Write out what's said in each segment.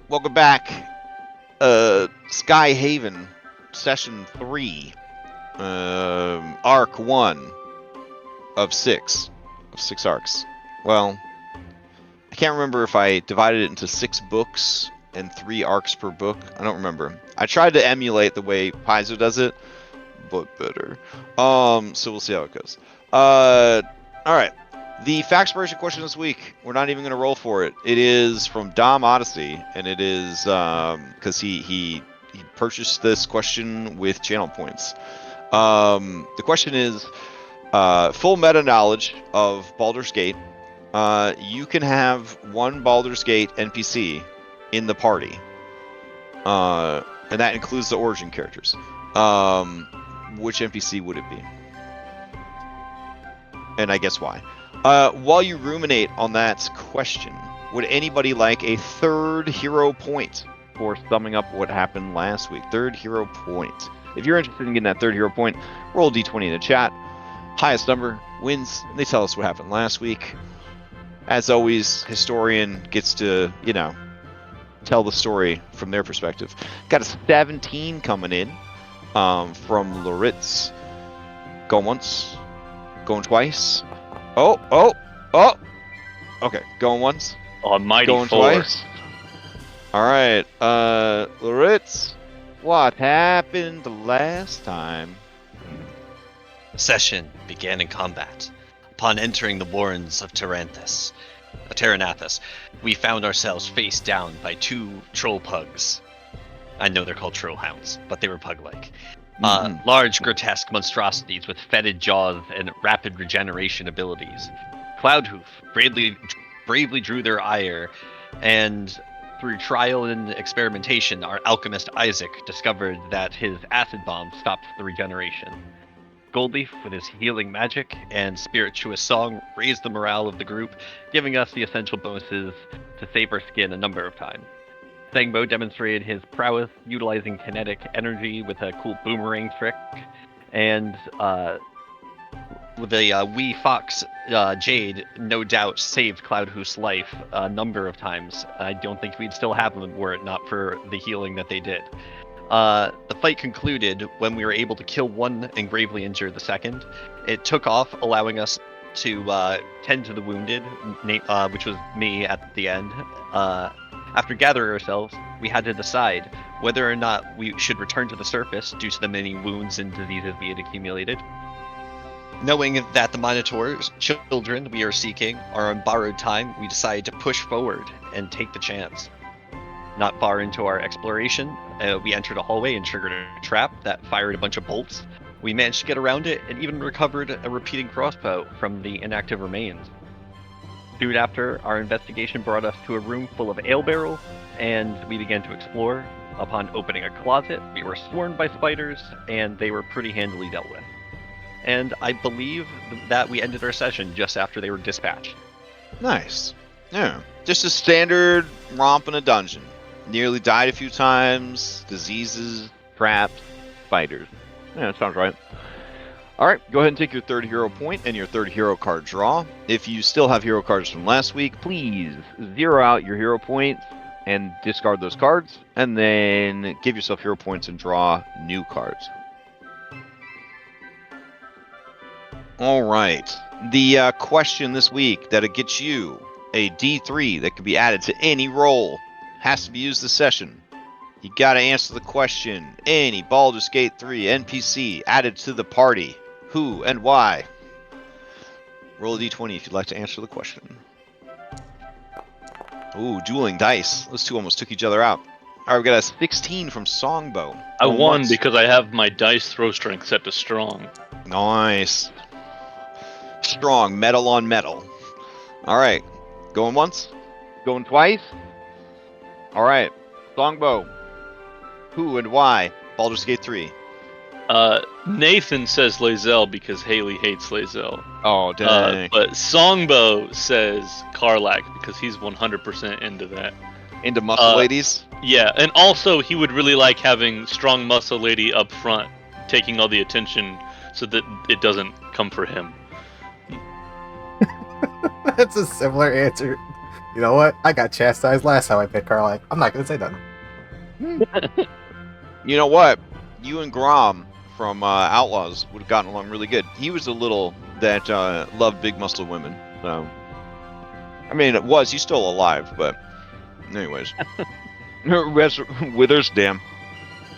Welcome back. Sky Haven, Session 3. Arc 1 of 6. Of 6 arcs. Well, I can't remember if I divided it into 6 books and 3 arcs per book. I don't remember. I tried to emulate the way Paizo does it, but better. So we'll see how it goes. Alright. The Faxpiration question this week, we're not even going to roll for it. It is from Dom Odyssey, and it is because he purchased this question with channel points. The question is, full meta knowledge of Baldur's Gate. You can have one Baldur's Gate NPC in the party, and that includes the origin characters. Which NPC would it be? And I guess why? While you ruminate on that question, would anybody like a third hero point for summing up what happened last week? Third hero point. If you're interested in getting that third hero point, roll d20 in the chat. Highest number wins. They tell us what happened last week. As always, historian gets to, tell the story from their perspective. Got a 17 coming in from Loritz. Going once. Going twice. Oh. Okay, going once. Almighty going four. Twice. All right, Loritz, what happened the last time? The session began in combat. Upon entering the warrens of Tyranthus, we found ourselves face down by 2 troll pugs. I know they're called troll hounds, but they were pug-like. Large, grotesque monstrosities with fetid jaws and rapid regeneration abilities. Cloudhoof bravely drew their ire, and through trial and experimentation, our alchemist Isaac discovered that his acid bomb stopped the regeneration. Goldleaf, with his healing magic and spirituous song, raised the morale of the group, giving us the essential bonuses to save our skin a number of times. Sangbo demonstrated his prowess utilizing kinetic energy with a cool boomerang trick, and with the wee fox Jade no doubt saved Cloudhoof's life a number of times. I don't think we'd still have him were it not for the healing that they did. The fight concluded when we were able to kill one and gravely injure the second. It took off, allowing us to tend to the wounded, which was me at the end. After gathering ourselves, we had to decide whether or not we should return to the surface due to the many wounds and diseases we had accumulated. Knowing that the Minotaur's children we are seeking are on borrowed time, we decided to push forward and take the chance. Not far into our exploration, we entered a hallway and triggered a trap that fired a bunch of bolts. We managed to get around it and even recovered a repeating crossbow from the inactive remains. Soon after, our investigation brought us to a room full of ale barrels, and we began to explore. Upon opening a closet, we were swarmed by spiders, and they were pretty handily dealt with. And I believe that we ended our session just after they were dispatched. Nice. Yeah. Just a standard romp in a dungeon. Nearly died a few times, diseases, trapped, spiders. Yeah, that sounds right. Alright, go ahead and take your third hero point and your third hero card draw. If you still have hero cards from last week, please zero out your hero points and discard those cards, and then give yourself hero points and draw new cards. Alright, the question this week that'll get you a D3 that can be added to any roll has to be used this session. You gotta answer the question. Any Baldur's Gate 3 NPC added to the party. Who and why? Roll a d20 if you'd like to answer the question. Ooh, dueling dice. Those two almost took each other out. Alright, we got a 16 from Songbow. I won because I have my dice throw strength set to strong. Nice. Strong, metal on metal. Alright, going once? Going twice? Alright, Songbow. Who and why? Baldur's Gate 3. Nathan says Lae'zel because Haley hates Lae'zel. Oh, dang. But Songbow says Karlach because he's 100% into that. Into muscle ladies? Yeah, and also he would really like having strong muscle lady up front, taking all the attention so that it doesn't come for him. That's a similar answer You know what? I got chastised last time I picked Carly. I'm not gonna say nothing. You know what? You and Grom from Outlaws would have gotten along really good. He was a little that loved big muscle women. So, I mean, he's still alive, but anyways. Withers, damn.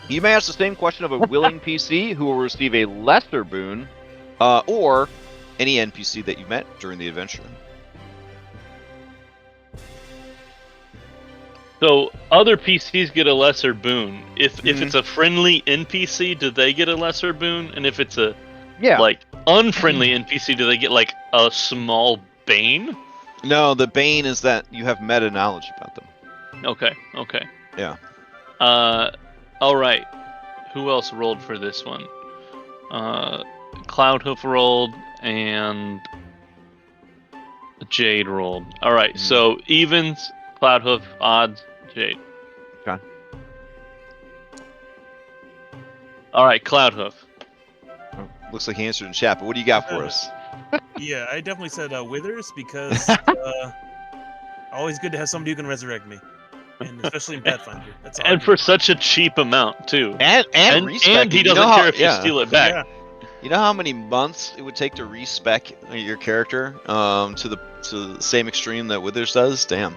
You may ask the same question of a willing PC who will receive a lesser boon, or any NPC that you met during the adventure. So other PCs get a lesser boon. If it's a friendly NPC, do they get a lesser boon? And if it's a like unfriendly NPC, do they get like a small bane? No, the bane is that you have meta knowledge about them. Okay. Yeah. All right. Who else rolled for this one? Cloudhoof rolled and Jade rolled. All right. So evens, Cloudhoof, odds, Jade. Okay. All right, Cloudhoof. Oh, looks like he answered in chat, but what do you got for us? Yeah, I definitely said Withers because always good to have somebody who can resurrect me, and especially in Pathfinder. That's all And for such a cheap amount too. And respec. he doesn't care if you steal it back. Yeah. You know how many months it would take to respec your character to the same extreme that Withers does? Damn.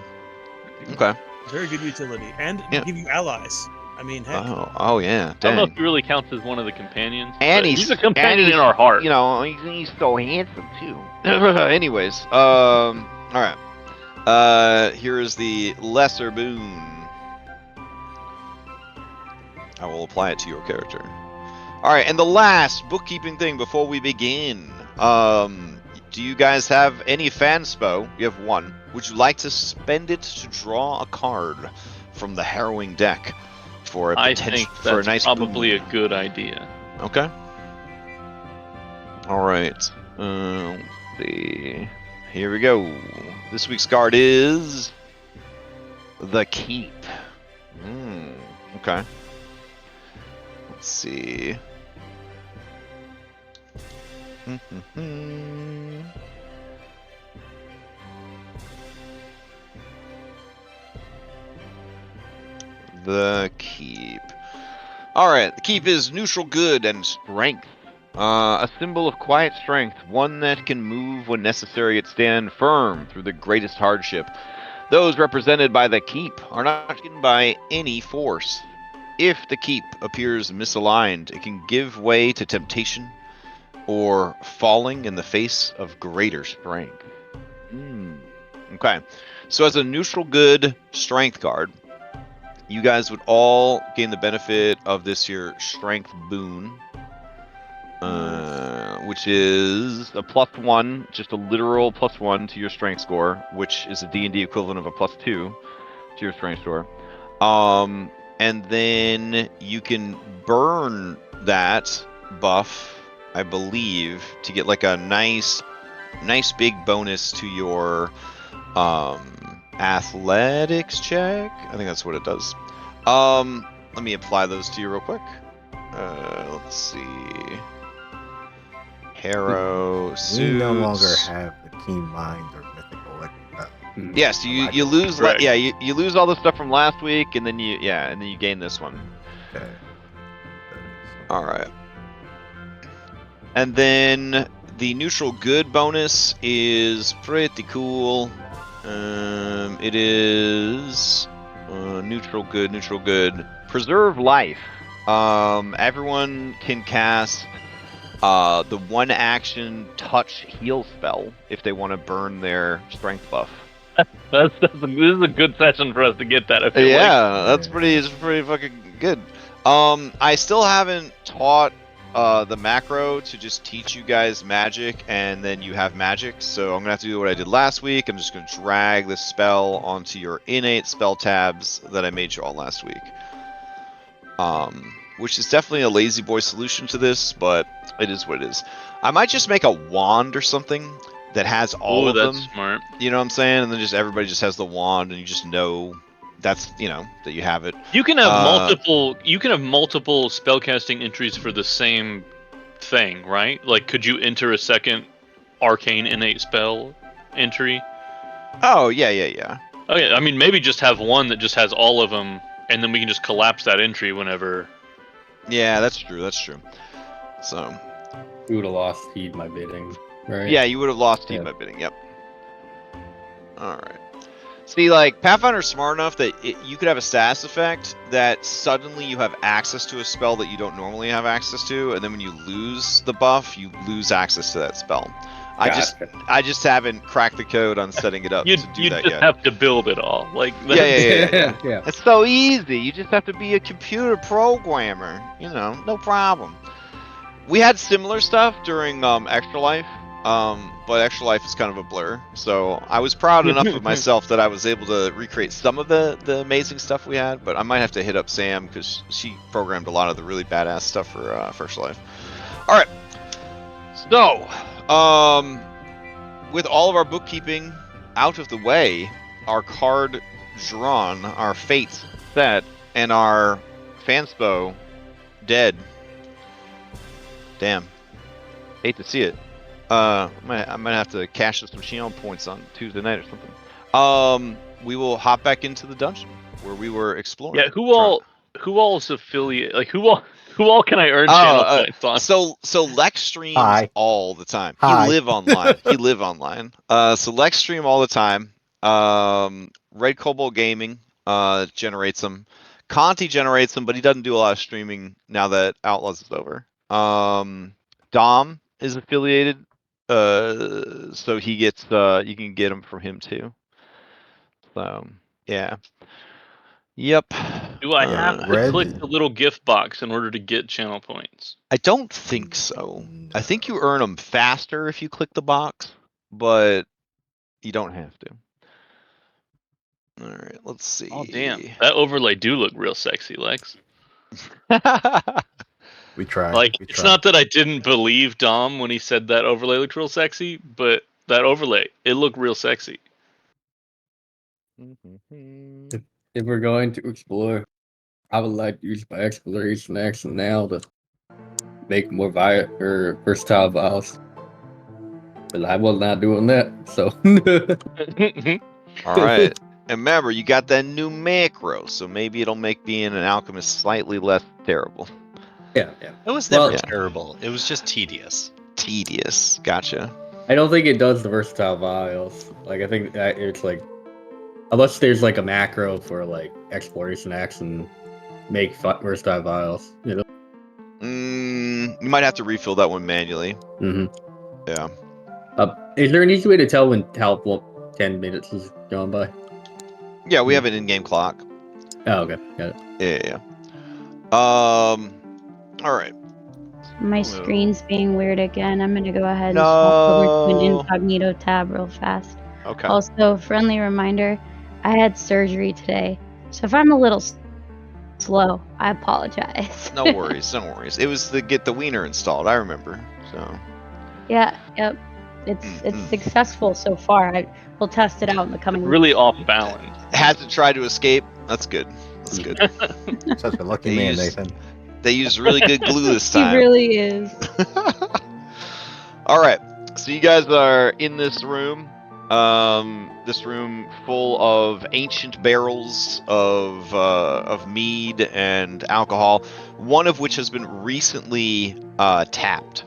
Okay. Very good utility, and give you allies. I mean, heck. Oh yeah. I don't know if Dang. he really counts as one of the companions. And but he's a companion in our heart. You know, he's so handsome too. Anyways, all right. Here is the lesser boon. I will apply it to your character. All right, and the last bookkeeping thing before we begin. Do you guys have any fanspo? You have one. Would you like to spend it to draw a card from the harrowing deck for a I potential think for a that's nice probably boon? a good idea. Okay. All right. Let's see. Here we go. This week's card is the Keep. Okay. Let's see. The Keep. Alright, the Keep is neutral good and strength. A symbol of quiet strength, one that can move when necessary yet stand firm through the greatest hardship. Those represented by the Keep are not taken by any force. If the Keep appears misaligned, it can give way to temptation or falling in the face of greater strength. Okay, so as a neutral good strength card, you guys would all gain the benefit of this year's strength boon, which is a +1, just a literal +1 to your strength score, which is a D&D equivalent of a +2 to your strength score. And then you can burn that buff, I believe, to get like a nice big bonus to your athletics check. I think that's what it does. Let me apply those to you real quick. Let's see. Harrow, suits. We no longer have the keen mind or mythical like Yes, you lose. You lose all the stuff from last week, and then you gain this one. Okay. All right. And then the neutral good bonus is pretty cool. It is neutral good. Preserve life. Everyone can cast the one action touch heal spell if they want to burn their strength buff. This is a good session for us to get that. I feel That's pretty fucking good. I still haven't taught the macro to just teach you guys magic, and then you have magic. So I'm gonna have to do what I did last week. I'm just gonna drag this spell onto your innate spell tabs that I made you all last week. Which is definitely a lazy boy solution to this, but it is what it is. I might just make a wand or something that has all of them. That's smart. You know what I'm saying? And then just everybody just has the wand, and you just know that's that you have it. You can have multiple. You can have multiple spellcasting entries for the same thing, right? Like, could you enter a second arcane innate spell entry? Oh, yeah. Okay, I mean, maybe just have one that just has all of them, and then we can just collapse that entry whenever. Yeah, that's true. So. You would have lost heed my bidding, right? Yeah, you would have lost heed by bidding. Yep. All right. See, like, Pathfinder's smart enough that you could have a status effect that suddenly you have access to a spell that you don't normally have access to, and then when you lose the buff, you lose access to that spell. Gotcha. I just haven't cracked the code on setting it up to do You that just yet. have to build it all. Like Yeah. Yeah. It's so easy. You just have to be a computer programmer. You know, no problem. We had similar stuff during Extra Life, but Extra Life is kind of a blur. So I was proud enough of myself that I was able to recreate some of the amazing stuff we had, but I might have to hit up Sam because she programmed a lot of the really badass stuff for Extra Life. All right. So, with all of our bookkeeping out of the way, our card drawn, our fates set, and our fanspo dead. Damn. Hate to see it. I might have to cash some Shion points on Tuesday night or something. We will hop back into the dungeon where we were exploring. Yeah, who all is affiliate? Like who all can I earn channel points on? So Lex streams Hi. all the time. Hi. He live online. So Lex stream all the time. Red Cobalt Gaming generates them. Conti generates them, but he doesn't do a lot of streaming now that Outlaws is over. Dom is affiliated, so he gets you can get him from him too. So yeah. Yep. Do I have to Red- click the little gift box in order to get channel points? I don't think so. I think you earn them faster if you click the box, but you don't have to. All right, let's see. Oh damn, that overlay do look real sexy, Lex. We tried. Like, we it's tried. not that I didn't believe Dom when he said that overlay looked real sexy, but that overlay, it looked real sexy. If we're going to explore, I would like to use my exploration action now to make more versatile vials. But I was not doing that, so. All right. And remember, you got that new macro, so maybe it'll make being an alchemist slightly less terrible. Yeah. It was never yeah. terrible. It was just tedious. Tedious. Gotcha. I don't think it does the versatile vials. Like, I think that it's like, unless there's like a macro for like exploration action, make versatile vials, you know? You might have to refill that one manually. Mm-hmm. Yeah. Is there an easy way to tell when 10 minutes has gone by? Yeah, we have an in-game clock. Oh, okay. Got it. Yeah. All right. My screen's being weird again. I'm gonna go ahead and No. swap over to an incognito tab real fast. Okay. Also, friendly reminder, I had surgery today, so if I'm a little slow, I apologize. No worries. It was to get the wiener installed. I remember. So. Yeah. Yep. It's successful so far. We'll test it out in the coming Really weeks. off balance. Hasn't tried to escape. That's good. Such a lucky They man, used- Nathan. They used really good glue this time. He really is. All right, so you guys are in this room. This room full of ancient barrels of mead and alcohol, one of which has been recently tapped.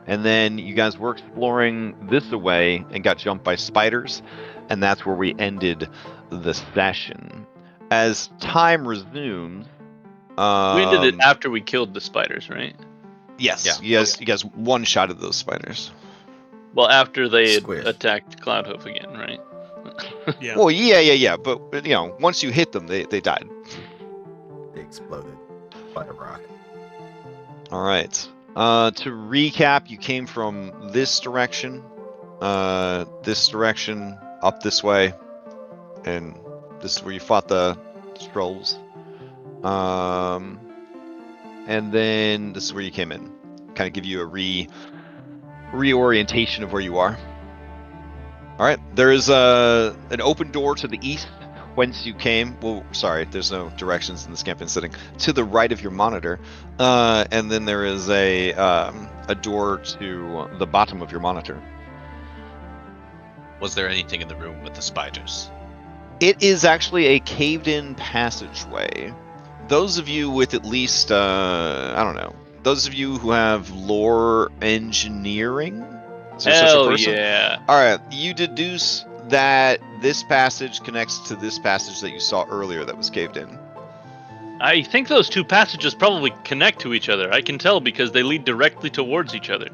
And then you guys were exploring this away and got jumped by spiders, and that's where we ended the session. As time resumes, We ended it after we killed the spiders, right? yes, you guys one-shotted those spiders. Well, after they had Squish. attacked Cloudhoof again, right? Yeah. Well, yeah, but you know, once you hit them, they died. They exploded by a rock. All right. To recap, you came from this direction, up this way, and this is where you fought the trolls. And then this is where you came in. Kind of give you a reorientation of where you are. All right. There is an open door to the east, whence you came. Well, sorry, there's no directions in this campaign setting. To the right of your monitor, and then there is a door to the bottom of your monitor. Was there anything in the room with the spiders? It is actually a caved-in passageway. Those of you with at least, I don't know, those of you who have lore engineering? Is there such a Hell person? yeah. Alright, you deduce that this passage connects to this passage that you saw earlier that was caved in. I think those two passages probably connect to each other. I can tell because they lead directly towards each other.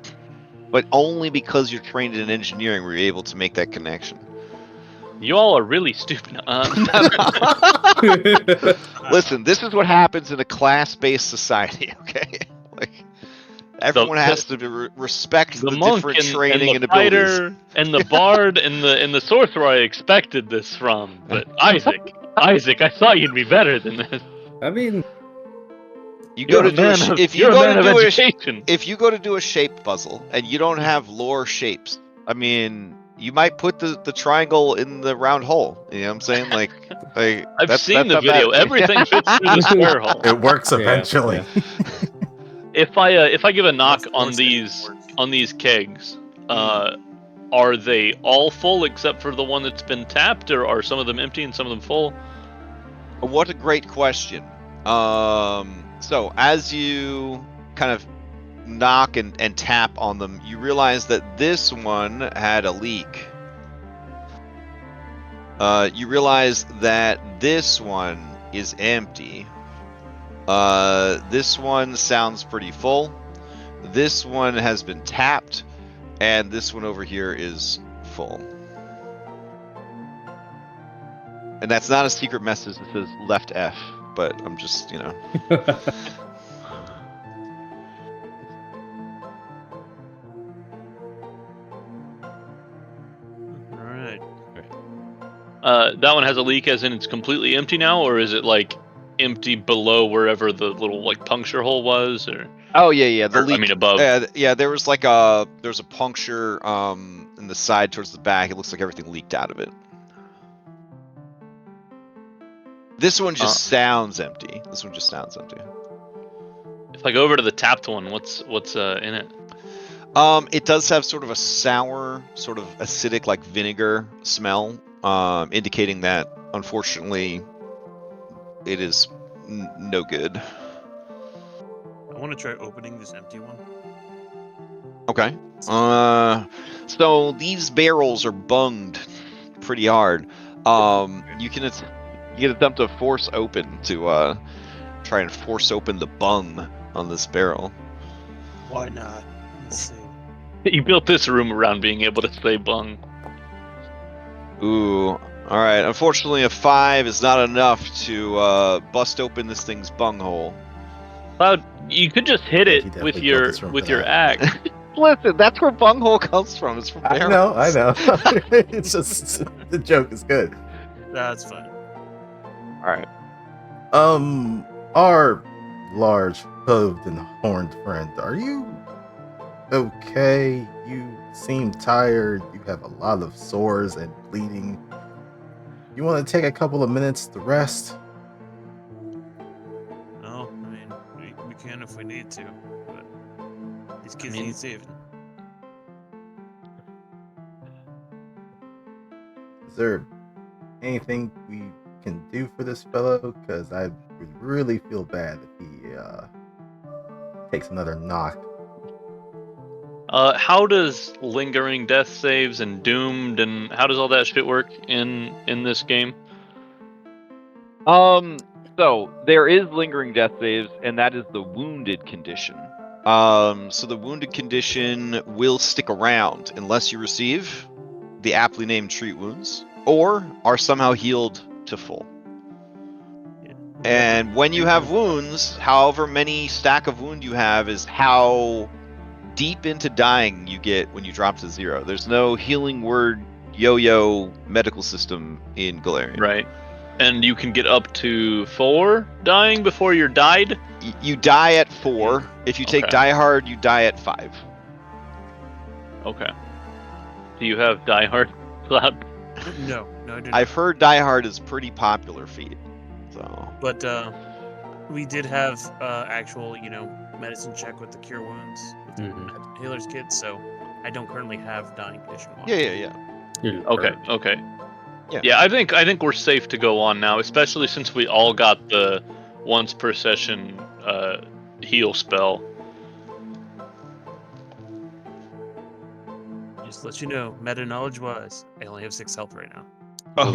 But only because you're trained in engineering were you able to make that connection. You all are really stupid. Listen, this is what happens in a class-based society, okay? Like, everyone has to respect the monk different and training and the abilities. fighter and the bard and the sorcerer I expected this from, but Isaac, I thought you'd be better than this. I mean, You go to do You're a man of education. if you go to do a shape puzzle and you don't have lore shapes, I mean, you might put the triangle in the round hole. You know what I'm saying? Like I've seen the not video. bad. Everything fits through the square hole. It works eventually. If I give a knock Most on force these works. kegs, are they all full except for the one that's been tapped, or are some of them empty and some of them full? What a great question. So as you kind of knock and tap on them, you realize that this one had a leak. You realize that this one is empty. This one sounds pretty full. This one has been tapped, and this one over here is full. And that's not a secret message that says left F, but I'm just, you know. Alright. That one has a leak, as in it's completely empty now, or is it like empty below wherever the little like puncture hole was, or? Oh yeah, the leak. I mean above. Yeah, there was like there's a puncture in the side towards the back. It looks like everything leaked out of it. This one just sounds empty. This one just sounds empty. If I go over to the tapped one, what's in it? It does have sort of a sour, sort of acidic, like vinegar smell, indicating that unfortunately it is no good. I want to try opening this empty one. Okay. So these barrels are bunged pretty hard. You can attempt to force open to try and force open the bung on this barrel. Why not? Let's see. You built this room around being able to say bung. Ooh. All right. Unfortunately, a 5 is not enough to bust open this thing's bung hole. Cloud, you could just hit Yeah, it he with definitely built your this room for that. axe. Listen, that's where bunghole comes from. It's from barrels. I know. It's just the joke is good. That's fine. All right. Our large clothed and horned friend, are you okay? You seem tired. You have a lot of sores and bleeding. You want to take a couple of minutes to rest? No, I mean, we can if we need to, but these kids need saving. Is there anything we can do for this fellow? Because I would really feel bad if he takes another knock. How does lingering death saves and doomed and how does all that shit work in this game? So there is lingering death saves, and that is the wounded condition. So the wounded condition will stick around unless you receive the aptly named treat wounds or are somehow healed to full. Yeah. And when you have wounds, however many stack of wound you have is how deep into dying you get when you drop to 0. There's no healing word yo-yo medical system in Galarian. Right. And you can get up to 4 dying before you're died? You die at 4. If you take Okay. Die Hard, you die at 5. Okay. Do you have Die Hard, Cloud? No, I didn't. I've heard Die Hard is pretty popular feat. So. But we did have actual, medicine check with the cure wounds with the healer's kit, so I don't currently have dying condition 1. Yeah. You're Okay, hurt. okay. Yeah. Yeah, I think we're safe to go on now, especially since we all got the once per session heal spell. Just to let you know, meta knowledge wise, I only have 6 health right now. Oh.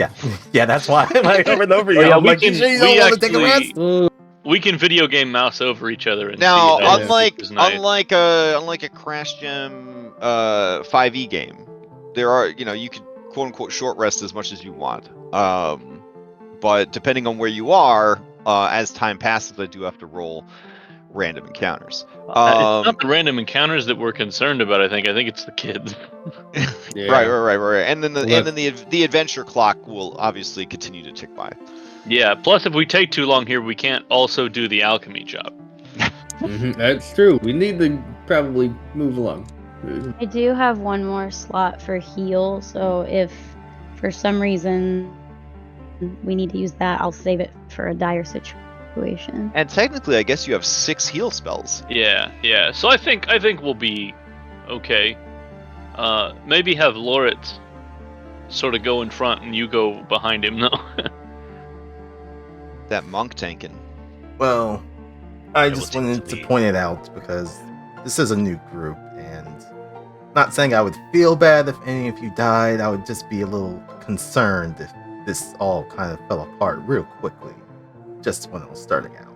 Yeah, that's why I'm like over and over Oh, again. yeah, I'm like, you sure you don't want to take a rest? We can video game mouse over each other and Now, see that, unlike which is nice. unlike a Crash Gem 5e game, there are you could quote unquote short rest as much as you want. But depending on where you are, as time passes, I do have to roll random encounters. It's not the random encounters that we're concerned about. I think it's the kids. Yeah. Right. And then Well, the adventure clock will obviously continue to tick by. Yeah. Plus, if we take too long here, we can't also do the alchemy job. That's true. We need to probably move along. I do have one more slot for heal, so if for some reason we need to use that, I'll save it for a dire situation. And technically, I guess you have 6 heal spells. Yeah. So I think we'll be okay. Maybe have Loritz sort of go in front and you go behind him, though. That monk tanking. Well, I will just take wanted the to lead. point it out because this is a new group, and not saying I would feel bad if any of you died. I would just be a little concerned if this all kind of fell apart real quickly, just when it was starting out.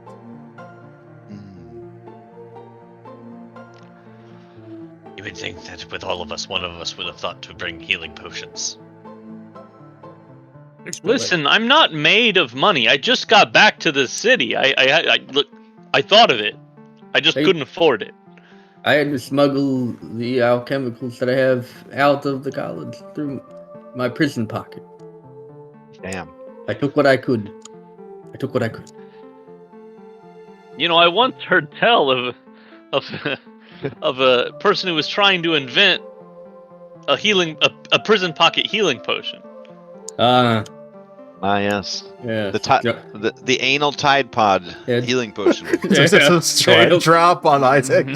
You would think that with all of us, one of us would have thought to bring healing potions. Listen, I'm not made of money. I just got back to the city. I thought of it. I just couldn't afford it. I had to smuggle the alchemicals that I have out of the college through my prison pocket. Damn. I took what I could. I once heard tell of a person who was trying to invent a prison pocket healing potion. Yes. Yeah. The anal Tide Pod healing potion. There's a straight drop on Isaac.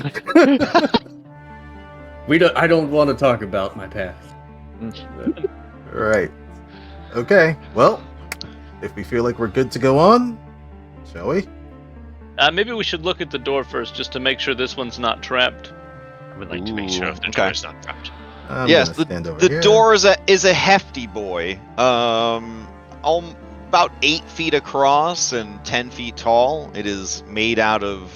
I don't want to talk about my past. Right. Okay. Well, if we feel like we're good to go on, shall we? Maybe we should look at the door first, just to make sure this one's not trapped. I would like to make sure if the door is not trapped. Yes, the door is a hefty boy. About 8 feet across and 10 feet tall. It is made out of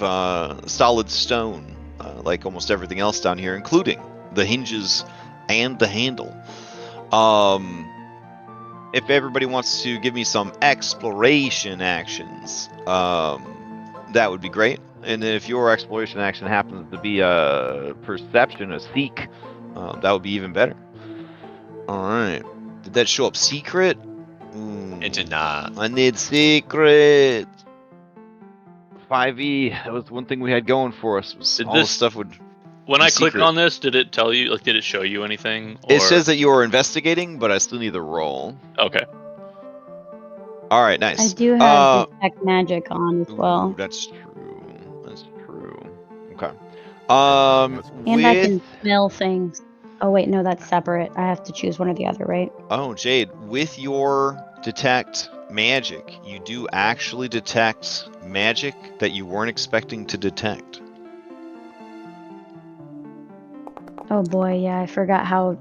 solid stone, like almost everything else down here, including the hinges and the handle. If everybody wants to give me some exploration actions, that would be great. And if your exploration action happens to be a perception, a seek, that would be even better. All right. Did that show up secret? It did not. I need secret. 5e. That was one thing we had going for us. Was all this stuff would. When I secret. clicked on this, did it tell you? Did it show you anything? It says that you are investigating, but I still need the roll. Okay. All right. Nice. I do have detect magic on as well. That's true. Okay. And I can smell things. Oh wait, no, that's separate. I have to choose one or the other, right? Oh, Jade, with your detect magic, you do actually detect magic that you weren't expecting to detect. Oh boy, yeah, I forgot how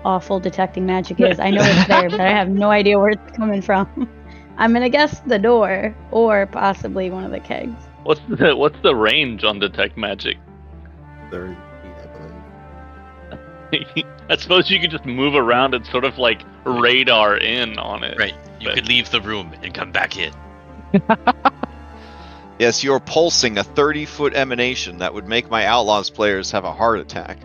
awful detecting magic is. I know it's there, but I have no idea where it's coming from. I'm gonna guess the door or possibly one of the kegs. What's the range on detect magic? 30 feet, I believe. I suppose you could just move around and sort of like radar in on it. Right. You could leave the room and come back in. Yes, you're pulsing a 30-foot emanation that would make my Outlaws players have a heart attack.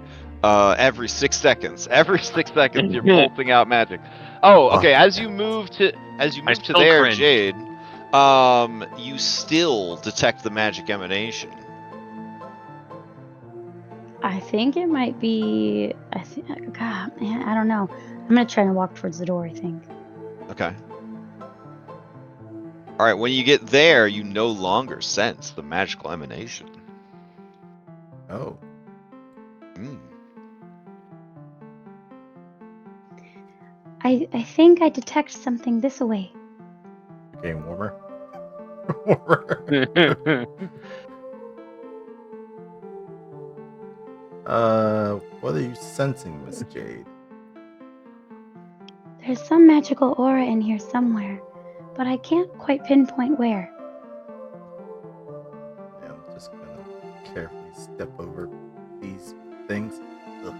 Every 6 seconds. Every 6 seconds, you're pulsing out magic. Oh, okay. As you move to there, cringe. Jade, you still detect the magic emanation. I think it might be. God, man, I don't know. I'm gonna try and walk towards the door. I think. Okay. All right. When you get there, you no longer sense the magical emanation. Oh. I think I detect something this way. You're getting warmer. Warmer. What are you sensing, Miss Jade? There's some magical aura in here somewhere, but I can't quite pinpoint where. Yeah, I'm just gonna carefully step over these things. Ugh.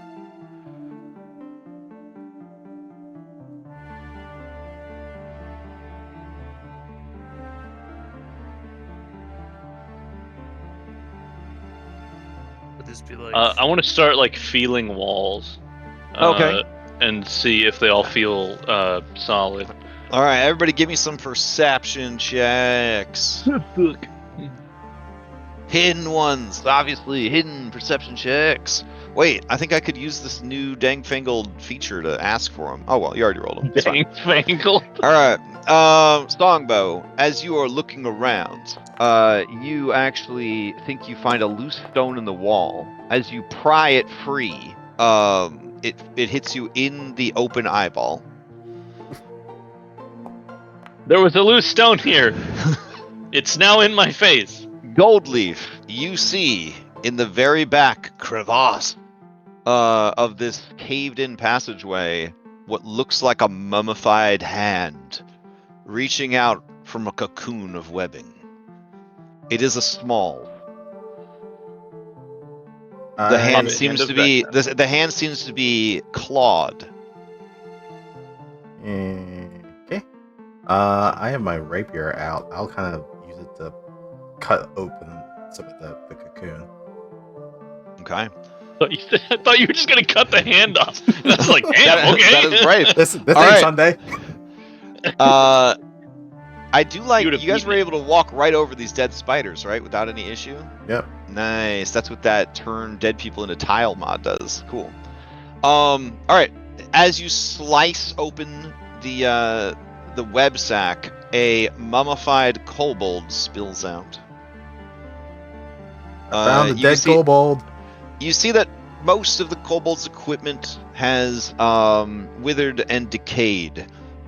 Would this be like? I want to start like feeling walls. Okay. And see if they all feel solid. All right, everybody, give me some perception checks. Hidden ones, obviously, hidden perception checks. Wait, I think I could use this new dang-fangled feature to ask for them. Oh well, you already rolled them. It's fine. Fangled. All right, Songbow, as you are looking around, you actually think you find a loose stone in the wall. As you pry it free, it hits you in the open eyeball. There was a loose stone here. It's now in my face. Goldleaf, you see in the very back crevasse of this caved-in passageway what looks like a mummified hand reaching out from a cocoon of webbing. It is a small. The hand seems to be the hand seems to be clawed. Okay. I have my rapier out. I'll kind of use it to cut open some of the cocoon. Okay. I thought you were just gonna cut the hand off. And I was like, damn, okay. That is brave. This All ain't right. Sunday. I do like You you would've guys were beaten able to walk right over these dead spiders, right, without any issue. Yep. Nice. That's what that turn dead people into tile mod does. Cool. All right. As you slice open the web sack, a mummified kobold spills out. I found a you dead see- kobold. You see that most of the kobold's equipment has withered and decayed,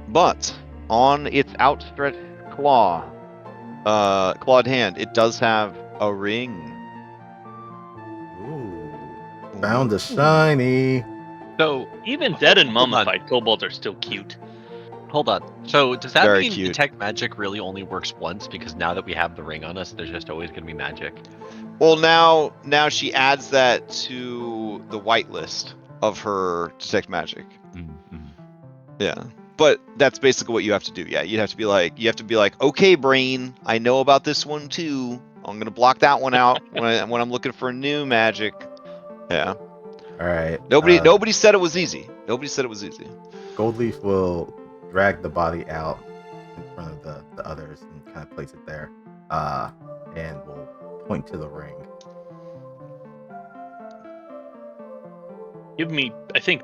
but on its outstretched clawed hand, it does have a ring. Ooh. Found a shiny. So, Even dead and hold on. mummified kobolds are still cute. Hold on. So, does that Very mean cute. detect magic really only works once? Because now that we have the ring on us, there's just always going to be magic. Well, now she adds that to the whitelist of her detect magic. Mm-hmm. Yeah. But that's basically what you have to do. Yeah, you have to be like, okay, brain, I know about this one too. I'm gonna block that one out when I'm looking for new magic. Yeah. All right. Nobody said it was easy. Nobody said it was easy. Goldleaf will drag the body out in front of the others and kind of place it there. And we'll point to the ring. Give me, I think.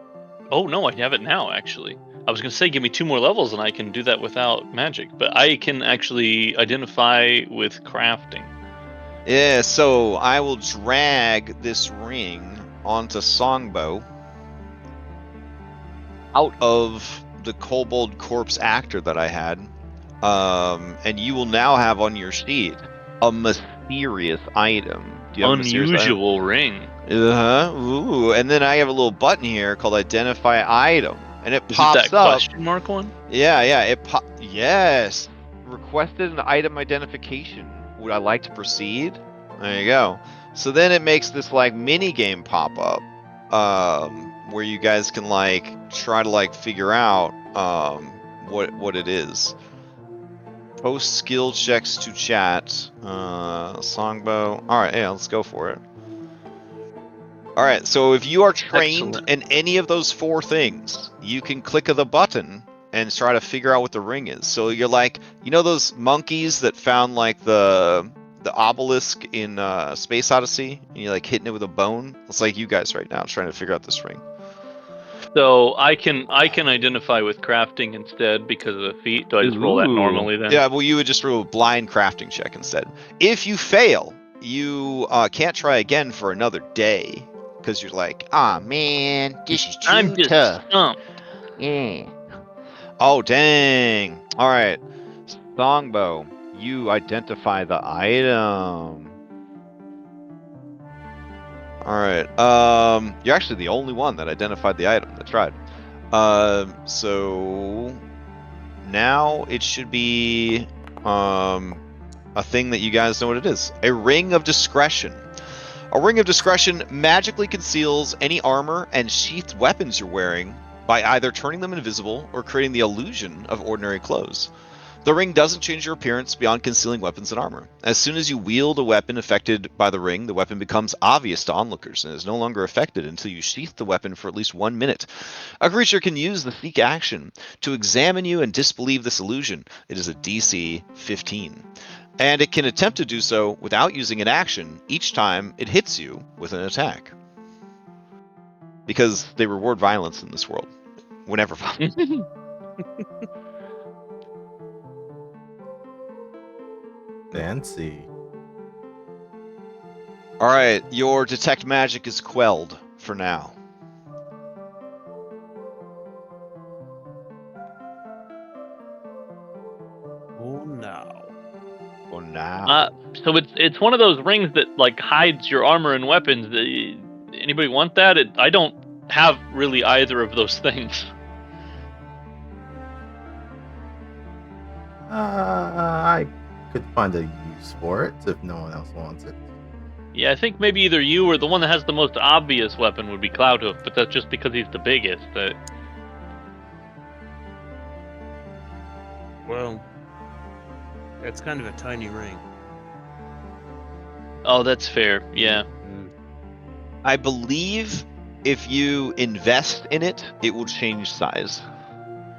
Oh no, I have it now. Actually, I was gonna say give me 2 more levels and I can do that without magic, but I can actually identify with crafting. Yeah. So I will drag this ring onto Songbow out of the kobold corpse actor that I had, and you will now have on your sheet a mysterious item. Do you have a mysterious item? Unusual ring. Ooh, and then I have a little button here called Identify Item, and it Is pops it that up. question mark one? Yeah, yes. Requested an item identification. Would I like to proceed? There you go. So then it makes this like mini game pop up, where you guys can like try to like figure out what it is. Post skill checks to chat. Songbow. All right, yeah, let's go for it. All right, so if you are trained Excellent. in any of those 4 things, you can click the button and try to figure out what the ring is. So you're like, you know those monkeys that found like the obelisk in Space Odyssey, and you're like hitting it with a bone? It's like you guys right now trying to figure out this ring. So I can identify with crafting instead because of the feat. Do I just roll that Ooh. normally then? Yeah, well, you would just roll a blind crafting check instead. If you fail, you can't try again for another day because you're like, ah man, this is too I'm just tough. stumped. Yeah. Oh, dang. All right. Songbow, you identify the item. All right. You're actually the only one that identified the item. That's right. So now it should be a thing that you guys know what it is. A ring of discretion. A ring of discretion magically conceals any armor and sheathed weapons you're wearing by either turning them invisible or creating the illusion of ordinary clothes. The ring doesn't change your appearance beyond concealing weapons and armor. As soon as you wield a weapon affected by the ring, the weapon becomes obvious to onlookers and is no longer affected until you sheath the weapon for at least 1 minute. A creature can use the seek action to examine you and disbelieve this illusion. It is a DC 15. And it can attempt to do so without using an action each time it hits you with an attack. Because they reward violence in this world. Whenever violence. Fancy. Alright, your detect magic is quelled for now. Oh no. For now. So it's one of those rings that like hides your armor and weapons. Anybody want that? I don't have really either of those things. I could find a use for it if no one else wants it. Yeah, I think maybe either you or the one that has the most obvious weapon would be Cloudhoof, but that's just because he's the biggest. Well, it's kind of a tiny ring. Oh, that's fair. Yeah. I believe if you invest in it, it will change size.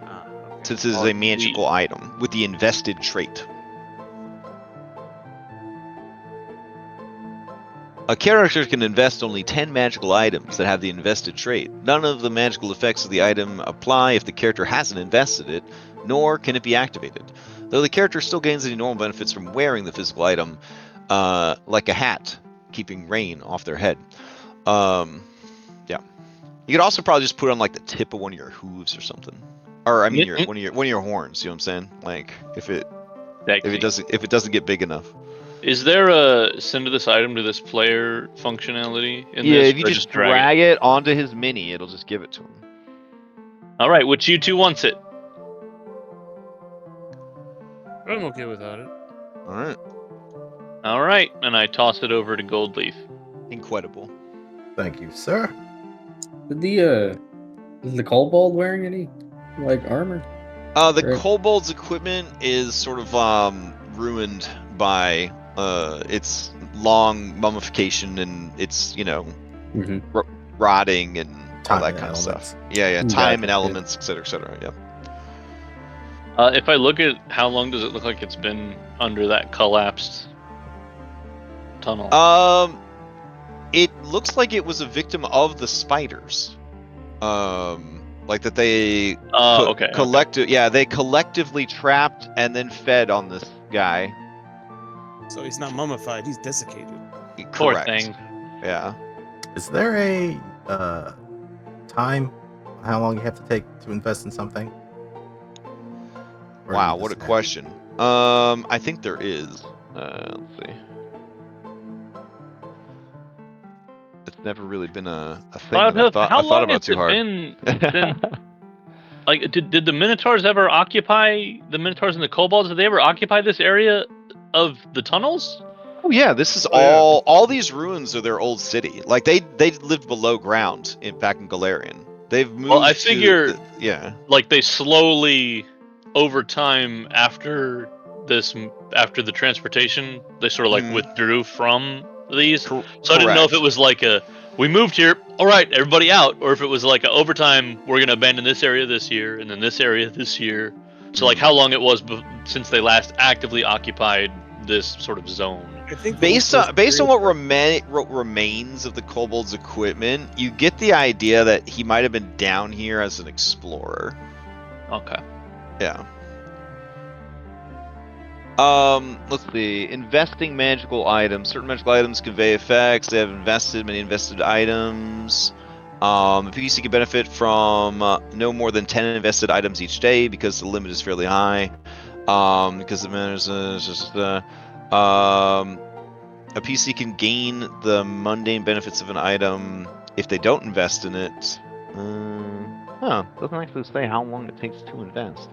Okay. Since this is a magical item with the invested trait. A character can invest only 10 magical items that have the invested trait. None of the magical effects of the item apply if the character hasn't invested it, nor can it be activated. Though the character still gains any normal benefits from wearing the physical item, like a hat, keeping rain off their head. Yeah. You could also probably just put it on like the tip of one of your hooves or something. Or I mean one of your horns, you know what I'm saying? Like if it doesn't get big enough. Is there a send this item to this player functionality in yeah, this? if you just drag it onto his mini, it'll just give it to him. All right, which you two wants it? I'm okay without it. All right. All right, and I toss it over to Goldleaf. Incredible. Thank you, sir. Is the kobold wearing any like armor? The kobold's equipment is sort of ruined by its long mummification and its rotting and all that kind of stuff. Yeah, time and elements, etc. Yeah. If I look at how long does it look like it's been under that collapsed tunnel? It looks like it was a victim of the spiders. Like that they they collectively trapped and then fed on this guy. So he's not mummified, he's desiccated. Poor thing. Yeah. Is there a time how long you have to take to invest in something? Or Wow, what a question. I think there is. Let's see. It's never really been a thing that I thought about too hard. Like, did the Minotaurs ever occupy the Minotaurs and the Kobolds? Did they ever occupy this area of the tunnels? Oh yeah, this is all these ruins are their old city. Like they lived below ground back in Galarian. They've moved. Well, I figure, like they slowly, over time, after the transportation, they sort of like withdrew from these. So I didn't know if it was like we moved here, all right, everybody out, or if it was like over time, we're gonna abandon this area this year and then this area this year. So like how long it was since they last actively occupied this sort of zone. I think based on what remains of the kobold's equipment, you get the idea that he might have been down here as an explorer. Okay. Yeah. Let's see. Investing magical items. Certain magical items convey effects. They have many invested items. The PC can benefit from no more than 10 invested items each day because the limit is fairly high. Because it matters. A PC can gain the mundane benefits of an item if they don't invest in it. Doesn't actually say how long it takes to invest.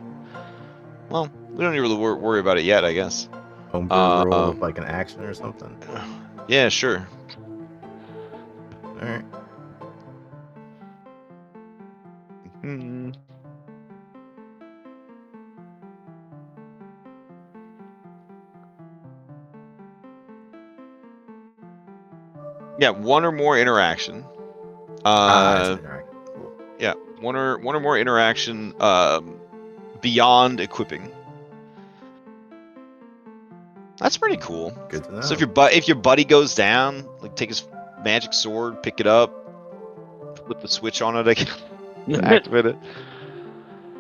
Well, we don't really worry about it yet, I guess. Homebrew rule of like an action or something. Yeah, sure. All right. Yeah, one or more interaction. It's an interaction. Cool. Yeah, one or more interaction beyond equipping. That's pretty cool. Good to know. So if your buddy goes down, like take his magic sword, pick it up, flip the switch on it again, activate it.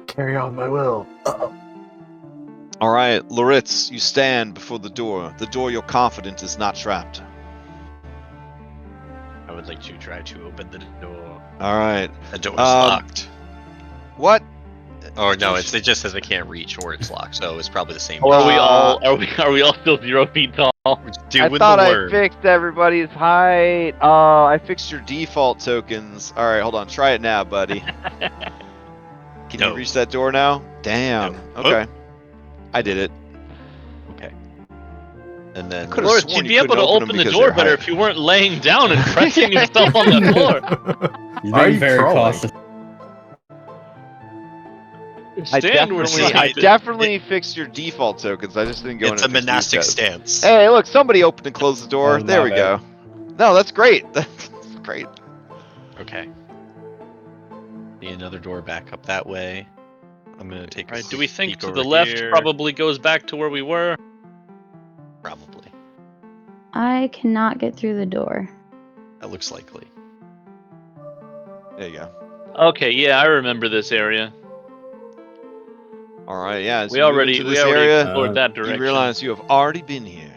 Carry out my will. All right, Loritz, you stand before the door. The door you're confident is not trapped. I would like to try to open the door. All right. The door is locked. What? Or no, it just says I can't reach, or it's locked. So it's probably the same. Or are we all still 0 feet tall? I thought I fixed everybody's height. Oh, I fixed your default tokens. All right, hold on. Try it now, buddy. Can you reach that door now? Damn. No. Okay. I did it. Okay. And then Loris, you'd be able to open the door better if you weren't laying down and pressing yourself on the floor. You're being very cautious. I definitely fixed your default tokens. I just didn't go in. It's a monastic stance. Hey, look, somebody opened and closed the door. Oh, there we go. No, that's great. That's great. Okay. See another door back up that way. I'm gonna take. Right. Do we think to over the left here. probably goes back to where we were? Probably. I cannot get through the door. That looks likely. There you go. Okay, yeah, I remember this area. All right, yeah. We already explored that direction. You realize you have already been here.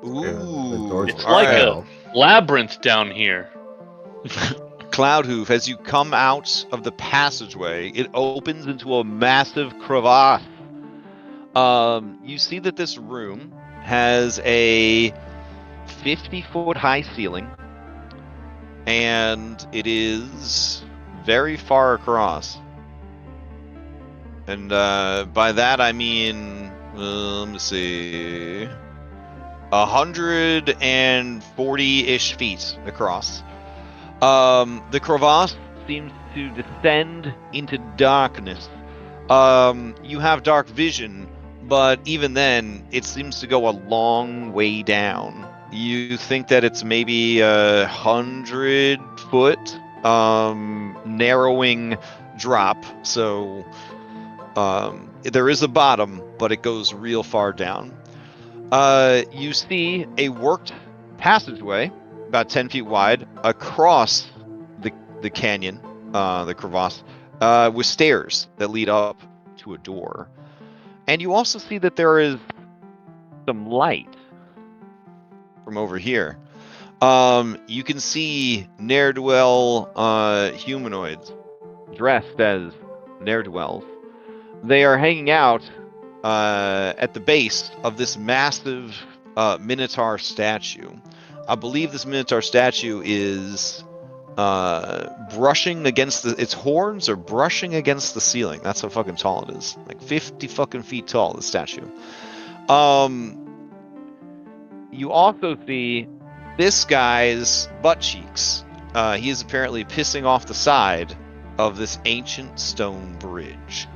Ooh, it's like a labyrinth down here. Cloudhoof, as you come out of the passageway, it opens into a massive crevasse. You see that this room has a 50-foot high ceiling, and it is very far across. And by that I mean, let me see, 140-ish feet across. The crevasse seems to descend into darkness. You have dark vision, but even then, it seems to go a long way down. You think that it's maybe 100-foot narrowing drop, so there is a bottom, but it goes real far down. You see a worked passageway about 10 feet wide across the canyon, the crevasse, with stairs that lead up to a door. And you also see that there is some light from over here. You can see ne'er-do-well humanoids dressed as ne'er-do-wells. They are hanging out at the base of this massive Minotaur statue. I believe this Minotaur statue is brushing against its horns are brushing against the ceiling. That's how fucking tall it is. Like 50 fucking feet tall, the statue. You also see this guy's butt cheeks. He is apparently pissing off the side of this ancient stone bridge.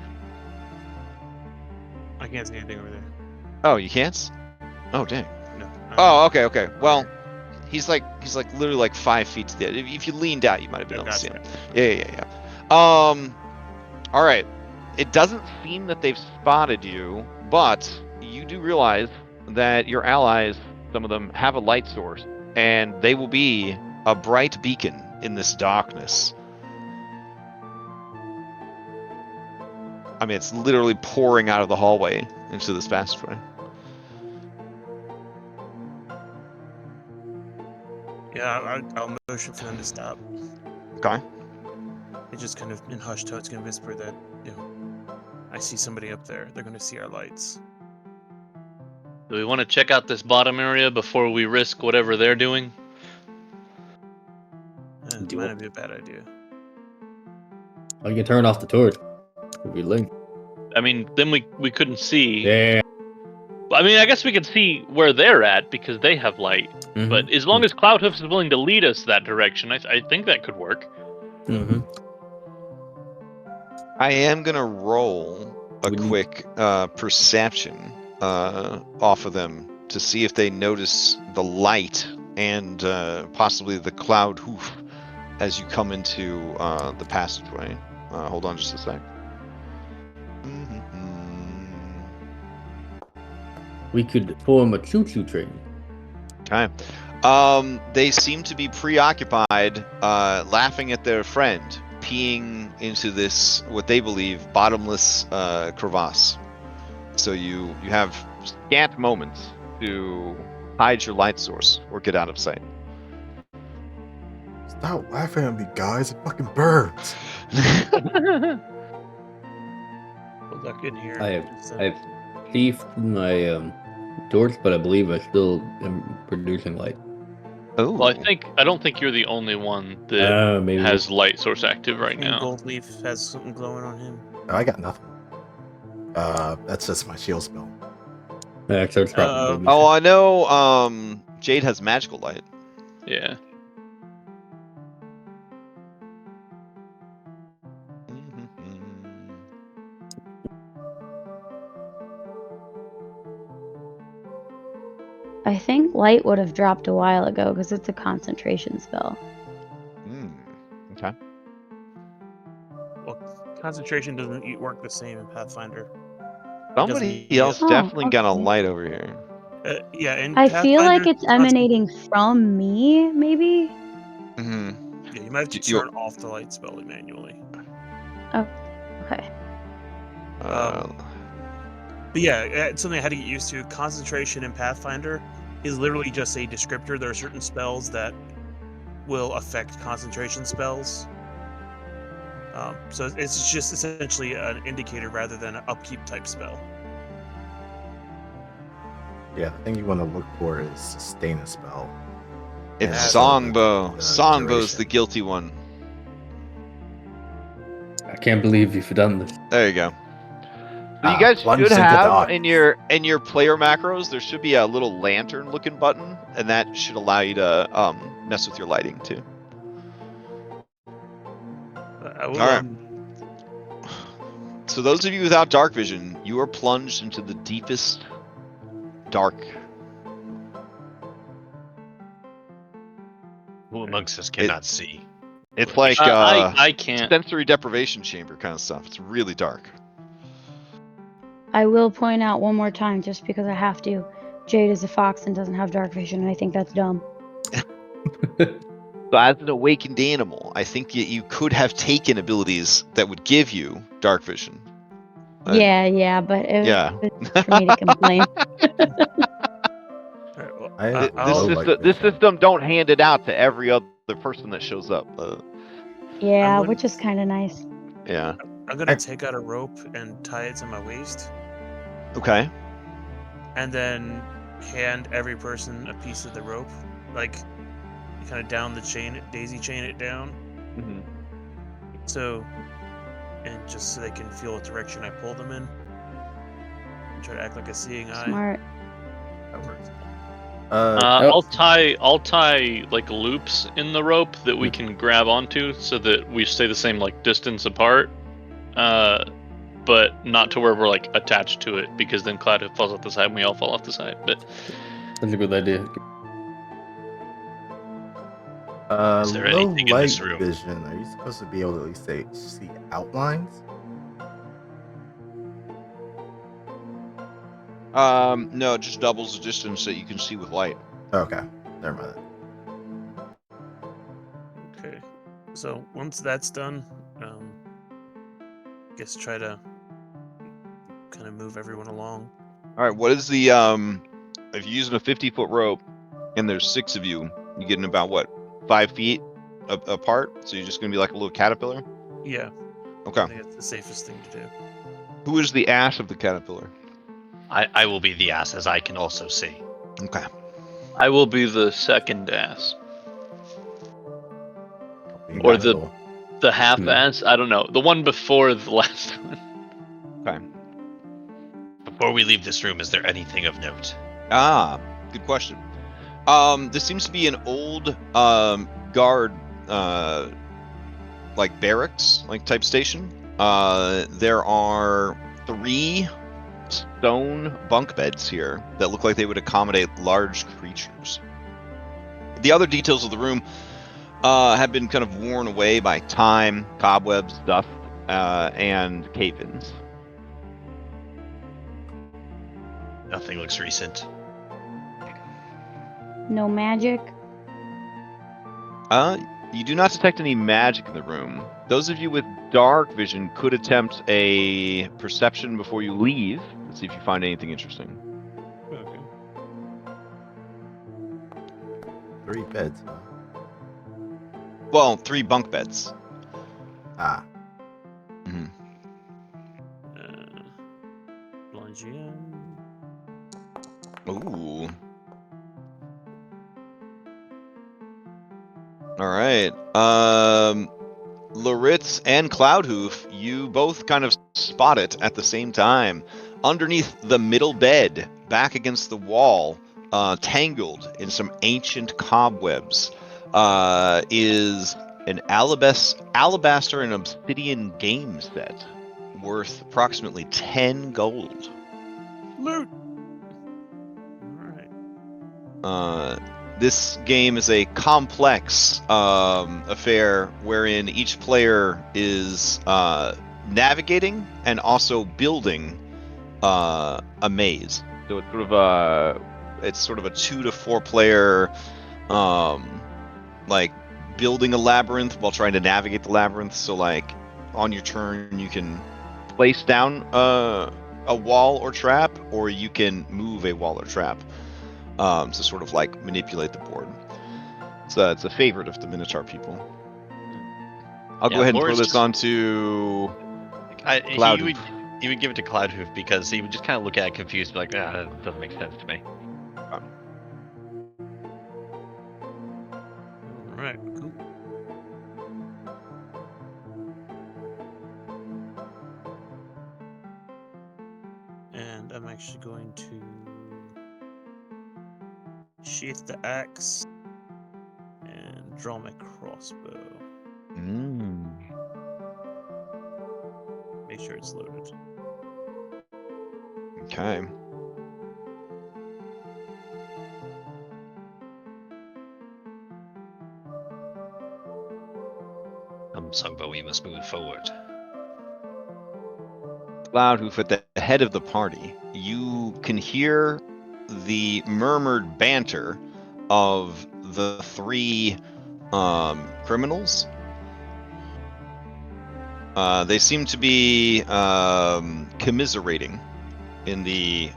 I can't see anything over there. Oh, you can't? Oh, dang. No. Oh, okay. Well, he's like literally like 5 feet to the edge. If you leaned out, you might have been able to see him. Yeah. All right. It doesn't seem that they've spotted you, but you do realize that your allies, some of them, have a light source, and they will be a bright beacon in this darkness. I mean, it's literally pouring out of the hallway into this passageway. I'll motion for them to stop. Okay. It just kind of in hushed tones gonna whisper that, I see somebody up there. They're gonna see our lights. Do we want to check out this bottom area before we risk whatever they're doing? It might not be a bad idea. Oh, you can turn off the torch. If you link. I mean, then we couldn't see. Yeah. I mean, I guess we could see where they're at because they have light. Mm-hmm. But as long as Cloudhoofs is willing to lead us that direction, I think that could work. Mm-hmm. I am gonna roll a quick perception off of them to see if they notice the light and possibly the cloud hoof as you come into the passageway. Hold on just a sec. We could form a choo-choo train. Okay. They seem to be preoccupied, laughing at their friend, peeing into this, what they believe, bottomless crevasse. So you have scant moments to hide your light source or get out of sight. Stop laughing at me, guys. They're fucking birds. Good luck in here. I have thief my torch, but I believe I still am producing light. Oh. Well, I don't think you're the only one that Maybe has light source active right And now. Goldleaf has something glowing on him. Oh, I got nothing. That's just my shield spell. Yeah, so it's probably Oh, I know. Jade has magical light. Yeah. I think light would have dropped a while ago because it's a concentration spell. Okay. Well, concentration doesn't work the same in Pathfinder. Somebody doesn't- else Oh, definitely got a okay. light over here. Yeah, and I feel like it's concent- emanating from me, maybe? Mm-hmm. Yeah, you might have to You- turn off the light spell manually. Okay. But yeah, it's something I had to get used to. Concentration in Pathfinder is literally just a descriptor. There are certain spells that will affect concentration spells. So it's just essentially an indicator rather than an upkeep type spell. Yeah, the thing you want to look for is sustain a spell. It's Yeah, Songbow. the Songbow's duration. the guilty one. I can't believe you've done this. There you go. So you guys plunge should into have darkness. in your player macros, there should be a little lantern looking button, and that should allow you to mess with your lighting too. I will, All right. So those of you without dark vision, you are plunged into the deepest dark. Who amongst us cannot see? It's like I can't. sensory deprivation chamber kind of stuff. It's really dark. I will point out one more time, just because I have to. Jade is a fox and doesn't have dark vision, and I think that's dumb. So as an awakened animal, I think that you could have taken abilities that would give you dark vision. Yeah, but Yeah. it's for me to complain. This system don't hand it out to every other person that shows up. Yeah, which is kind of nice. Yeah. I'm gonna take out a rope and tie it to my waist, Okay. and then hand every person a piece of the rope. Like, you kind of down the chain, daisy chain it down. Mm-hmm. So, and just so they can feel what direction I pull them in. And try to act like a seeing eye. Smart. That works. I'll tie like loops in the rope that we can grab onto so that we stay the same like distance apart, but not to where we're like attached to it, because then Cloud falls off the side and we all fall off the side. But That's a good idea. Is there Low anything in light this room? vision. Are you supposed to be able to at least see outlines? No, it just doubles the distance that you can see with light. Okay, never mind. Okay. So once that's done, guess try to kind of move everyone along. All right. What is the if you're using a 50-foot rope and there's 6 of you, you getting about what, 5 feet apart, so you're just gonna be like a little caterpillar. Yeah. Okay. I think it's the safest thing to do. Who is the ass of the caterpillar? I will be the ass, as I can also see. Okay. I will be the second ass. You Or got it. the half ass. I don't know. The one before the last one. Okay. Before we leave this room, is there anything of note? Ah, good question. This seems to be an old guard like barracks, like type station. There are 3 stone bunk beds here that look like they would accommodate large creatures. The other details of the room have been kind of worn away by time, cobwebs, dust, and cave-ins. Nothing looks recent. No magic. You do not detect any magic in the room. Those of you with dark vision could attempt a perception before you leave to see if you find anything interesting. Okay. 3 beds, huh? Well, 3 bunk beds. Ah. Mm-hmm. Blind GM. Ooh. All right. Laritz and Cloudhoof, you both kind of spot it at the same time. Underneath the middle bed, back against the wall, tangled in some ancient cobwebs, is an alabaster and obsidian game set worth approximately 10 gold. Loot. All right. This game is a complex affair wherein each player is navigating and also building a maze. So it's sort of a 2 to 4 player like building a labyrinth while trying to navigate the labyrinth. So like on your turn you can place down a wall or trap, or you can move a wall or trap. To sort of like manipulate the board. So it's a favorite of the Minotaur people. I'll go ahead and throw this on to Cloudhoof. He would give it to Cloudhoof because he would just kind of look at it confused, like, that doesn't make sense to me. Alright, cool. And I'm actually going to sheath the axe and draw my crossbow. Make sure it's loaded. Okay. Songbo, we must move forward. Cloudhoof at the head of the party, you can hear the murmured banter of the 3 criminals. They seem to be commiserating in the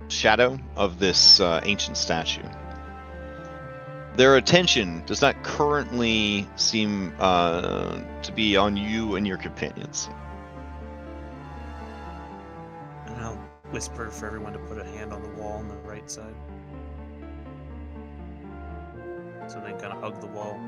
shadow of this ancient statue. Their attention does not currently seem to be on you and your companions. And I'll whisper for everyone to put a hand on the wall on the right side. So they kind of hug the wall.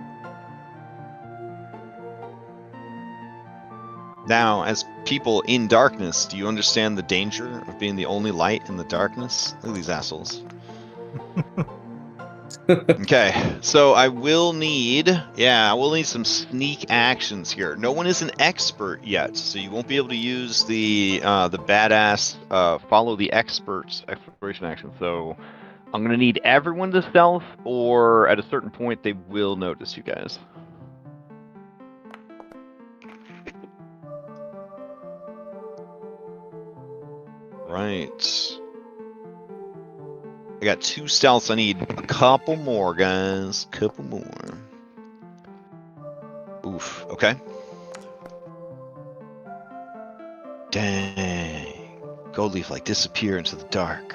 Now, as people in darkness, do you understand the danger of being the only light in the darkness? Look at these assholes. Okay, so I will need some sneak actions here. No one is an expert yet, so you won't be able to use the badass follow the experts exploration action. So I'm gonna need everyone to stealth, or at a certain point they will notice you guys. Right. I got 2 stealths. I need a couple more, guys. Couple more. Oof. Okay. Dang. Gold leaf like disappear into the dark.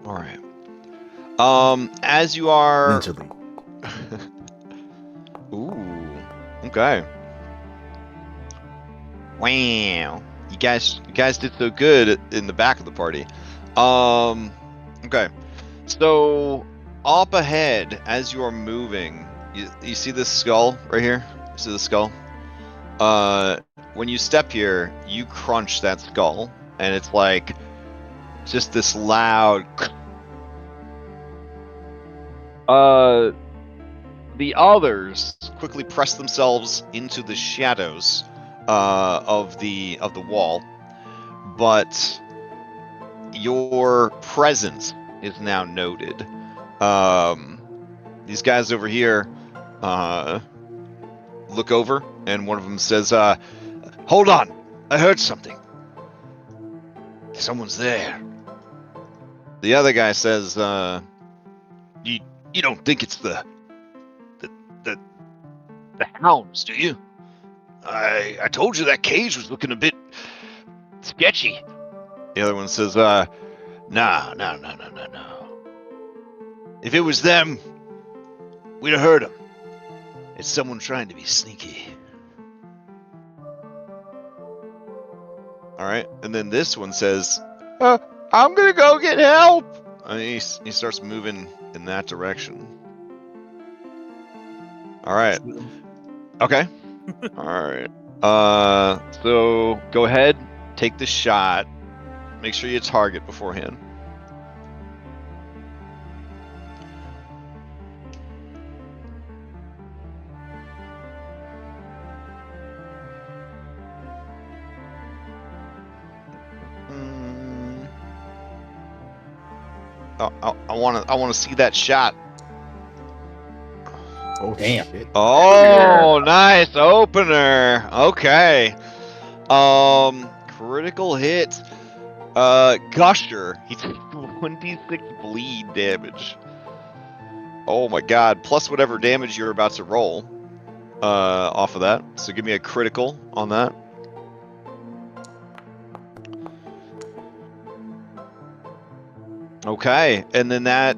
All right. As you are. Ninja League. Ooh. Okay. Wow. You guys did so good in the back of the party. Okay. So up ahead, as you are moving, you see this skull right here? You see the skull? When you step here, you crunch that skull, and it's like just this loud. The others quickly press themselves into the shadows of the wall, but your presence is now noted. These guys over here look over, and one of them says, "Hold on, I heard something. Someone's there." The other guy says, "You don't think it's the hounds, do you? I told you that cage was looking a bit sketchy." The other one says, No. If it was them, we'd have heard them. It's someone trying to be sneaky." Alright, and then this one says, "I'm gonna go get help!" And he starts moving in that direction. Alright. Okay. Alright. So go ahead, take the shot. Make sure you target beforehand. I want to see that shot. Oh, Damn. shit. Oh, nice opener. Okay. Critical hit. Gusher. He takes 26 bleed damage. Oh my god. Plus whatever damage you're about to roll. Off of that. So give me a critical on that. Okay, and then that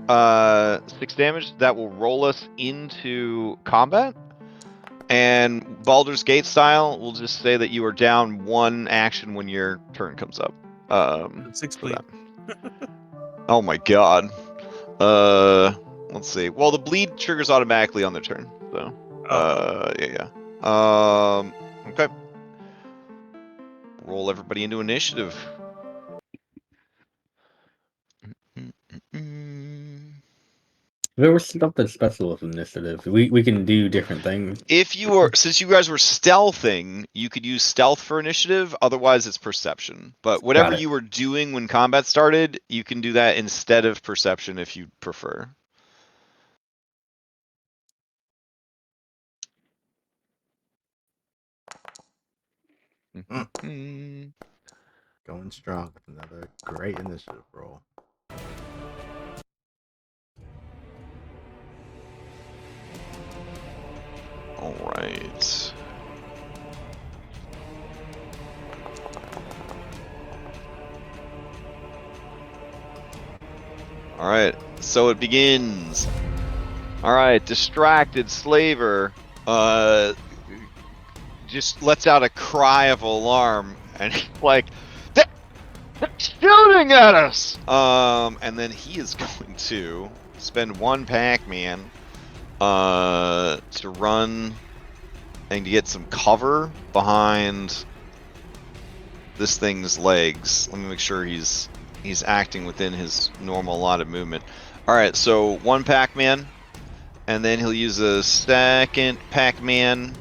6 damage, that will roll us into combat. And Baldur's Gate style, we'll just say that you are down 1 action when your turn comes up. 6 bleed. Oh my god. Let's see. Well, the bleed triggers automatically on their turn, so. Yeah. Okay. Roll everybody into initiative. There was something special with initiative. We can do different things. If you were, since you guys were stealthing, you could use stealth for initiative. Otherwise, it's perception. But whatever you were doing when combat started, you can do that instead of perception if you prefer. Going strong with another great initiative roll. All right. All right. So it begins. All right. Distracted slaver just lets out a cry of alarm, and he's like, "They're shooting at us!" And then he is going to spend 1 Pac-Man to run and to get some cover behind this thing's legs. Let me make sure he's acting within his normal allotted movement. All right, so 1 Pac-Man, and then he'll use a second Pac-Man.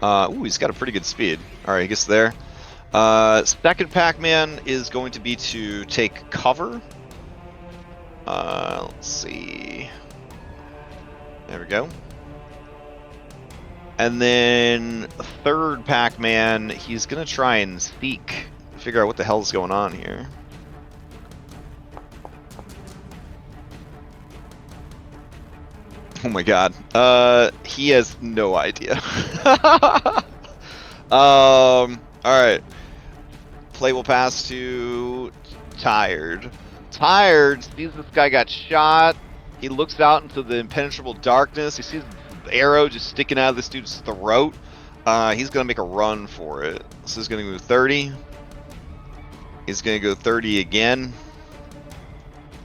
Ooh, he's got a pretty good speed. All right, he gets there. Second Pac-Man is going to be to take cover. Let's see. There we go. And then third Pac-Man, he's gonna try and seek, figure out what the hell's going on here. Oh my god. He has no idea. Alright. Play will pass to Tired. Tired sees this guy got shot He looks out into the impenetrable darkness. He sees the arrow just sticking out of this dude's throat. He's gonna make a run for it. So he's gonna move 30. He's gonna go 30 again.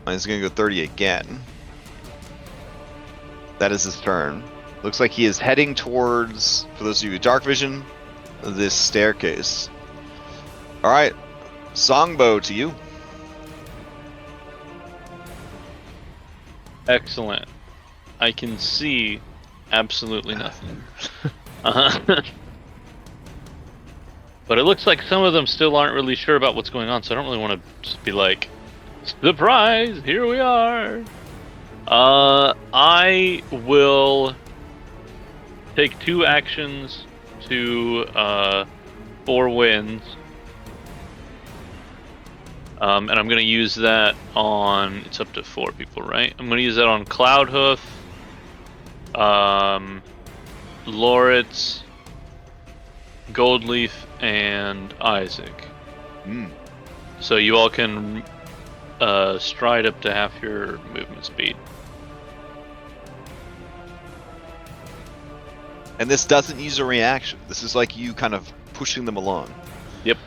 And he's gonna go 30 again. That is his turn. Looks like he is heading towards, for those of you with dark vision, this staircase. Alright, Songbow to you. Excellent. I can see absolutely nothing. But it looks like some of them still aren't really sure about what's going on, so I don't really want to just be like, surprise, here we are. I will take 2 actions to 4 winds. And I'm going to use that on, it's up to 4 people, right? I'm going to use that on Cloudhoof, Loritz, Goldleaf, and Isaac. So you all can stride up to half your movement speed. And this doesn't use a reaction. This is like you kind of pushing them along. Yep.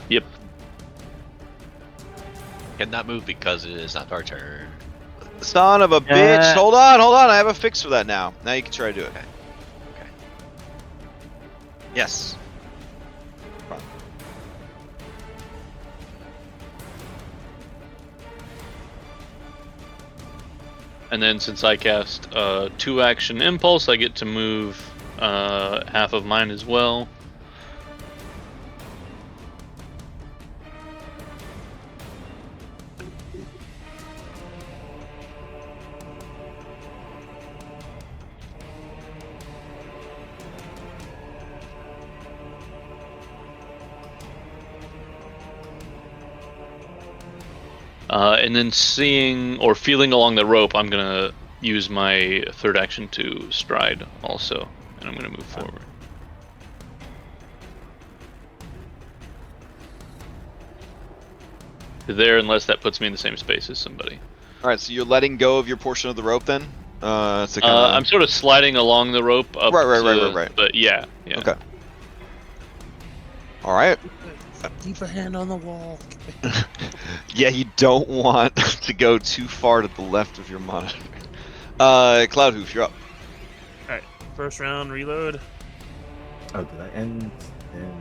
Cannot move because it is not our turn. Son of a bitch. Hold on. I have a fix for that now. Now you can try to do it. Okay. Yes. And then since I cast 2 action impulse, I get to move half of mine as well. And then seeing or feeling along the rope, I'm gonna use my 3rd action to stride also, and I'm gonna move forward. There, unless that puts me in the same space as somebody. All right, so you're letting go of your portion of the rope then? I'm sort of sliding along the rope up. Right. But yeah. Okay. All right. Keep a hand on the wall. Yeah, you don't want to go too far to the left of your monitor. Cloudhoof, you're up. Alright, first round, reload. Oh, did I end in...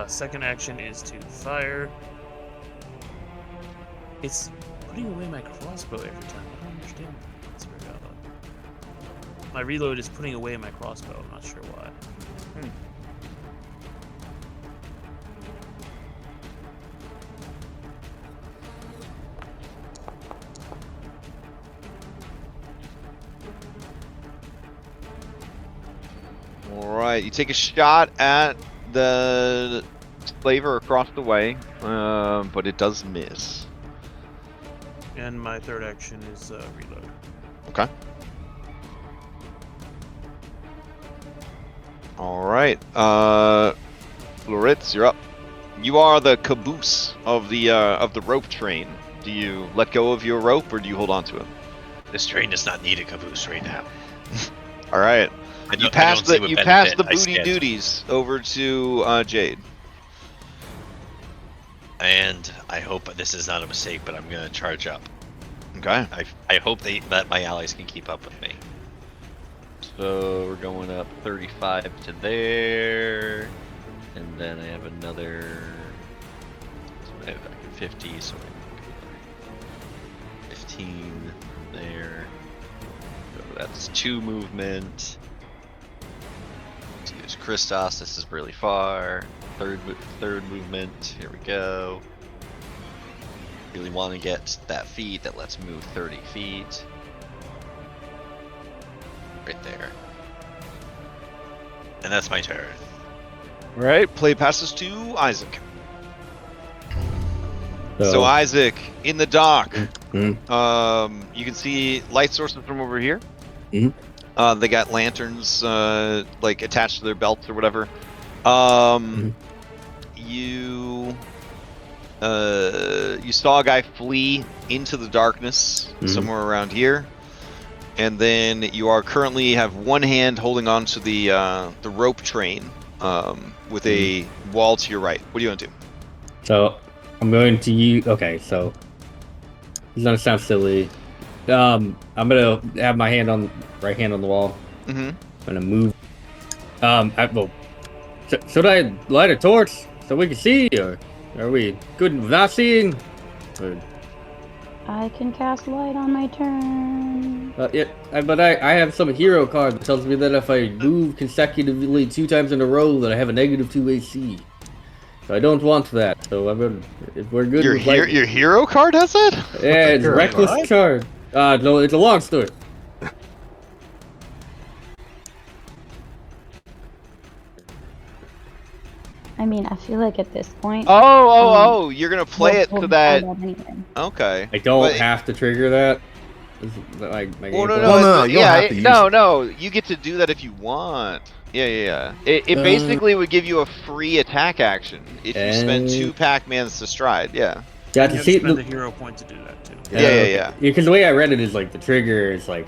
Second action is to fire. It's putting away my crossbow every time. I don't understand. Let's figure it out. My reload is putting away my crossbow. I'm not sure why. Alright, you take a shot at the slaver across the way, but it does miss. And my 3rd action is reload. Okay. Alright, Loritz, you're up. You are the caboose of the rope train. Do you let go of your rope or do you hold on to it? This train does not need a caboose right now. Alright. You pass the booty stand. duties over to Jade. And I hope this is not a mistake, but I'm gonna charge up. Okay. I hope that my allies can keep up with me. So we're going up 35 to there, and then I have another. So I have back at 50, so I have 15 there. So that's 2 movement. Let's use Christos. This is really far. Third movement. Here we go. Really want to get that feet. That lets move 30 feet. Right there. And that's my turn. Right. Play passes to Isaac. So Isaac, in the dock, you can see light sources from over here. They got lanterns like attached to their belts or whatever. You You saw a guy flee into the darkness somewhere around here, and then you are currently have one hand holding on to the rope train with a wall to your right. What do you want to do? So I'm going to use. Okay, so it's gonna sound silly. I'm gonna have my right hand on the wall. Mm-hmm. I'm gonna move. Should I light a torch so we can see, or are we good with not seeing? Or, I can cast light on my turn. but I have some hero card that tells me that if I move consecutively 2 times in a row, that I have a -2 AC. So I don't want that. So if we're good with light, Your hero card has that? yeah, it's hero reckless card? charge. No, it's a long story. I mean, I feel like at this point. Oh, you're gonna play it we'll so that. find out anyway. Okay. I don't But- have to trigger that. This is my Well, game no, plan. no, you don't have to use it. no. You get to do that if you want. Yeah. It basically would give you a free attack action if you spend 2 Pac-Mans to stride. Yeah. Yeah, You to have see to spend the, a hero point to do that too. Yeah. Because the way I read it is like the trigger is like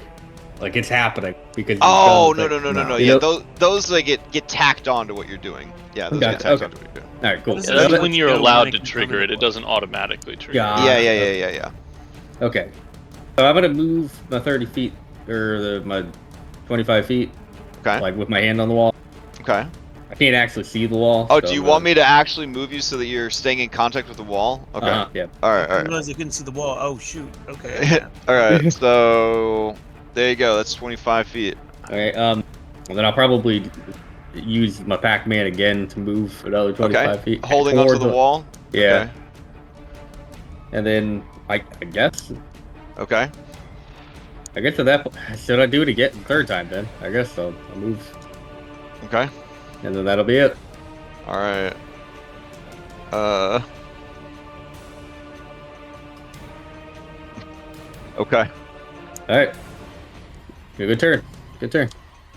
it's happening because. you've Oh done, no. like, Yeah, you know- those like get tacked on to what you're doing. Yeah, those get Gotcha, tacked okay. onto what you're doing. All right, cool. This Yeah, is that's like when you're no allowed money to can trigger come it. into It play. doesn't automatically trigger. Yeah. Yeah. Okay. So I'm gonna move my 30 feet or my 25 feet, Okay. like with my hand on the wall. Okay. I can't actually see the wall. Oh, so do you I'm want me to actually move you so that you're staying in contact with the wall? Okay. Yeah. All I right. realized I couldn't see the wall. Oh shoot. Okay. All right. So there you go. That's 25 feet. Okay. And then I'll probably use my Pac-Man again to move another 25 feet. Holding onto toward the wall. Yeah. And then I guess Okay. at that point, should I do it again third time then? I guess so. I'll move, Okay. and then that'll be it. All right. Okay. All right. Good turn. Good turn.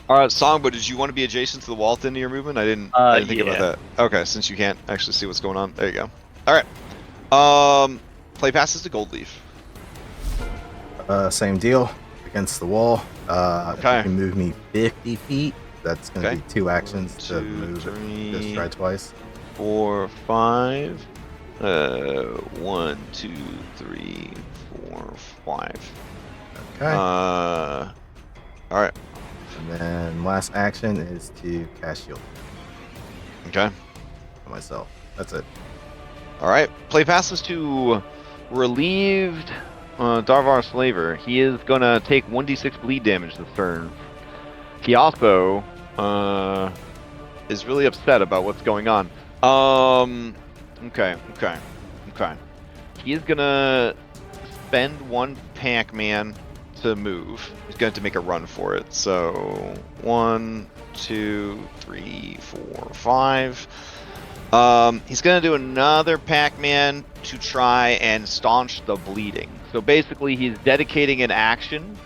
All right, Songbo, did you want to be adjacent to the wall at the end of your movement? I didn't think about that. Okay, since you can't actually see what's going on, there you go. All right. Play passes to Goldleaf. Same deal. Against the wall. Okay. If you can move me 50 feet, that's going to Okay. be 2 actions to 2, move. 3, Just try twice. 4, 5. 1, 2, 3, 4, 5. Okay. All right. And then last action is to cast shield Okay. for myself. That's it. All right. Play passes to relieved Darvar Slaver. He is gonna take 1d6 bleed damage this turn. He also is really upset about what's going on. Okay. He is gonna spend 1 Pac-Man to move. He's going to make a run for it. So 1, 2, 3, 4, 5. He's gonna do another Pac-Man to try and staunch the bleeding. So basically, he's dedicating an action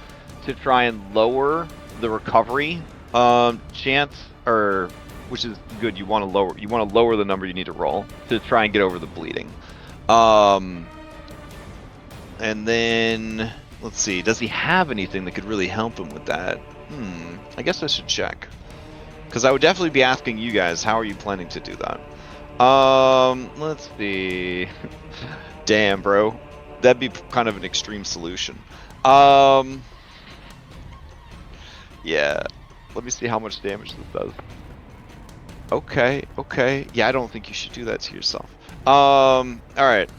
to try and lower the recovery chance, or which is good. You want to lower the number you need to roll to try and get over the bleeding. And then let's see. Does he have anything that could really help him with that? I guess I should check. Because I would definitely be asking you guys, how are you planning to do that? Let's see. Damn, bro. That'd be kind of an extreme solution. Yeah. Let me see how much damage this does. Okay. Yeah, I don't think you should do that to yourself. Alright.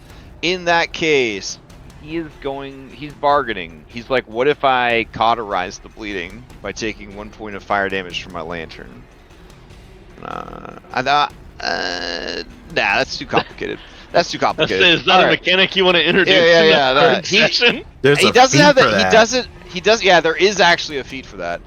In that case, he's bargaining. He's like, what if I cauterize the bleeding by taking 1 point of fire damage from my lantern? Nah, that's too complicated. That's too complicated. Is that a mechanic you want to introduce? Yeah. In the third session? There's He a doesn't feat have for that. that. He does. Yeah, there is actually a feat for that.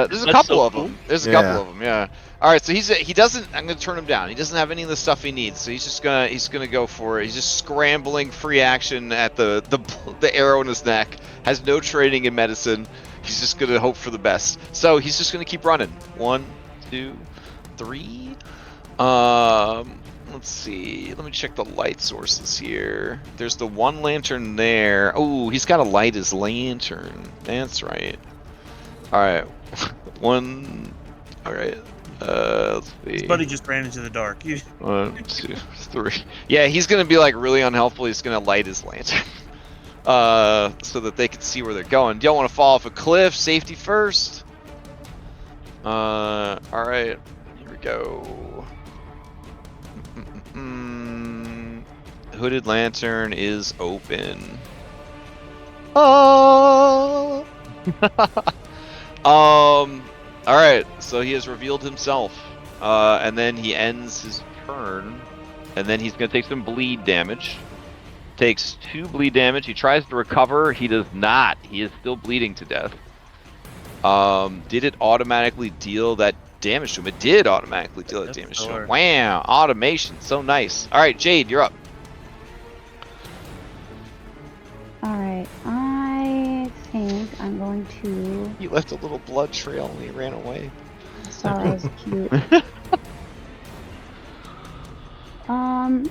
There's a That's couple so of cool. them. There's a Yeah. couple of them. Yeah. All right. So he doesn't. I'm gonna turn him down. He doesn't have any of the stuff he needs. So he's gonna go for it. He's just scrambling free action at the arrow in his neck. Has no training in medicine. He's just gonna hope for the best. So he's just gonna keep running. 1, 2, 3. let's see. Let me check the light sources here. There's the one lantern there. Oh, he's got to light his lantern. That's right. All right. One. All right. Let's see. His buddy just ran into the dark. 1, 2, 3. Yeah, he's gonna be like really unhelpful. He's gonna light his lantern, so that they can see where they're going. Don't want to fall off a cliff. Safety first. All right. Here we go. Hooded lantern is open. Oh. All right. So he has revealed himself, and then he ends his turn, and then he's gonna take some bleed damage. Takes 2 bleed damage. He tries to recover. He does not. He is still bleeding to death. Did it automatically deal that damage to him? It did automatically deal that damage to him. Wow, automation, so nice. All right, Jade, you're up. All right, I think I'm going to. You left a little blood trail and he ran away. Sorry, that was cute.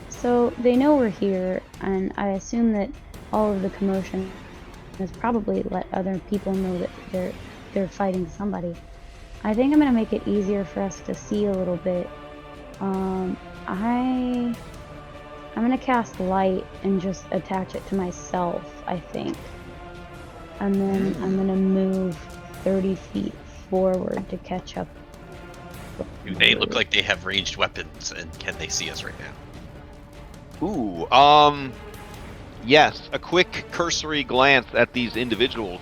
So they know we're here, and I assume that all of the commotion has probably let other people know that they're fighting somebody. I think I'm gonna make it easier for us to see a little bit. I'm gonna cast light and just attach it to myself, I think. And then I'm gonna move 30 feet forward to catch up. Do they look like they have ranged weapons, and can they see us right now? Ooh, yes. A quick cursory glance at these individuals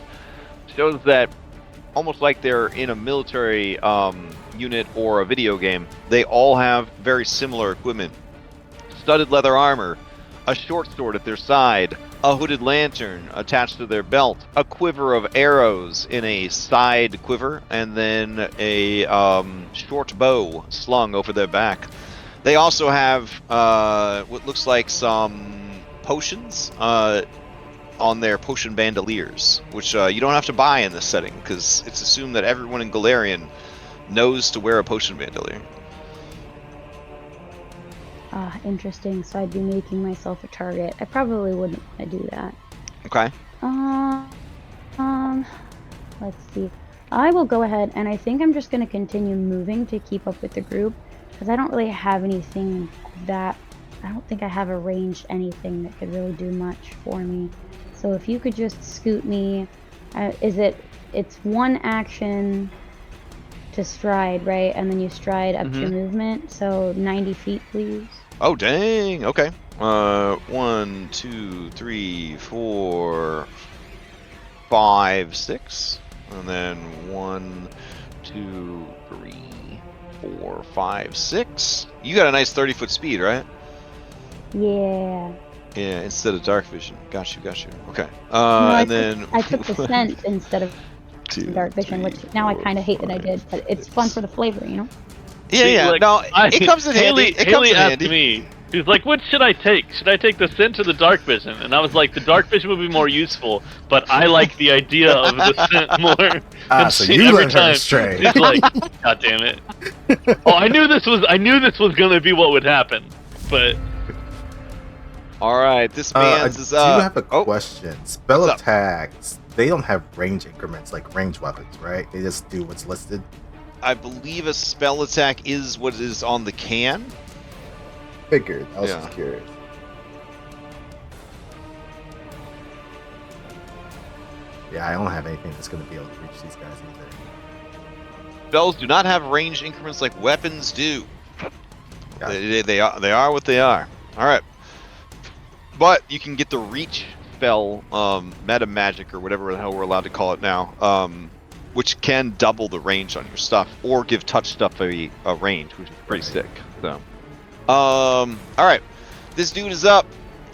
shows that, almost like they're in a military unit or a video game, they all have very similar equipment. Studded leather armor, a short sword at their side, a hooded lantern attached to their belt, a quiver of arrows in a side quiver, and then a short bow slung over their back. They also have what looks like some potions on their potion bandoliers, which you don't have to buy in this setting, because it's assumed that everyone in Galarian knows to wear a potion bandolier. Interesting. So I'd be making myself a target. I probably wouldn't want to do that. Okay. Let's see. I will go ahead, and I think I'm just going to continue moving to keep up with the group, because I don't really have anything that... I don't think I have a ranged anything that could really do much for me. So if you could just scoot me... It's one action to stride, right? And then you stride up to movement. So 90 feet, please. Oh, dang. Okay. 1, 2, 3, 4, 5, 6. And then 1, 2, 3, 4, 5, 6. You got a nice 30-foot speed, right? Yeah. Yeah, instead of dark vision. Got you. Okay. No, and then I took the scent instead of dark vision, which now I kind of hate that I did, but it's fun for the flavor, you know? Yeah. Like, No, it comes in handy. Haley asked me, she was like, "What should I take? Should I take the scent or the dark vision?" And I was like, "The dark vision would be more useful, but I like the idea of the scent more." And So she, you every let her time, stray. she's like, "God damn it!" Oh, I knew this was gonna be what would happen, but All right, this man's is I do have a oh, question. Spell What's up? attacks, they don't have range increments like range weapons, right? They just do what's listed. I believe a spell attack is what is on the can. Figured. I was Yeah. just curious. Yeah, I don't have anything that's going to be able to reach these guys either. Spells do not have range increments like weapons do. Got it. They are what they are. All right, but you can get the reach spell, meta magic or whatever the hell we're allowed to call it now, which can double the range on your stuff or give touch stuff a range, which is pretty sick. So, all right, this dude is up.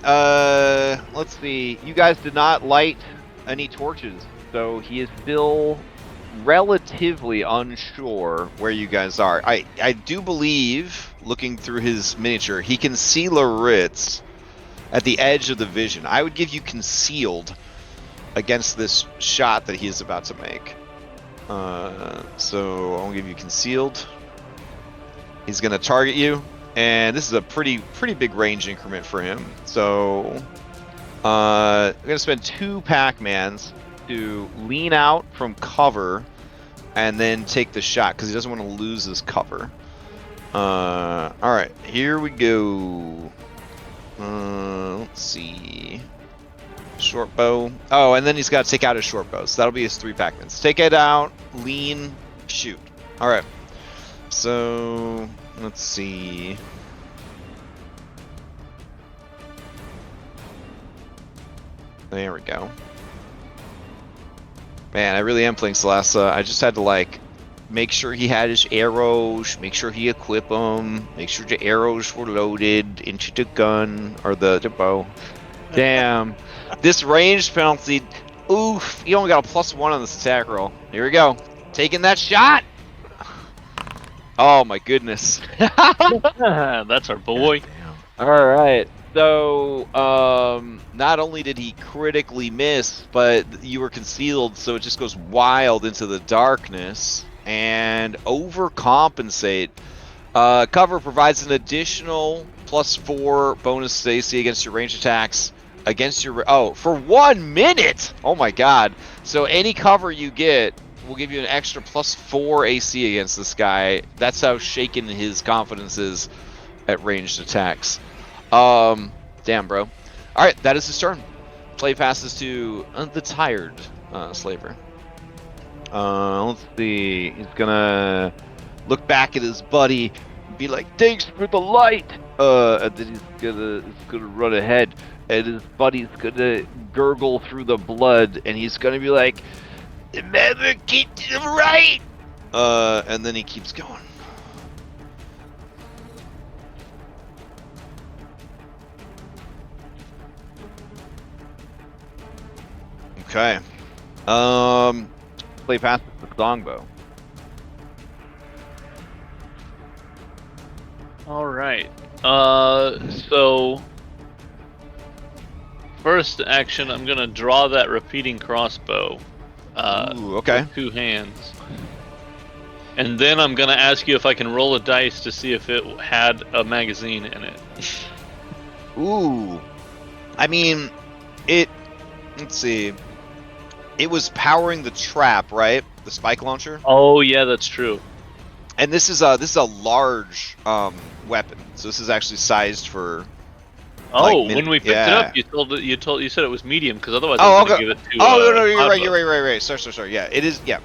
Let's see. You guys did not light any torches, so he is still relatively unsure where you guys are. I do believe, looking through his miniature, he can see Laritz at the edge of the vision. I would give you concealed against this shot that he is about to make. So I'll give you concealed. He's gonna target you. and this is a pretty big range increment for him. So I'm gonna spend 2 Pac-Mans to lean out from cover and then take the shot because he doesn't want to lose his cover. All right, here we go. Let's see. Short bow. Oh, and then he's got to take out his short bow. So that'll be his 3 Pac-Mans. Take it out, lean, shoot. All right. So let's see. There we go. Man, I really am playing Celesta. I just had to like make sure he had his arrows, make sure he equip them, make sure the arrows were loaded into the gun or the bow. Damn. This range penalty. Oof. He only got a +1 on this attack roll. Here we go. Taking that shot. Oh my goodness. That's our boy. All right. So, not only did he critically miss, but you were concealed, so it just goes wild into the darkness and overcompensate. Cover provides an additional +4 bonus AC against your range attacks against your for 1 minute. Oh my god. So any cover you get will give you an extra +4 AC against this guy. That's how shaken his confidence is at ranged attacks. Damn, bro. All right, that is his turn. Play passes to the tired slaver. Let's see. He's gonna look back at his buddy and be like, "Thanks for the light." And then he's gonna run ahead, and his buddy's gonna gurgle through the blood, and he's gonna be like, "Remember, keep to the right." And then he keeps going. Okay. Play past the longbow. All right. So first action, I'm gonna draw that repeating crossbow. Ooh, okay. With 2 hands. And then I'm gonna ask you if I can roll a dice to see if it had a magazine in it. Ooh. I mean, let's see. It was powering the trap, right? The spike launcher. Oh yeah, that's true. And this is a large weapon. So this is actually sized for. Oh, like, when we picked it up, you said it was medium because otherwise Oh, I was okay. gonna give it to. No, you're right. Pablo. You're right. Sorry. Yeah, it is. Yeah.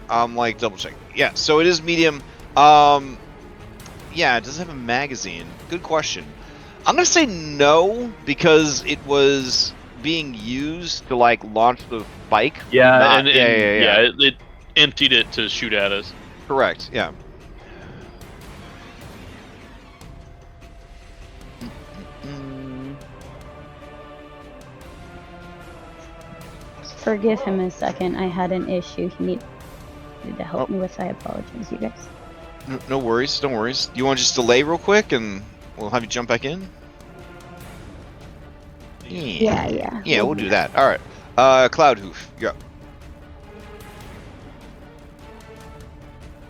Like double check. Yeah, so it is medium. Yeah, it does have a magazine. Good question. I'm gonna say no because it was being used to like launch the spike. Yeah, Not- it emptied it to shoot at us. Correct. Yeah. Forgive him a second. I had an issue he needed to help me with. I apologize, you guys. No worries. Don't worries. You want to just delay real quick and we'll have you jump back in? Yeah. Yeah, we'll do that. All right. Cloudhoof, you're up.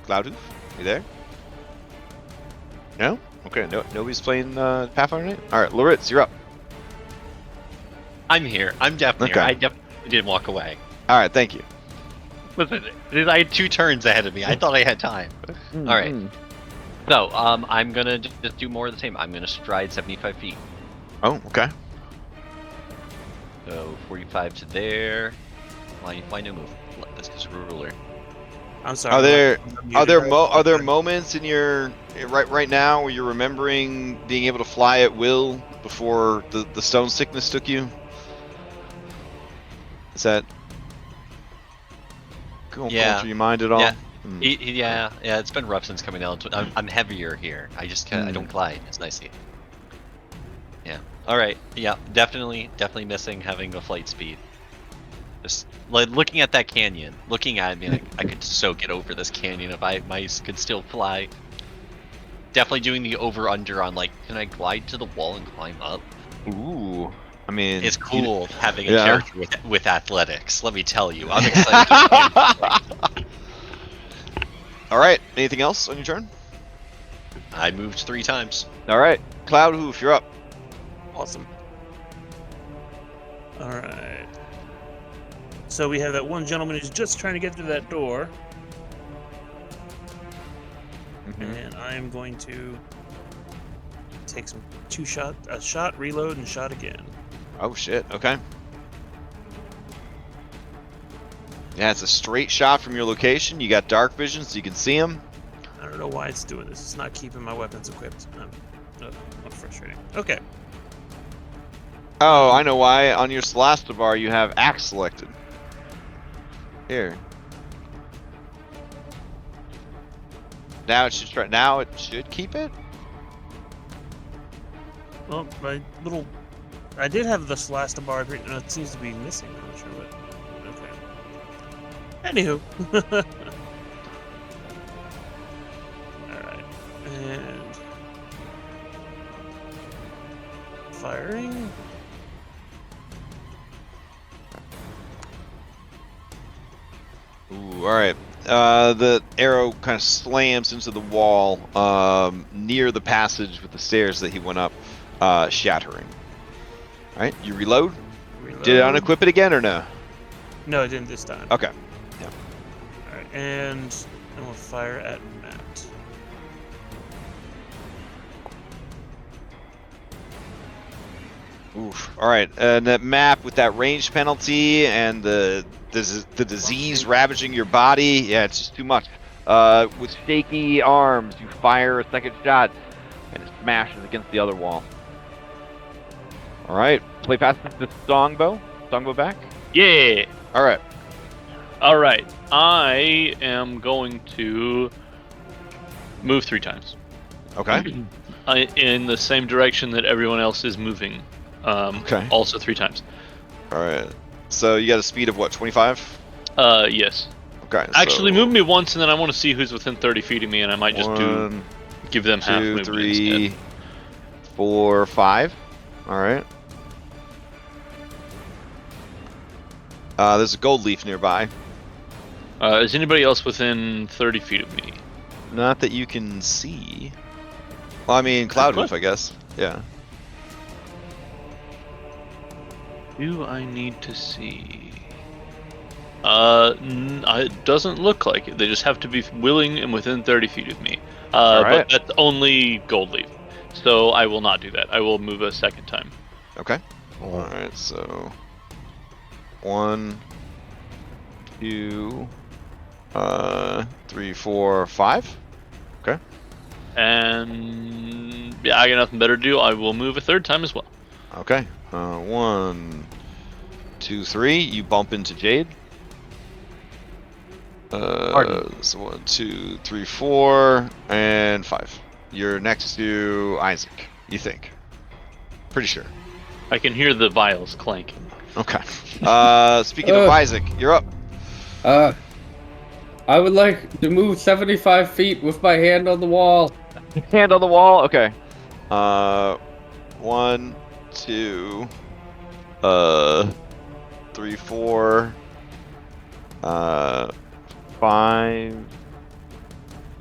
Cloudhoof, you there? No? Okay, nobody's playing Pathfinder Night? All right, Loritz, you're up. I'm here. I'm definitely Okay. here. I definitely didn't walk away. All right, thank you. Listen, I had 2 turns ahead of me. I thought I had time. All right. So, I'm gonna just do more of the same. I'm gonna stride 75 feet. Oh, okay. So 45 to there. Why no move? That's just ruler. I'm sorry. Are there moments in your right now where you're remembering being able to fly at will before the stone sickness took you? Is that going through your mind at all? Yeah. Yeah, it's been rough since coming down. I'm heavier here. I just can't. I don't glide. It's nice. Yeah. All right. Yeah. Definitely missing having a flight speed. Just like looking at that canyon, looking at me, like I could so get over this canyon if my could still fly. Definitely doing the over under on like, can I glide to the wall and climb up? Ooh. I mean, it's cool having a character with athletics. Let me tell you, I'm excited. All right. Anything else on your turn? I moved 3 times. All right, Cloud Hoof, you're up. Awesome. All right. So we have that one gentleman who's just trying to get through that door, and I am going to take a shot, reload, and shot again. Oh shit. Okay. Yeah, it's a straight shot from your location. You got dark vision, so you can see him. I don't know why it's doing this. It's not keeping my weapons equipped. I'm frustrating. Okay. Oh, I know why. On your Celesta bar, you have axe selected. Here. Now it should try. Now it should keep it. Well, I did have the Celesta bar. It seems to be missing. I'm not sure what. Okay. Anywho. Alright. And. Firing. Ooh, alright. The arrow kind of slams into the wall near the passage with the stairs that he went up, shattering. Alright, you reload? Did it unequip it again or no? No, it didn't this time. Okay. Yeah. Alright, and we'll fire at Matt. Oof. Alright, and that map with that range penalty and the disease ravaging your body, yeah, it's just too much. With shaky arms, you fire a second shot, and it smashes against the other wall. Alright, play past the Songbow. Songbow back? Yeah. Alright. All right. I am going to move 3 times. Okay. In the same direction that everyone else is moving. Okay. Also 3 times. Alright. So you got a speed of what, 25? Yes. Okay. Actually, so move me once, and then I want to see who's within 30 feet of me, and I might just give them half 2, movement 3, instead. 4, 5. Alright. There's a gold leaf nearby. Is anybody else within 30 feet of me? Not that you can see. Well, I mean, Cloud Roof, I guess. Yeah. Do I need to see? It doesn't look like it. They just have to be willing and within 30 feet of me. Alright. But that's only gold leaf. So I will not do that. I will move a second time. Okay. Alright, so 1, 2, 3, 4, 5. Okay. And yeah, I got nothing better to do. I will move a third time as well. Okay. 1, 2, 3. You bump into Jade. So 1, 2, 3, 4, and 5. You're next to Isaac, you think. Pretty sure. I can hear the vials clanking. Okay. Speaking of Isaac, you're up. I would like to move 75 feet with my hand on the wall. Hand on the wall? Okay. 1, 2, 3, 4, 5.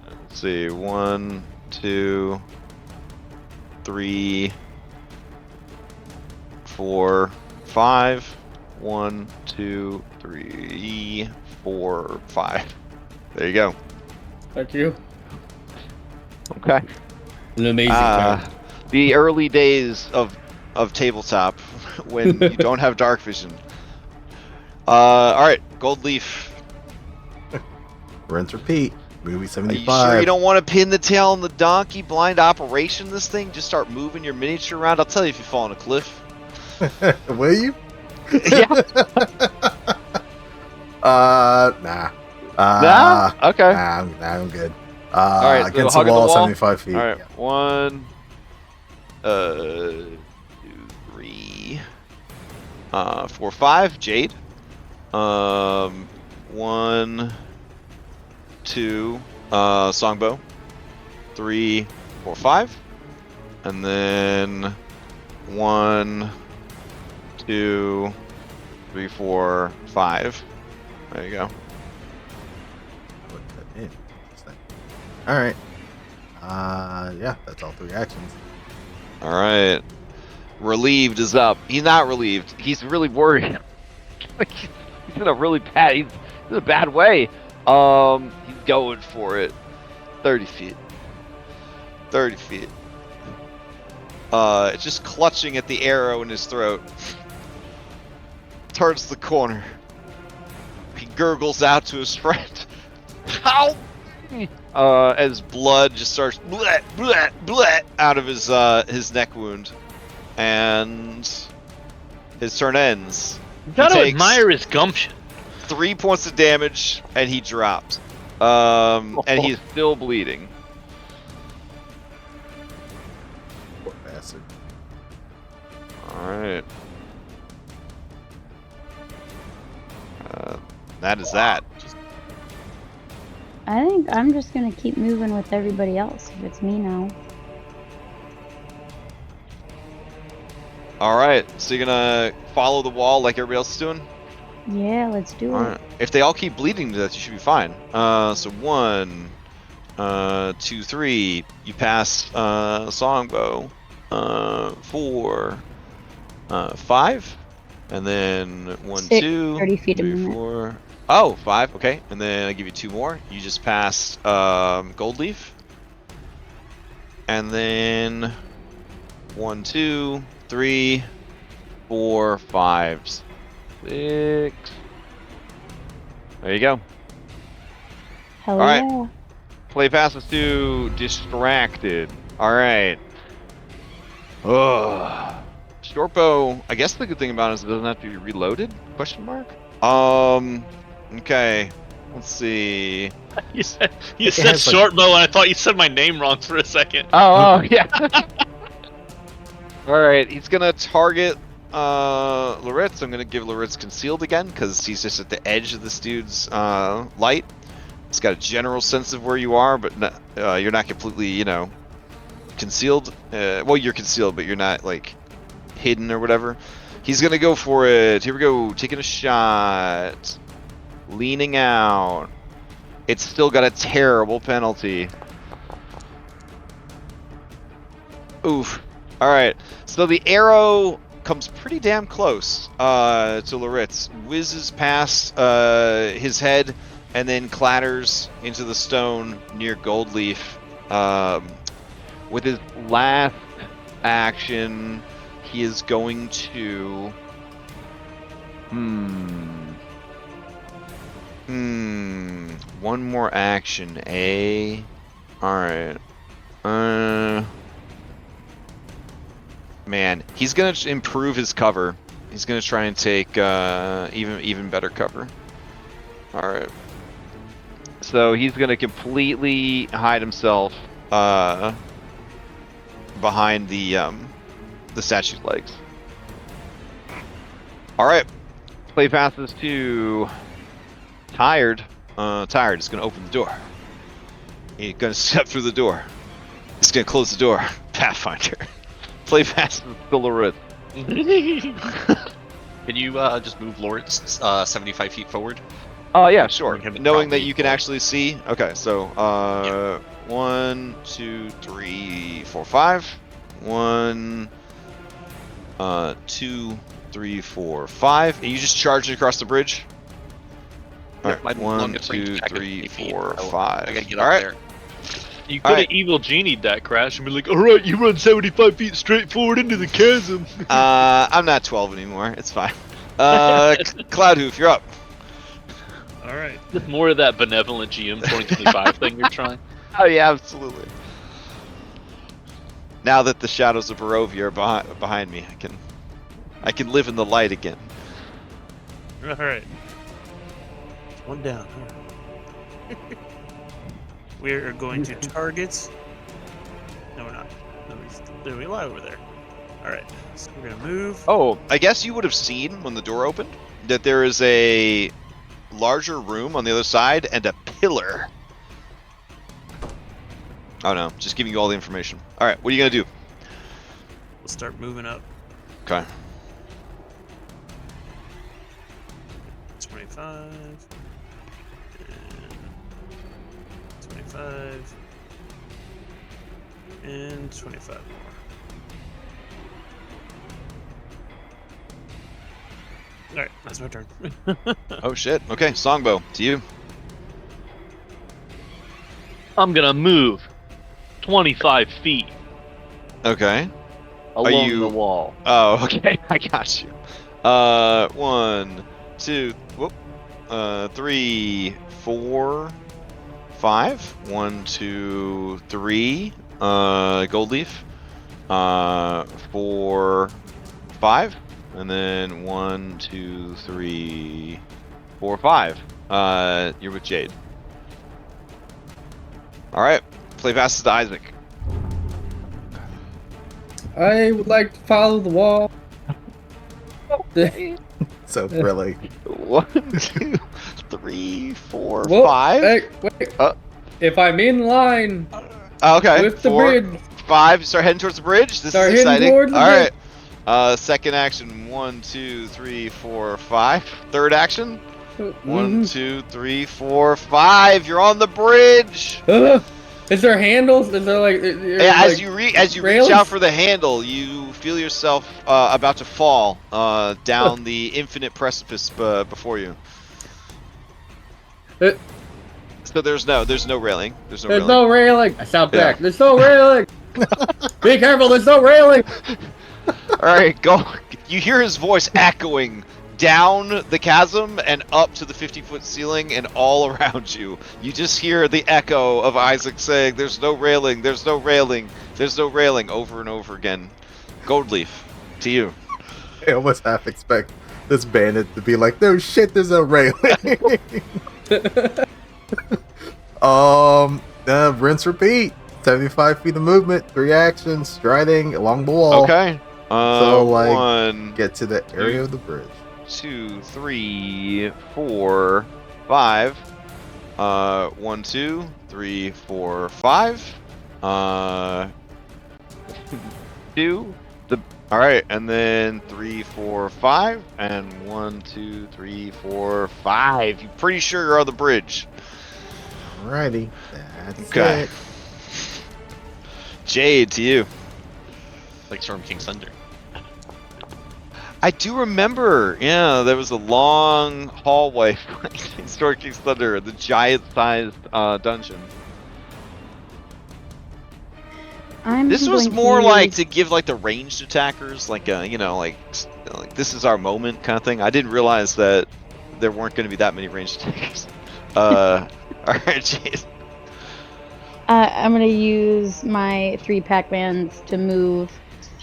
Let's see. 1, 2, 3, 4, 5. 1, 2, 3, 4, 5. There you go. Thank you. Okay. An amazing time. The early days of tabletop when you don't have dark vision. All right, gold leaf. Rinse, repeat. Movie Are you 75. sure you don't want to pin the tail on the donkey? Blind operation this thing? Just start moving your miniature around. I'll tell you if you fall on a cliff. Will you? Yeah. Nah. Nah? Okay. Nah, I'm good. Alright, so against the hugging the wall, wall? 75 feet. All right, Yeah. 1, 2, 3, 4, 5. Jade. 1, 2. Songbow. 3, 4, 5. And then 1, 2, 3, 4, 5. There you go. Put that in. All right. Yeah, that's all 3 actions. All right. Relieved is up. He's not relieved. He's really worried. He's in a really bad. He's in a bad way. He's going for it. 30 feet. 30 feet. It's just clutching at the arrow in his throat. Turns the corner. He gurgles out to his friend. Ow! As blood just starts bleh, bleh, bleh, out of his neck wound. And his turn ends. You gotta takes admire his gumption. 3 points of damage, and he dropped. And he's still bleeding. Poor bastard. Alright. That is that. I think I'm just gonna keep moving with everybody else if it's me now. Alright, so you're gonna follow the wall like everybody else is doing? Yeah, let's do it. Alright. If they all keep bleeding to death, you should be fine. So 1, 2, 3. You pass Songbow. 4, 5. And then 1, 6, 2, 30 feet a 3, minute. 4. Oh, 5. Okay. And then I give you 2 more. You just passed Gold Leaf. And then 1, 2, 3, 4, 5, 6. There you go. Hell All right. yeah. Play passes to Distracted. Alright. Ugh. Short bow, I guess the good thing about it is it doesn't have to be reloaded? Question mark? Okay. Let's see. You said has, like- short bow, and I thought you said my name wrong for a second. Oh, yeah. Alright, he's gonna target Loritz. I'm gonna give Loritz concealed again, because he's just at the edge of this dude's light. He's got a general sense of where you are, but not, you're not completely, you know, concealed. Well, you're concealed, but you're not, like, hidden or whatever. He's gonna go for it. Here we go. Taking a shot. Leaning out. It's still got a terrible penalty. Oof. Alright. So the arrow comes pretty damn close to Loritz. Whizzes past his head and then clatters into the stone near Goldleaf. With his last action, he is going to... One more action, eh? Alright. Man, he's gonna improve his cover. He's gonna try and take even better cover. Alright. So he's gonna completely hide himself behind the statue's legs. Alright. Play passes to Tired. Tired is gonna open the door. He's gonna step through the door. He's gonna close the door. Pathfinder. Play passes to Loritz. Can you just move Loritz 75 feet forward? Oh yeah, sure. Bring him in Knowing that probably you can full. actually see. Okay, so 1, 2, 3, 4, 5. 1, 2, 3, 4, 5. And you just charge it across the bridge. All Yeah, right, my 1, longest range 2, attack is 3, 8 feet, 4, so 5. I gotta get All up right. there. You could have Alright. evil genied that crash and be like, alright, you run 75 feet straight forward into the chasm. I'm not 12 anymore. It's fine. Cloudhoof, you're up. All right. Just more of that benevolent GM 2025 thing you're trying. Oh yeah, absolutely. Now that the shadows of Barovia are behind me, I can live in the light again. All right. One down. We are going to target. No, we're not. There we lie over there. All right. So we're gonna move. Oh, I guess you would have seen when the door opened that there is a larger room on the other side and a pillar. Oh no, just giving you all the information. All right, what are you gonna do? We'll start moving up. Okay. 25. And 25. and 25 more. Alright, that's my turn. Oh shit. Okay, Songbow, to you. I'm gonna move 25 feet Okay. Along you- the wall. Oh, okay. I got you. 1, 2, whoop. 3, 4, 5. 1, 2, 3. Gold leaf. 4, 5. And then 1, 2, 3, 4, 5. You're with Jade. Alright. Play passes to Isaac. I would like to follow the wall. So thrilling. 1, 2, 3, 4, Whoa, 5. Hey, wait. If I'm in line Okay. with the 4, bridge, 5. You start heading towards the bridge. This Start is heading exciting. towards the All bridge. right. Second action. 1, 2, 3, 4, 5. Third action. 1, 2, 3, 4, 5. You're on the bridge. Is there handles? Is there like? Yeah, as you reach rails? out for the handle, you feel yourself about to fall down the infinite precipice before you. So there's no railing. There's no railing. I shout Yeah. back. There's no railing. Be careful. There's no railing. All right, go. You hear his voice echoing down the chasm and up to the 50-foot ceiling and all around you. You just hear the echo of Isaac saying, "There's no railing. There's no railing. There's no railing," over and over again. Goldleaf, to you. I almost half expect this bandit to be like, "No shit, there's no railing." Rinse, repeat. 75 feet of movement, 3 actions, striding along the wall. Okay. So, like, 1, get to the area of the bridge. 2, 3, 4, 5. 1, 2, 3, 4, 5. 2. All right, and then 3, 4, 5, and 1, 2, 3, 4, 5. You're pretty sure you're on the bridge. Alrighty, that's Okay. it. Jade, to you. Like Storm King's Thunder. I do remember, yeah, there was a long hallway in Storm King's Thunder, the giant-sized dungeon. This was more like to give like the ranged attackers, like you know, like this is our moment kind of thing. I didn't realize that there weren't going to be that many ranged attackers. All right, Jade. I'm gonna use my 3 Pac-Mans to move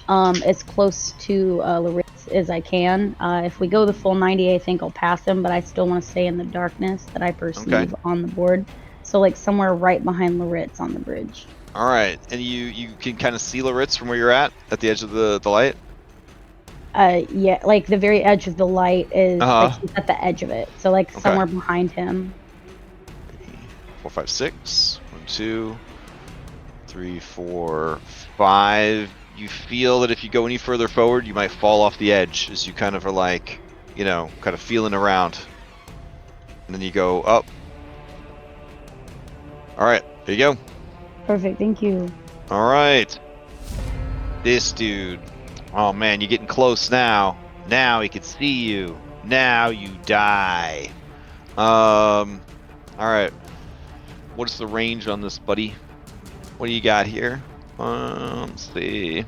as close to Laritz as I can. If we go the full 90, I think I'll pass him, but I still want to stay in the darkness that I perceive on the board. So like somewhere right behind Laritz on the bridge. All right, and you can kind of see Laritz from where you're at the edge of the light. Yeah, like the very edge of the light is like he's at the edge of it. So like Okay. somewhere behind him. 4, 5, 6. 1, 2, 3, 4, 5. You feel that if you go any further forward, you might fall off the edge as you kind of are like, you know, kind of feeling around. And then you go up. All right, there you go. Perfect, thank you. All right. This dude. Oh man, you're getting close now. Now he can see you. Now you die. All right. What's the range on this, buddy? What do you got here? Let's see.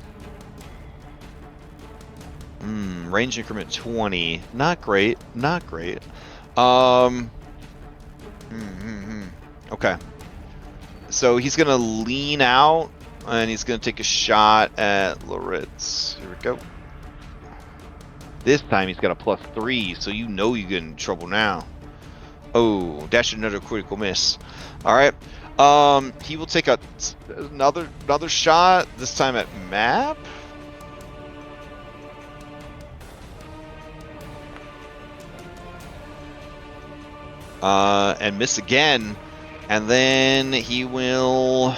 Range increment 20. Not great. Not great. Okay. So he's gonna lean out and he's gonna take a shot at Laritz. Here we go. This time he's got a +3, so you know you get in trouble now. Oh, that's another critical miss. All right. He will take another shot. This time at map. And miss again. And then he will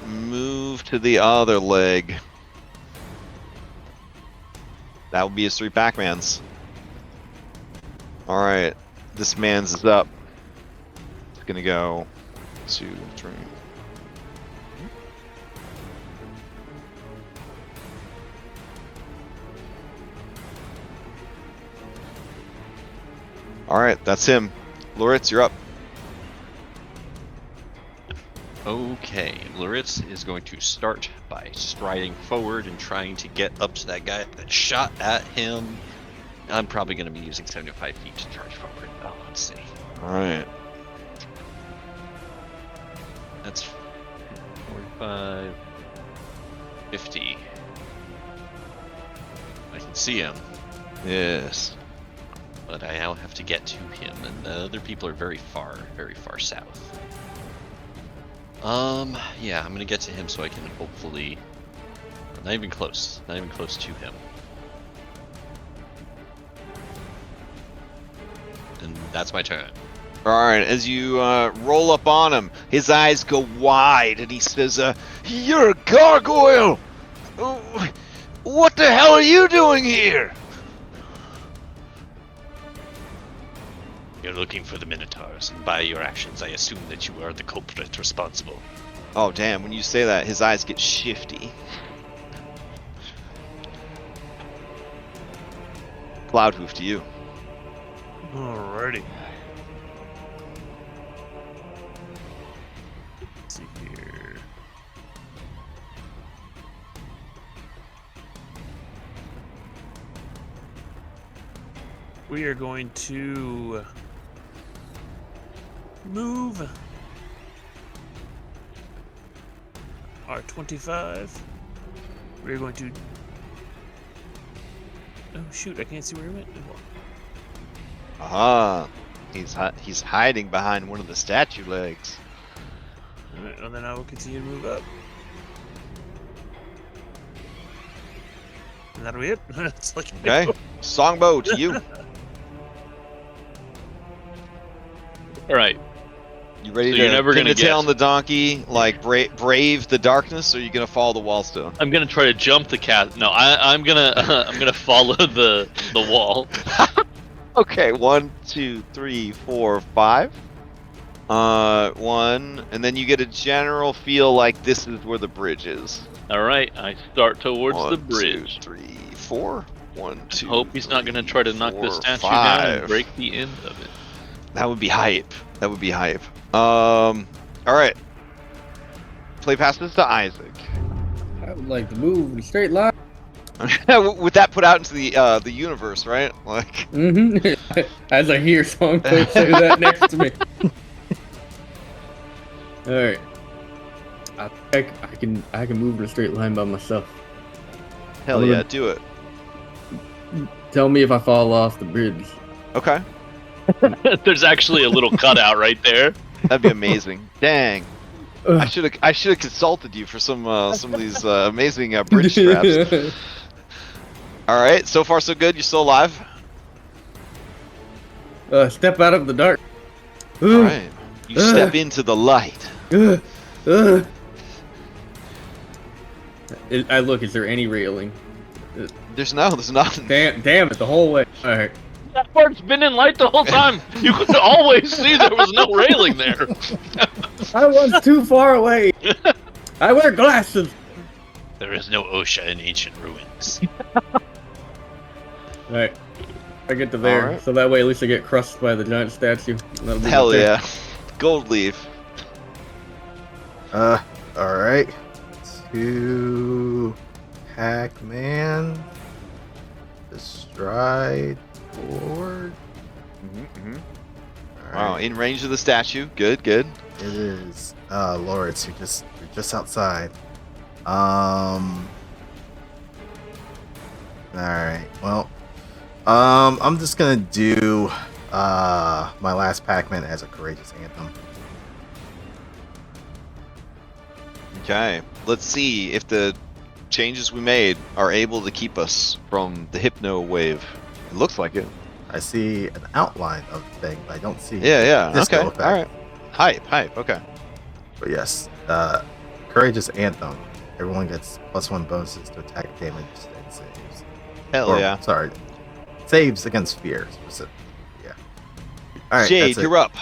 move to the other leg. That will be his 3 Pac-Mans. Alright. This man's is up. It's gonna go 2, 3. All right, that's him. Loritz, you're up. Okay, Loritz is going to start by striding forward and trying to get up to that guy that shot at him. I'm probably going to be using 75 feet to charge forward. Oh, let's see. All right. That's 45, 50. I can see him, Yes. but I now have to get to him, and the other people are very far south. Yeah, I'm gonna get to him so I can hopefully... Not even close to him. And that's my turn. All right, as you roll up on him, his eyes go wide, and he says, "You're a gargoyle! Oh, what the hell are you doing here?" You're looking for the Minotaurs, and by your actions I assume that you are the culprit responsible. Oh, damn, when you say that, his eyes get shifty. Cloudhoof to you. Alrighty. Let's see here. We are going to move our 25. We're going to... Oh shoot, I can't see where he went. Aha. He's hiding behind one of the statue legs. Alright, and then I will continue to move up. And that'll be it. It's like, Okay. Songbow to you. All right. You ready So to you're never pin gonna the tail guess. on the donkey, like brave the darkness, or are you gonna follow the wall still? I'm gonna try to jump the cat. No, I'm gonna follow the wall. Okay, 1, 2, 3, 4, 5. 1, and then you get a general feel like this is where the bridge is. All right, I start towards 1, the bridge. 2, 3, 4. 1, 2. Hope he's not gonna try to knock the 4, statue 5. down and break the end of it. That would be hype. That would be hype. All right. Play passes to Isaac. I would like to move in a straight line. With that put out into the universe, right? Like. Mm-hmm. As I hear Songbow say that next to me. Alright. I can move in a straight line by myself. Hell yeah, do it. Tell me if I fall off the bridge. Okay. There's actually a little cutout right there. That'd be amazing. Dang. I should have consulted you for some of these amazing bridge straps. All right, so far so good. You're still alive. Step out of the dark. All right. You step into the light. I look. Is there any railing? There's nothing. Damn it! The whole way. All right. That part's been in light the whole time. You could always see there was no railing there. I was too far away. I wear glasses. There is no OSHA in ancient ruins. Alright. I get to there, Alright. so that way at least I get crushed by the giant statue. That'll be Hell okay. yeah. Gold leaf. Alright. To Pac-Man. Stride forward. Wow, in range of the statue. Good, good. It is. Loritz, you're just outside. Alright, well. I'm just gonna do my last Pac-Man as a courageous anthem. Okay. Let's see if the changes we made are able to keep us from the hypno wave. It looks like it. I see an outline of the thing, but I don't see Yeah. disco Okay. effect. All right. Hype. Okay. But yes, courageous anthem. Everyone gets +1 bonuses to attack damage and saves. Hell Or, yeah. Sorry, saves against fear specifically. Yeah. All right, Jade, that's it. you're up.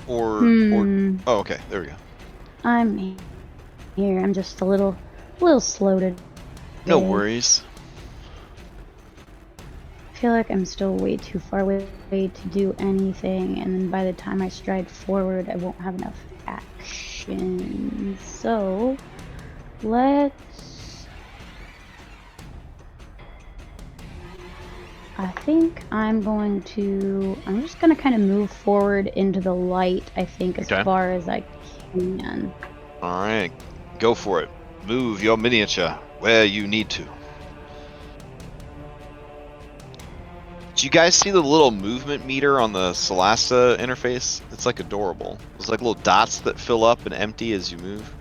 Or oh, okay. There we go. I'm here. I'm just a little slow to. No worries. feel like I'm still way too far away to do anything, and then by the time I stride forward, I won't have enough action. So, let's... I think I'm just going to kind of move forward into the light, I think, as far as I can. All right, go for it. Move your miniature where you need to. Did you guys see the little movement meter on the Solasta interface? It's like adorable. There's like little dots that fill up and empty as you move.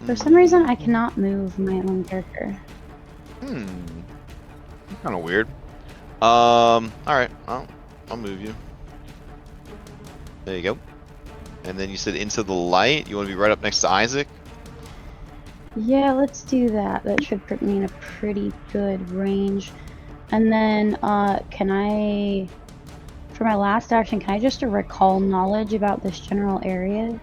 For some reason, I cannot move my own character. Kind of weird. All right, I'll move you. There you go. And then you said into the light. You want to be right up next to Isaac? Yeah, let's do that. That should put me in a pretty good range. And then, can I, for my last action, can I just recall knowledge about this general area?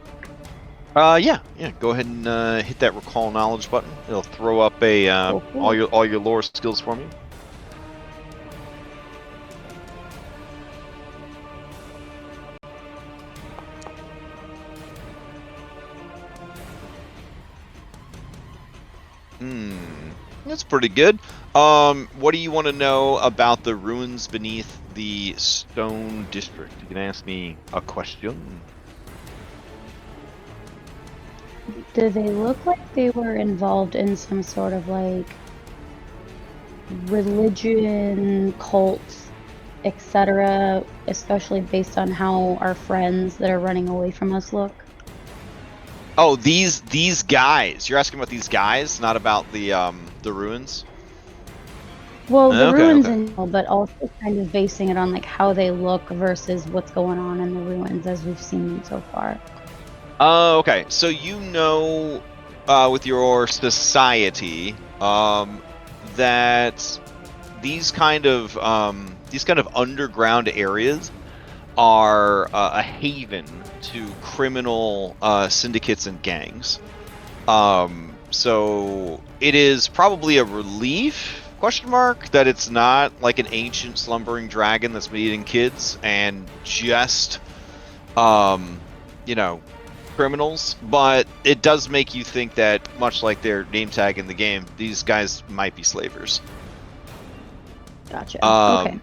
Yeah. Go ahead and hit that recall knowledge button. It'll throw up a all your lore skills for me. That's pretty good. What do you want to know about the ruins beneath the stone district? You can ask me a question. Do they look like they were involved in some sort of like religion, cult, etc., especially based on how our friends that are running away from us look? Oh, these guys. You're asking about these guys, not about the ruins? Well, the ruins in general, but also kind of basing it on like how they look versus what's going on in the ruins as we've seen them so far. Okay. So you know, with your society, that these kind of underground areas are a haven to criminal syndicates and gangs. So it is probably a relief, question mark, that it's not like an ancient slumbering dragon that's been eating kids and just, criminals. But it does make you think that, much like their name tag in the game, these guys might be slavers. Gotcha. Okay.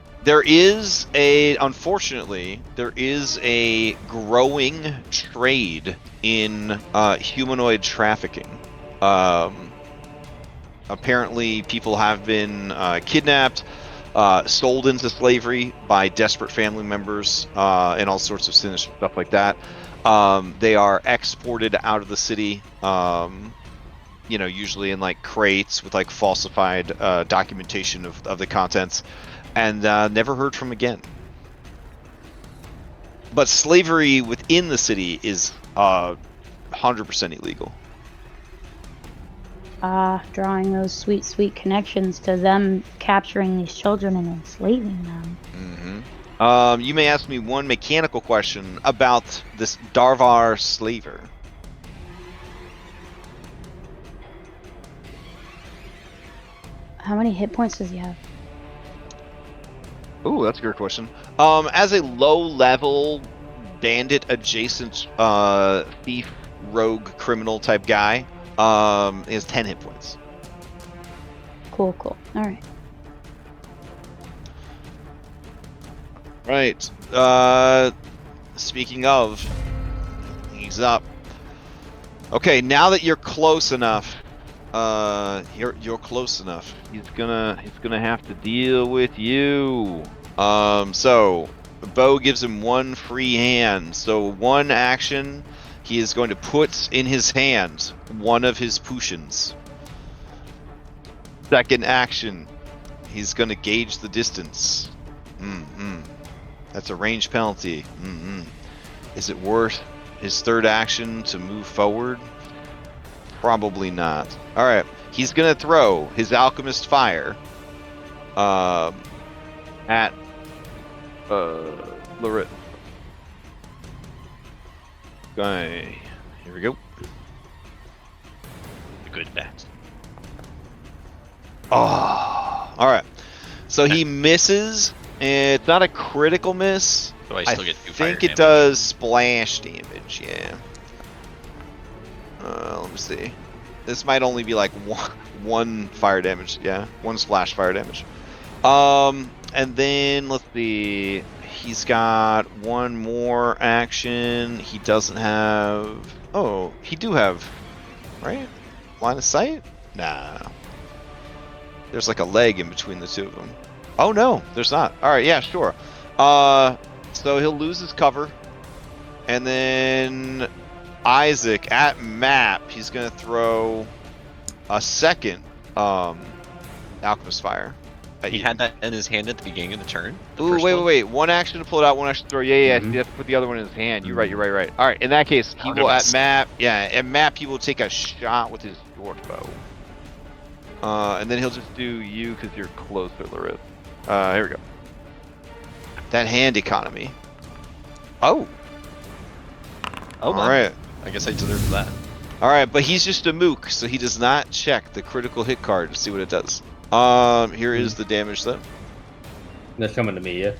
Unfortunately, there is a growing trade in humanoid trafficking. Apparently, people have been kidnapped, sold into slavery by desperate family members, and all sorts of sinister stuff like that. They are exported out of the city, usually in like crates with like falsified documentation of the contents. And never heard from again. But slavery within the city is 100% illegal. Drawing those sweet, sweet connections to them capturing these children and enslaving them. Mm-hmm. You may ask me one mechanical question about this Darvar slaver. How many hit points does he have? Ooh, that's a good question. As a low-level bandit adjacent thief, rogue, criminal type guy, he has 10 hit points. Cool. All right. Right. Speaking of, he's up. Okay, now that you're close enough, you're close enough. He's gonna have to deal with you. So Bo gives him one free hand. So one action, he is going to put in his hand one of his potions. Second action, he's gonna gauge the distance. That's a range penalty. Is it worth his third action to move forward? Probably not. All right, he's gonna throw his alchemist fire at Lorette. Okay, here we go. Good bet. Oh, all right. So he misses, and it's not a critical miss. So I still get 2 fire think it damage. does splash damage, yeah. Let me see. This might only be like one fire damage, yeah. 1 splash fire damage. And then, let's see. He's got 1 more action. He doesn't have... Oh, he do have... Right? Line of sight? Nah. There's like a leg in between the 2 of them. Oh, no, there's not. Alright, yeah, sure. So he'll lose his cover. And then Isaac, at map, he's going to throw a second Alchemist Fire. He had that in his hand at the beginning of the turn. Ooh, wait. 1 action to pull it out, 1 action to throw. Yeah. You have to put the other one in his hand. You're right. All right, in that case, he will at map. Yeah, at map, he will take a shot with his short bow. And then he'll just do you because you're closer, Larith. Here we go. That hand economy. Oh. Oh, all right. I guess I deserve that. All right, but he's just a mook, so he does not check the critical hit card to see what it does. Here is the damage though. That's coming to me, yeah?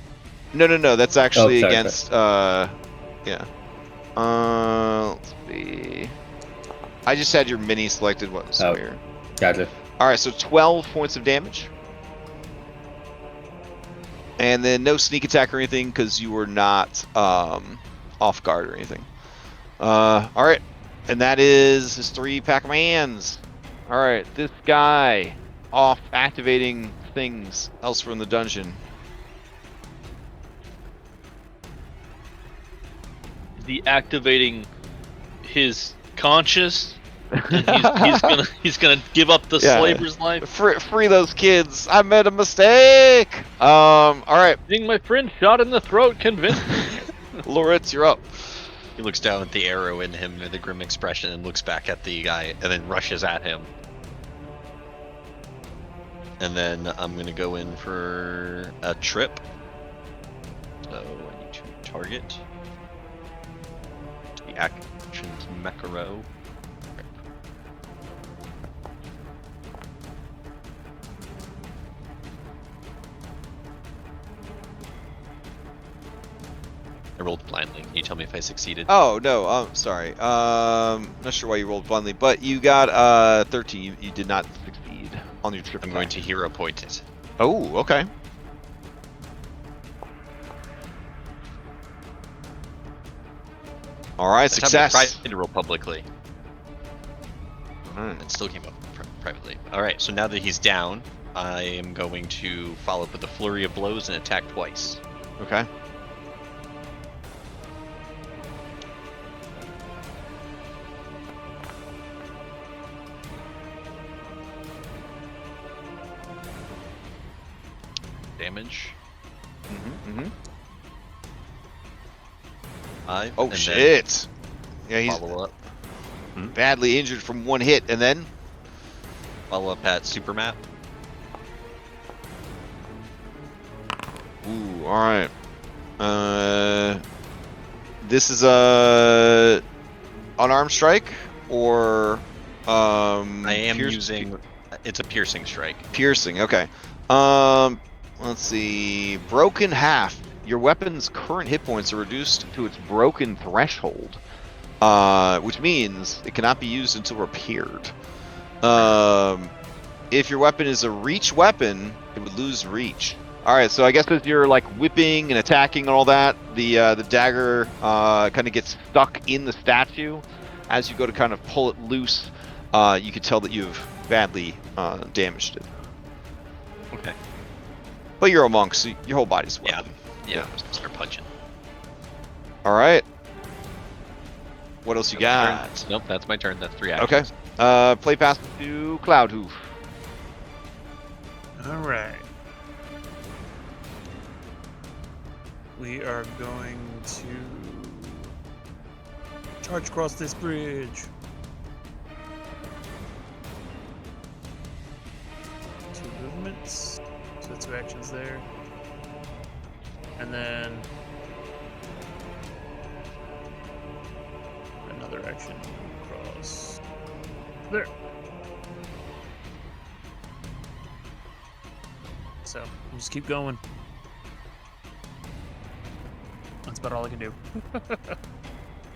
No, that's actually sorry. against, yeah. Let's see. I just had your mini selected, here. Gotcha. Alright, so 12 points of damage. And then no sneak attack or anything, because you were not, off guard or anything. Alright. And that is his 3 Pac-Mans. Alright, this guy off activating things elsewhere in the dungeon. Is he activating his conscious? And he's gonna give up the slaver's life. Free those kids. I made a mistake. All right. Being my friend shot in the throat convinced me. Loritz, you're up. He looks down at the arrow in him with a grim expression and looks back at the guy and then rushes at him. And then I'm gonna go in for a trip. So I need to target the actions Mekaro. I rolled blindly. Can you tell me if I succeeded? Oh no, sorry. Not sure why you rolled blindly, but you got 13. You did not succeed on your trip. I'm going to hero point it. Oh, okay. All right, success. I tried to roll publicly. Alright. It still came up privately. All right, so now that he's down, I am going to follow up with a flurry of blows and attack twice. Okay. Damage. Mm-hmm. 5. Oh and shit! Yeah, then he's follow up. badly injured from 1 hit, and then Follow up at super map. ooh, all right. This is a unarmed strike or I am using. It's a piercing strike. piercing. Okay. Let's see. Broken half. Your weapon's current hit points are reduced to its broken threshold, which means it cannot be used until repaired. If your weapon is a reach weapon, it would lose reach. All right, so I guess as you're like whipping and attacking and all that, the dagger kind of gets stuck in the statue. As you go to kind of pull it loose, you can tell that you've badly damaged it. Okay. But you're a monk, so your whole body's a weapon. Yeah. I'm just gonna start punching. All right. What else you That's my got? turn. Nope, that's my turn. That's 3 actions. Okay. Play pass to Cloudhoof. All right. We are going to charge across this bridge. 2 movements. So 2 actions there. And then another action across there. so we'll just keep going. That's about all I can do.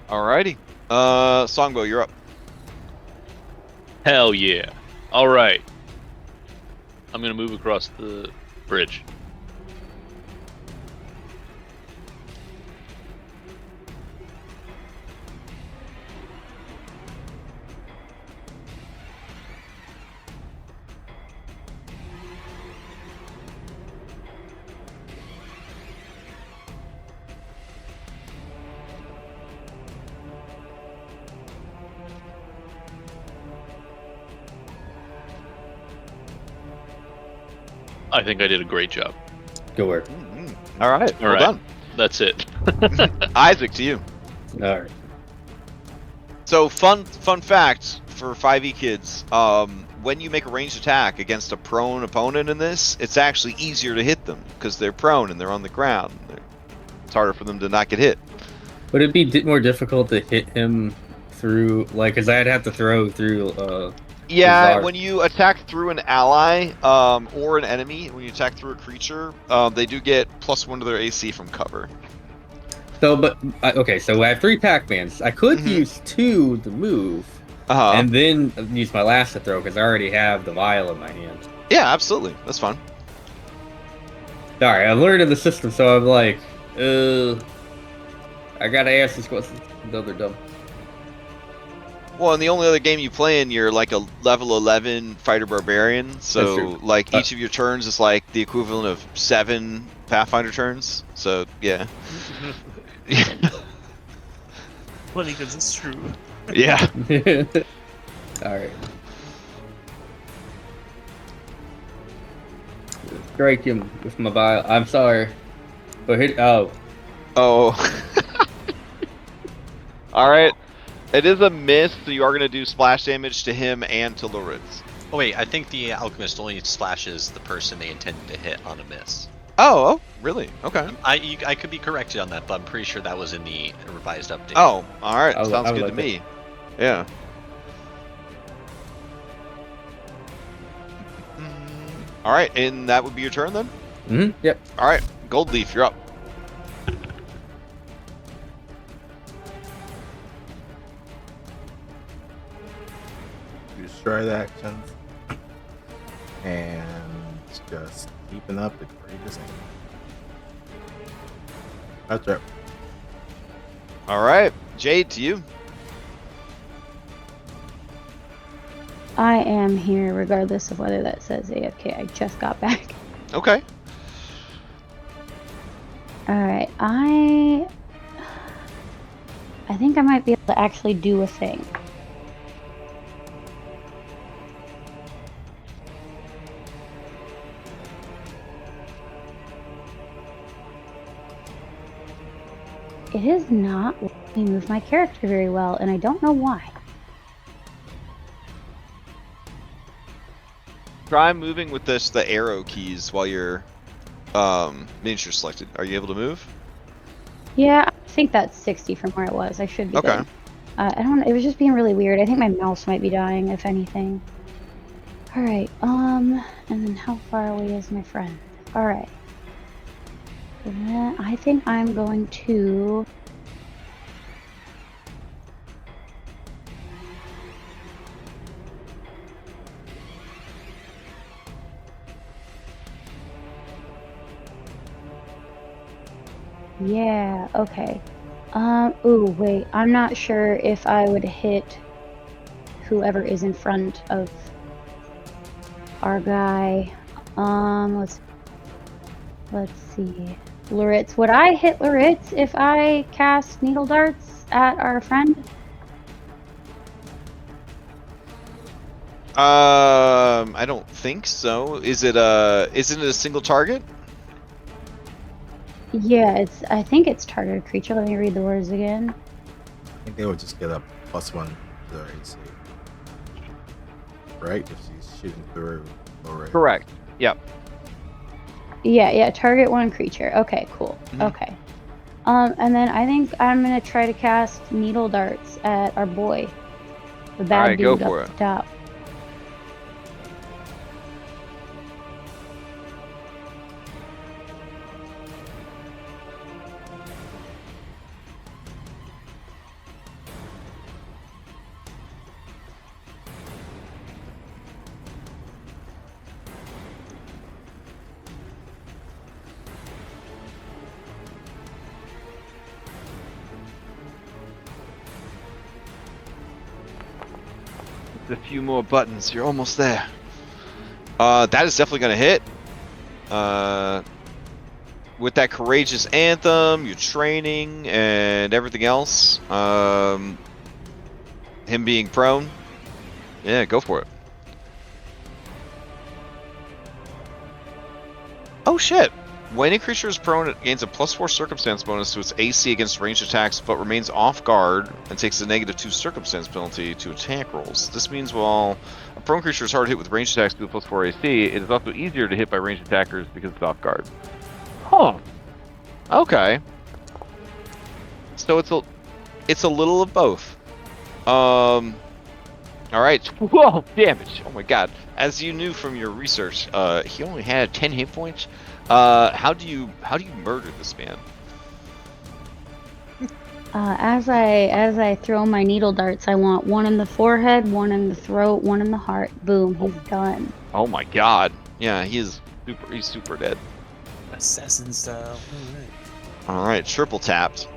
Alrighty. Songbow, you're up. Hell yeah. All right. I'm gonna move across the bridge. I think I did a great job. Good work. All right. All Well right. done. That's it. Isaac, to you. All right. So fun fact for 5e kids, when you make a ranged attack against a prone opponent in this, it's actually easier to hit them because they're prone and they're on the ground. It's harder for them to not get hit. Would it be more difficult to hit him through, like, because I'd have to throw through, Yeah, bizarre. when you attack through an ally or an enemy, when you attack through a creature, they do get +1 to their AC from cover. So, but, okay, so I have 3 Pac-Mans. I could Mhm. use 2 to move, Uh-huh. and then use my last to throw, because I already have the vial in my hand. Yeah, absolutely. That's fine. Sorry, I'm learning the system, so I'm like, I gotta ask this question. No, they're dumb. Well, and the only other game you play in, you're like a level 11 fighter barbarian, so true. like each of your turns is like the equivalent of 7 Pathfinder turns. So yeah. Funny because it's true. Yeah. Alright. Strike him with my vial. I'm sorry. But hit. Oh. All right. It is a miss, so you are going to do splash damage to him and to Loritz. Oh wait, I think the alchemist only splashes the person they intended to hit on a miss. Oh, really? Okay. I could be corrected on that, but I'm pretty sure that was in the revised update. Oh, all right. I would Sounds good like to me. Yeah. All right, and that would be your turn then? Mm-hmm. Yep. All right, Gold Leaf, you're up. Do stride actions. And just keeping up the greatest aim. That's right. All right, Jade, to you. I am here regardless of whether that says AFK. I just got back. Okay. Alright, I think I might be able to actually do a thing. It is not letting me move my character very well, and I don't know why. Try moving with the arrow keys while you're miniature selected. Are you able to move? Yeah, I think that's 60 from where it was. I should be Okay. good. I don't know. It was just being really weird. I think my mouse might be dying, if anything. Alright, and then how far away is my friend? Alright. I think I'm going to... Yeah, okay. Ooh, wait. I'm not sure if I would hit whoever is in front of our guy. Let's see. Loritz. Would I hit Loritz if I cast needle darts at our friend? I don't think so. Isn't it a single target? Yeah, I think it's targeted creature. Let me read the words again. I think they would just get a +1 to their AC. Right? If she's shooting through already. Correct. Yep. Yeah, target one creature. Okay, cool. Mhm. Okay. And then I think I'm gonna try to cast needle darts at our boy. The bad Alright, go dude for up it. the top. a few more buttons. You're almost there. That is definitely gonna hit. With that courageous anthem, your training, and everything else. Him being prone. Yeah, go for it. Oh shit! When a creature is prone, it gains a +4 circumstance bonus to its AC against ranged attacks, but remains off guard and takes a -2 circumstance penalty to attack rolls. This means while a prone creature is hard hit with ranged attacks with a +4 AC, it is also easier to hit by ranged attackers because it's off guard. Huh. Okay. So it's a little of both. All right. Whoa, damage. Oh my god. As you knew from your research, he only had 10 hit points. How do you murder this man? As I throw my needle darts, I want one in the forehead, one in the throat, one in the heart. Boom, he's done. Oh my god. Yeah, he's super dead. Assassin style. All right, triple tapped.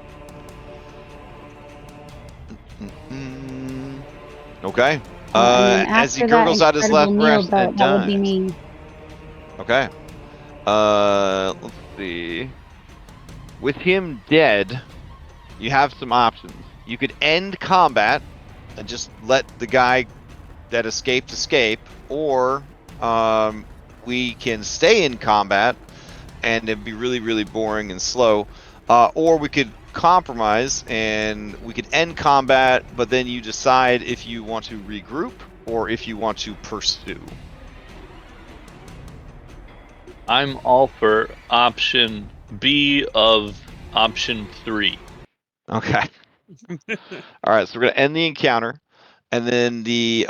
Okay. As he gurgles out his left breath and that would be dies. me. Okay. Let's see. With him dead, you have some options. You could end combat and just let the guy that escaped escape, or we can stay in combat and it'd be really boring and slow. Or we could compromise and we could end combat, but then you decide if you want to regroup or if you want to pursue. I'm all for option B of option 3. Okay. All right, so we're gonna end the encounter, and then the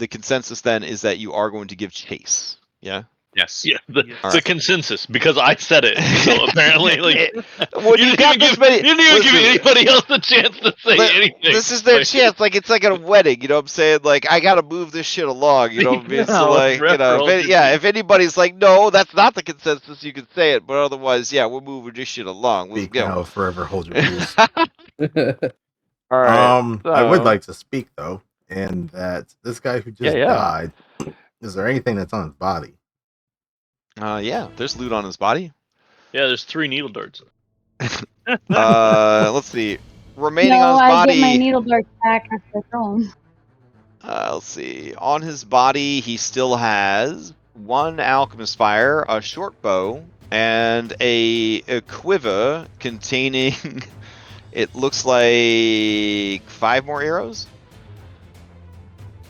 consensus then is that you are going to give chase. Yeah. Yes. Yeah, the Alright. consensus, because I said it. So apparently, like, Well, you didn't even give anybody else a chance to say anything. This is their Like, chance. Like, it's like at a wedding, you know what I'm saying? Like, I gotta move this shit along, you know what I mean? So, No, like, you know, referral if anybody's like, no, that's not the consensus, you can say it, but otherwise, yeah, we're moving this shit along. Let's Speak go. now, forever hold your peace. All right. I would so- like to speak though, and that this guy who just Yeah. died, is there anything that's on his body? Yeah, there's loot on his body. yeah, there's 3 needle darts. Let's see. Remaining No, on his I body. get my needle darts back after I throw 'em. Let's see. On his body, he still has 1 alchemist fire, a short bow, and a quiver containing. It looks like 5 more arrows.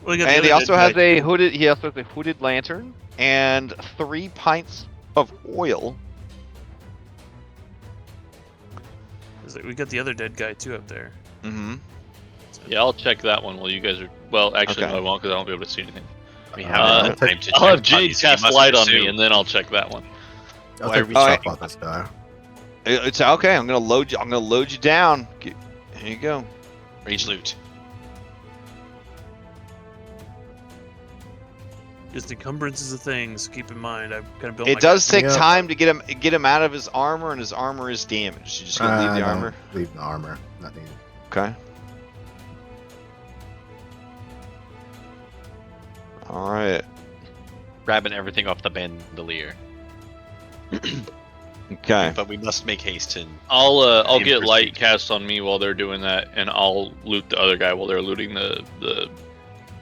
Well, you got the And he other also dead has guy, a too. hooded. He also has a hooded lantern and 3 pints of oil. We got the other dead guy too up there. Mm-hmm. Yeah, I'll check that one while you guys are. Well, actually, Okay. no, I won't because I won't be able to see anything. We haven't had time to I'll have check Jade bodies. We cast must light on pursue. me, and then I'll check that one. I'll Why take are we the checking off this guy. It's okay. I'm gonna load you. I'm gonna load you down. Here you go. Rage loot. Just encumbrances of things. Keep in mind, I've kind of built. It my does take Yeah. time to get him out of his armor, and his armor is damaged. You just gonna leave the No, armor. Leave the armor. Not needed. Okay. All right. Grabbing everything off the bandolier. Okay. But we must make haste and I'll In get pursuit. light cast on me while they're doing that, and I'll loot the other guy while they're looting the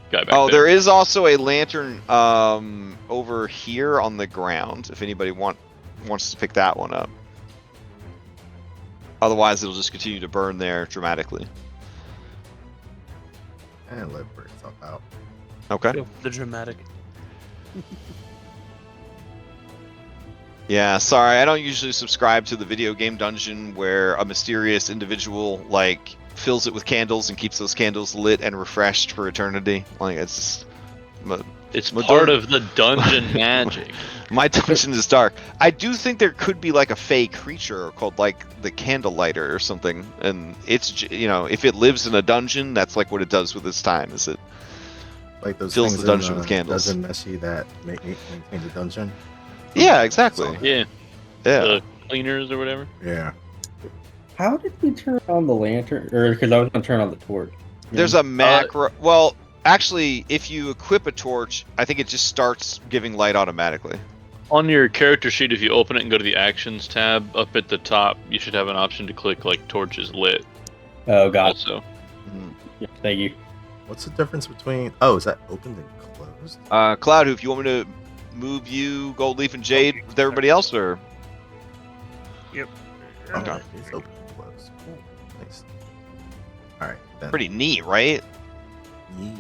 guy back Oh, there. there is also a lantern over here on the ground. If anybody wants to pick that one up. Otherwise, it'll just continue to burn there dramatically. And let it burn itself out. Okay. the dramatic. Yeah, sorry, I don't usually subscribe to the video game dungeon where a mysterious individual like fills it with candles and keeps those candles lit and refreshed for eternity. Like it's just, It's Well, part don't- of the dungeon magic. my dungeon is dark. I do think there could be like a fey creature called like the Candlelighter or something, and it's if it lives in a dungeon, that's like what it does with its time. Is it Like those Fills things the dungeon in, with candles. Dungeon Messi that maintain the dungeon. Yeah, exactly. Yeah, Yeah. the cleaners or whatever. Yeah. How did we turn on the lantern? Or because I was gonna turn on the torch. There's a macro. Well, Actually, if you equip a torch, I think it just starts giving light automatically. On your character sheet, if you open it and go to the Actions tab, up at the top, you should have an option to click, like, torches lit. Oh, God. Also. Yeah, thank you. What's the difference between... Oh, is that opened and closed? Cloud, if you want me to move you, Gold Leaf and Jade, with everybody else, or... Yep. Okay. It's open and closed. Cool. Nice. Alright, then. Pretty neat, right? Yeah.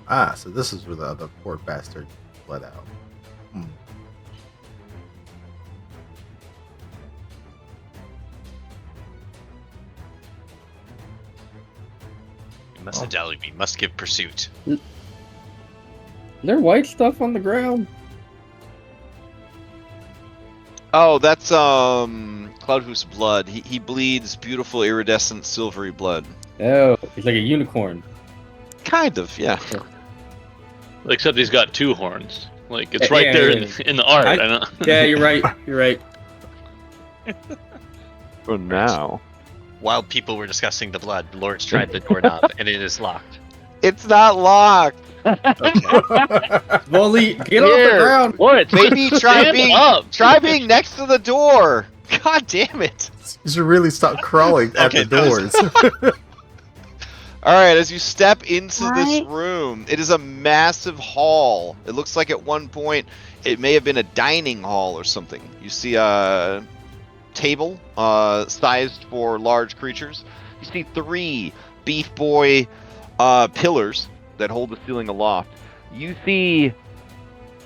Ah, so this is where the other poor bastard let out. Hmm. We must dally. We must give pursuit. Is there white stuff on the ground? Oh, that's Cloudhoof's blood. He bleeds beautiful iridescent silvery blood. Oh, he's like a unicorn. Kind of, yeah. Except he's got 2 horns. Like, it's right there in the art. I know. Yeah, you're right. You're right. For now. While people were discussing the blood, Lawrence tried the doorknob, and it is locked. It's not locked. Wally, get off the ground. What? Maybe try being next to the door. God damn it. You should really stop crawling at Okay, the doors. All right, as you step into this Right. room, it is a massive hall. It looks like at one point it may have been a dining hall or something. You see a table sized for large creatures. You see 3 beef boy pillars that hold the ceiling aloft. You see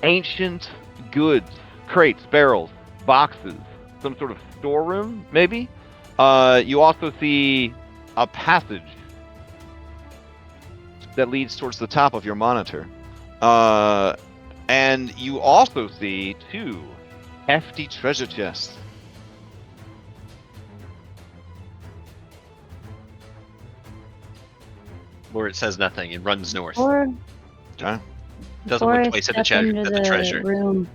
ancient goods, crates, barrels, boxes, some sort of storeroom, maybe. You also see a passage that leads towards the top of your monitor. And you also see 2 hefty treasure chests. Lawrence says nothing and runs north. Or Okay. Doesn't before look I twice at the, step into at the treasure. room,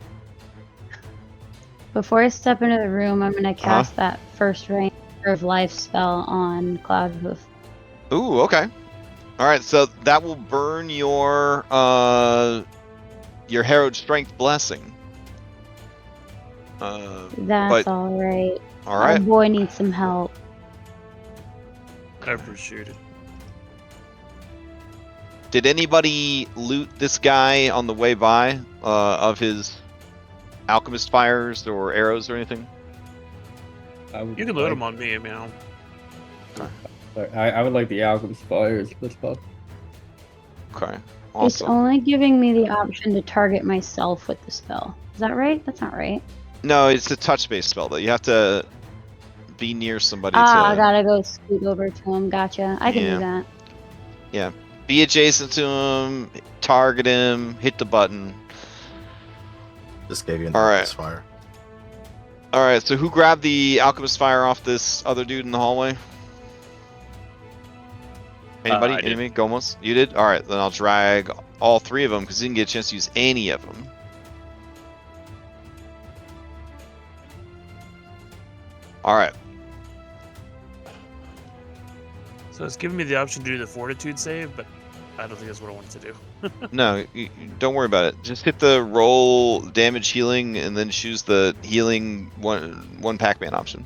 before I step into the room, I'm gonna cast that first rank of life spell on Cloudhoof. Ooh, okay. All right, so that will burn your Herald Strength blessing. That's all right. All right. Our boy needs some help. I appreciate it. Did anybody loot this guy on the way by of his alchemist fires or arrows or anything? You can load them on me, man. I would like the alchemist fires. Let's go. Okay. It's Awesome. only giving me the option to target myself with the spell. Is that right? That's not right. No, it's a touch-based spell though. You have to be near somebody I to gotta go scoot over to him. Gotcha. I can Yeah. do that. be adjacent to him, target him, hit the button. Just gave you an All right. alchemist fire. All right. So who grabbed the alchemist fire off this other dude in the hallway? Anybody? I did. Anybody? Gomez? You did? All right. Then I'll drag all 3 of them because you didn't get a chance to use any of them. All right. So it's giving me the option to do the fortitude save, but I don't think that's what I wanted to do. No, you don't worry about it. Just hit the roll damage healing and then choose the healing one Pac-Man option.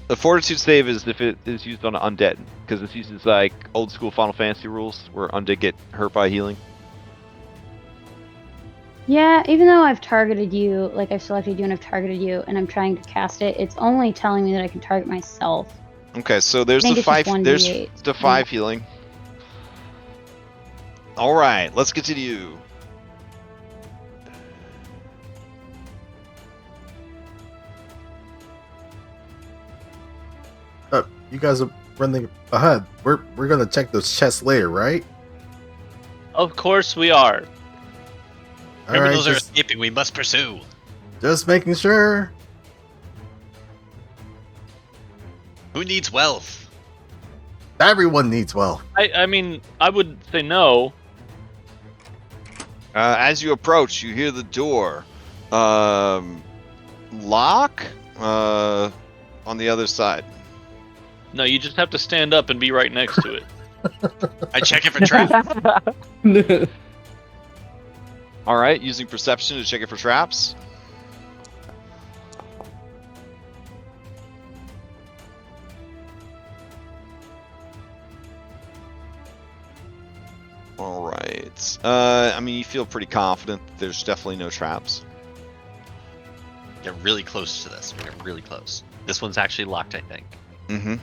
The fortitude save is if it is used on an undead, because it uses like old school Final Fantasy rules where undead get hurt by healing. Yeah, even though I've targeted you, like I've selected you and I've targeted you, and I'm trying to cast it, it's only telling me that I can target myself. Okay, so there's think the it's just 5. There's 1d8. the 5 healing. All right, let's continue. You guys are running ahead. We're gonna check those chests later, right? Of course we are. All right, Criminals are just, escaping. We must pursue. just making sure. Who needs wealth? Everyone needs wealth. I mean, I would say no. As you approach, you hear the door lock on the other side. No, you just have to stand up and be right next to it. I check it for traps. All right, using perception to check it for traps. All right. I mean, you feel pretty confident that there's definitely no traps. Get really close to this. We're really close. This one's actually locked, I think. Mm-hmm.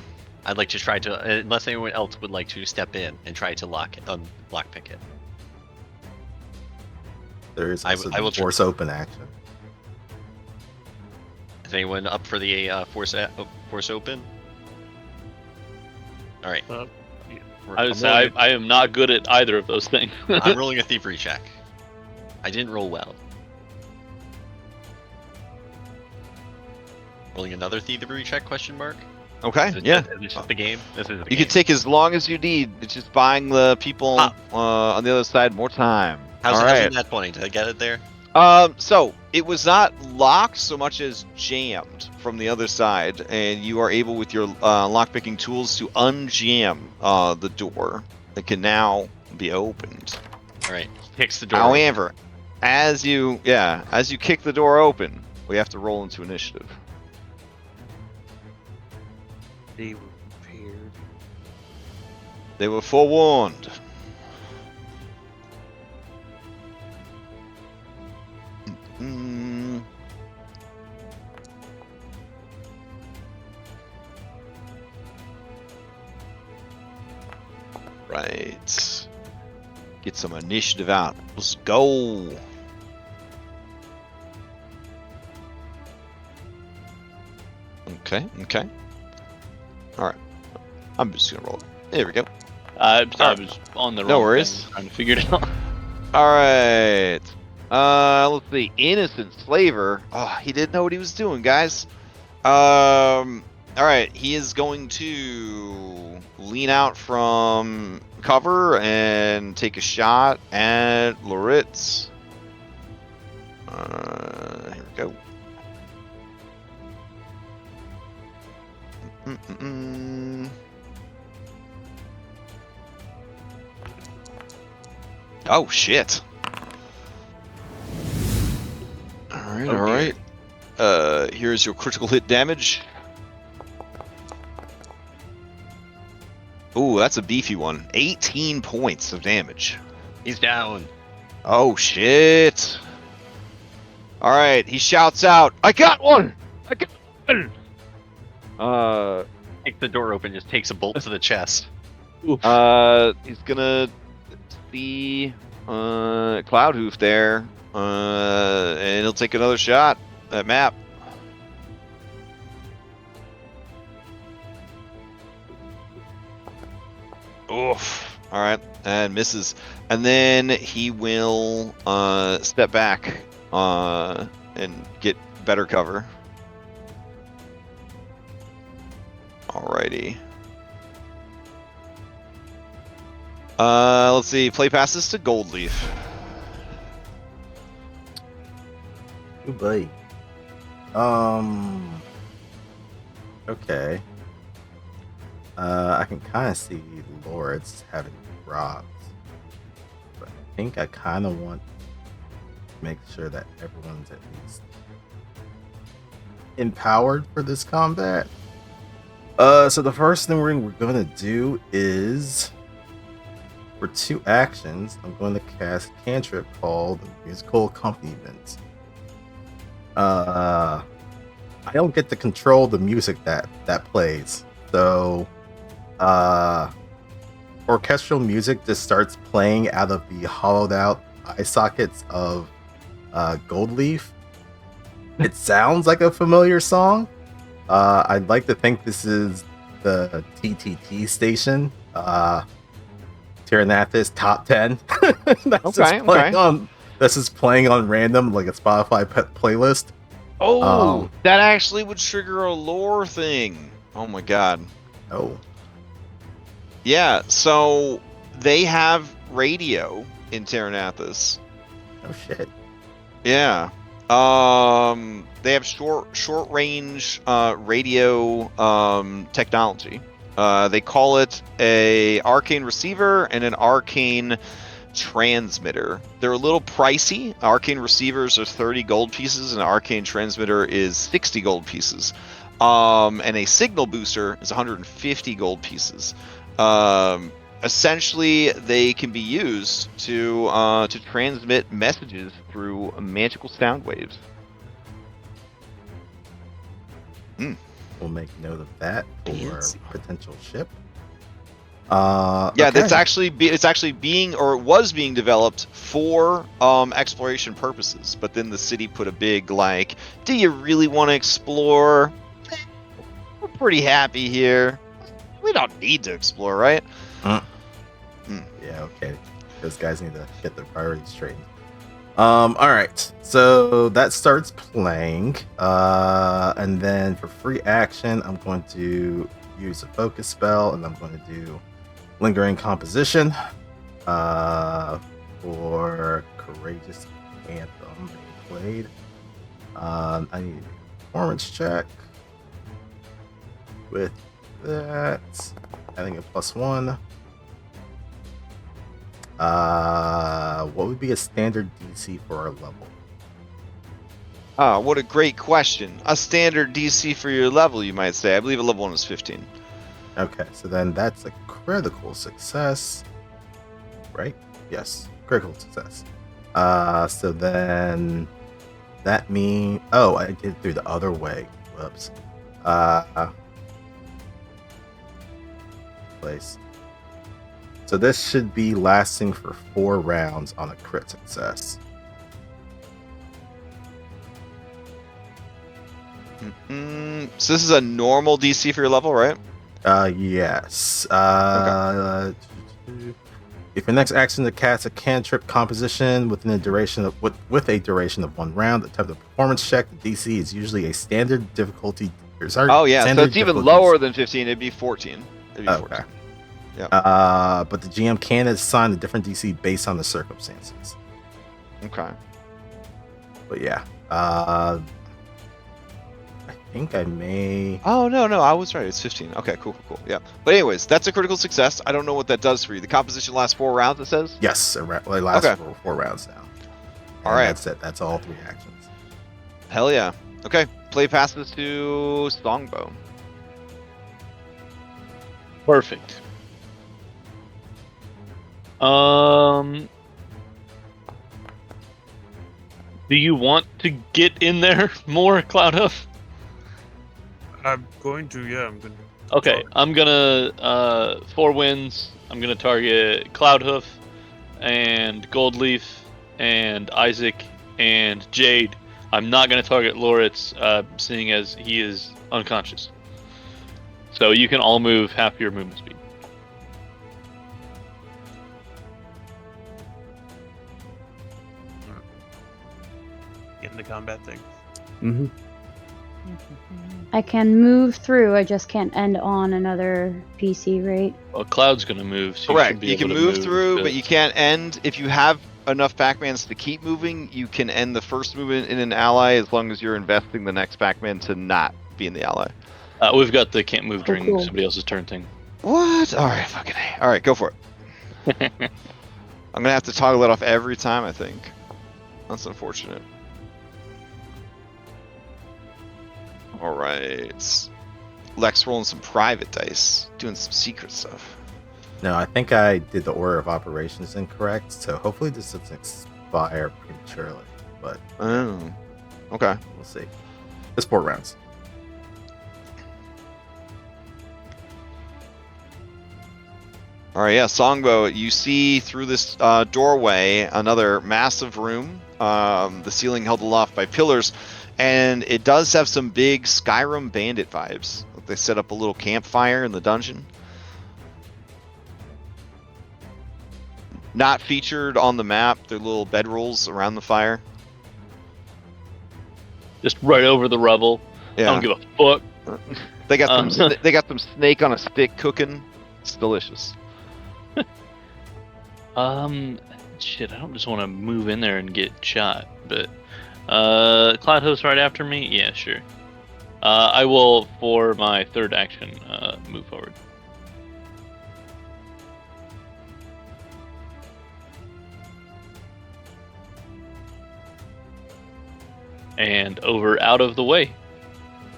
I'd like to try to, unless anyone else would like to step in and try to lockpick it. There is I also will the force open action. Is anyone up for the force open? All right. I would say I am not good at either of those things. I'm rolling a thievery check. I didn't roll well. Rolling another thievery check? Question mark. Okay. Is Yeah. this just the game? This is the You game. can take as long as you need. It's just buying the people on the other side more time. How's All how's right. that 20? Did I get it there? So it was not locked so much as jammed from the other side, and you are able with your lockpicking tools to unjam the door. It can now be opened. All right. Kicks the door. However, as you kick the door open, we have to roll into initiative. They were prepared. They were forewarned. Mm. Right. Get some initiative out. Let's go. Okay. All right. I'm just gonna roll it. There we go. I was on the wrong. No worries. Thing, trying to figure it out. All right. Let's see. Innocent slaver. Oh, he didn't know what he was doing, guys. All right. He is going to lean out from cover and take a shot at Loritz. Here we go. Oh shit. All right. Here's your critical hit damage. Ooh, that's a beefy one. 18 points of damage. He's down. Oh shit. All right, he shouts out, "I got one! I got one!" Kick the door open. Just takes a bolt to the chest. He's gonna see Cloud Hoof there, and he'll take another shot at Map. Oof. All right, and misses, and then he will step back and get better cover. Alrighty. Let's see. Play passes to Goldleaf. Good buddy. Okay. I can kind of see Lords having drops, but I think I kind of want to make sure that everyone's at least empowered for this combat. So the first thing we're gonna do is, for 2 actions, I'm going to cast a cantrip called Musical Accompaniment. I don't get to control the music that plays, so orchestral music just starts playing out of the hollowed out eye sockets of Goldleaf. It sounds like a familiar song. I'd like to think this is the TTT station, Tyranathis Top 10. This is playing on random, like a Spotify playlist. Oh, that actually would trigger a lore thing. Oh my god. Oh. Yeah, so they have radio in Tyranathis, Oh shit. Yeah. They have short range radio technology. They call it a arcane receiver and an arcane transmitter. They're a little pricey. Arcane receivers are 30 gold pieces, and an arcane transmitter is 60 gold pieces. And a signal booster is 150 gold pieces. Essentially, they can be used to transmit messages through magical sound waves. We'll make note of that for Fancy. potential ship. Yeah, okay. that's actually it's actually being, or it was being developed for exploration purposes. But then the city put a big like, do you really want to explore? We're pretty happy here. We don't need to explore, right? Yeah, okay. Those guys need to get their priorities straight. All right. So that starts playing. And then for free action, I'm going to use a focus spell, and I'm going to do lingering composition. For courageous anthem being played. I need a performance check. With that, adding a +1. What would be a standard DC for our level? What a great question. A standard DC for your level, you might say. I believe a level 1 is 15. Okay, so then that's a critical success, right? Yes, critical success. So then that means, oh, I did it through the other way. Whoops. Place. So this should be lasting for 4 rounds on a crit success. So this is a normal DC for your level, right? Yes. If your next action to cast a cantrip composition within a duration of with a duration of 1 round, attempt a performance check. The DC is usually a standard difficulty. Oh yeah, so it's even lower than 15. It'd be 14. It'd be 14. Okay. Yeah. But the GM can assign a different DC based on the circumstances. Okay. But yeah, I think I may. Oh no, I was right. It's 15. Okay, cool. Yeah. But anyways, that's a critical success. I don't know what that does for you. The composition lasts 4 rounds. It says. Yes, it lasts for 4 rounds now. All right. That's it. That's all 3 actions. Hell yeah. Okay. Play passes to Songbow. Perfect. Do you want to get in there more, Cloudhoof? I'm going to, yeah. I'm going to. Okay, I'm gonna 4 wins. I'm gonna target Cloudhoof and Goldleaf and Isaac and Jade. I'm not gonna target Loritz, seeing as he is unconscious. So you can all move half your movement speed. Get in the combat thing. Mm-hmm. I can move through. I just can't end on another PC, right? Well, Cloud's gonna move. So Correct. You, You can able to move through, but but you can't end. If you have enough Pac-Mans to keep moving, you can end the first movement in an ally as long as you're investing the next Pac-Man to not be in the ally. We've got the can't move during cool. somebody else's turn thing. What? All right, fucking A. All right, go for it. I'm gonna have to toggle it off every time, I think. That's unfortunate. All right. Lex rolling some private dice, doing some secret stuff. No, I think I did the order of operations incorrect, so hopefully this doesn't expire prematurely. But Oh, okay. we'll see. It's 4 rounds. All right, yeah, Songbow, you see through this doorway another massive room. The ceiling held aloft by pillars, and it does have some big Skyrim bandit vibes. They set up a little campfire in the dungeon. Not featured on the map, they're little bedrolls around the fire. Just right over the rubble. Yeah, I don't give a fuck. they got some. They got some snake on a stick cooking. It's delicious. Shit, I don't just want to move in there and get shot, but Cloud Host right after me? Yeah, sure. I will, for my third action, move forward. And over out of the way.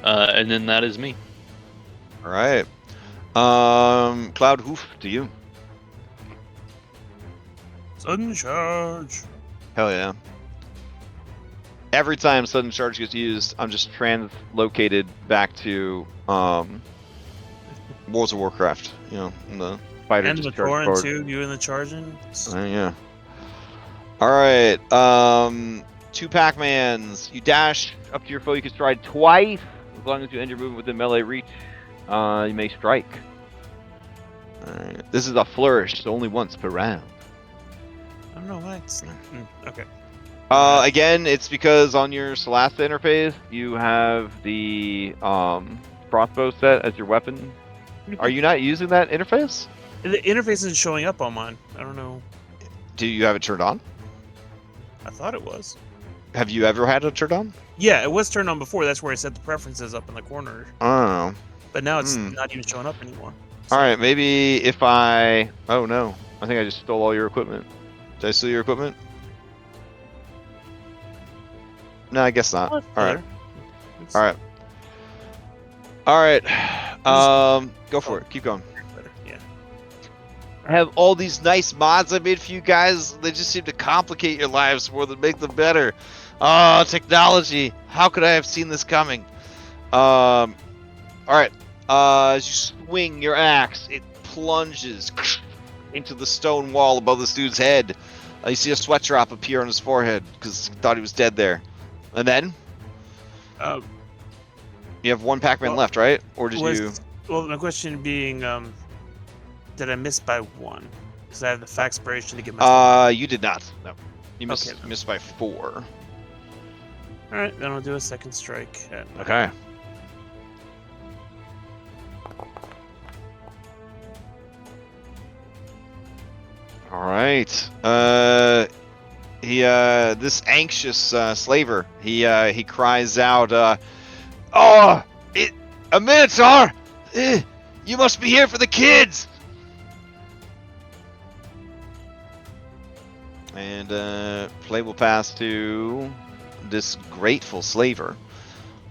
And then that is me. All right. Cloud Hoof, to you. Sudden charge. Hell yeah. Every time sudden charge gets used, I'm just translocated back to World of Warcraft. You know, in the fighter And the discharge Torin forward. too, you and the charging. Yeah. All right. 2 Pac-Mans. You dash up to your foe. You can stride twice as long as you end your movement within melee reach. You may strike. All right. This is a flourish, so only once per round. I don't know why it's okay. Again, it's because on your Solasta interface you have the crossbow set as your weapon. Are you not using that interface? The interface isn't showing up on mine. I don't know. Do you have it turned on? I thought it was. Have you ever had it turned on? Yeah, it was turned on before. That's where I set the preferences up in the corner. I don't know. But now it's not even showing up anymore. All right, maybe if I... Oh no, I think I just stole all your equipment. Did I steal your equipment? No, I guess not. All right. All right. All right. Go for it. Keep going. Yeah. I have all these nice mods I made for you guys. They just seem to complicate your lives more than make them better. Oh, technology. How could I have seen this coming? All right. As you swing your axe, it plunges into the stone wall above this dude's head. You see a sweat drop appear on his forehead because he thought he was dead there. And then? You have 1 Pac-Man left, right? Or did you... Well, my question being, did I miss by 1? Because I have the Faxpiration to get my... You did not. No. You missed by 4. Alright, then I'll do a second strike. Okay. All right. This anxious slaver, he cries out, "Oh, a Minotaur! You must be here for the kids!" And play will pass to this grateful slaver.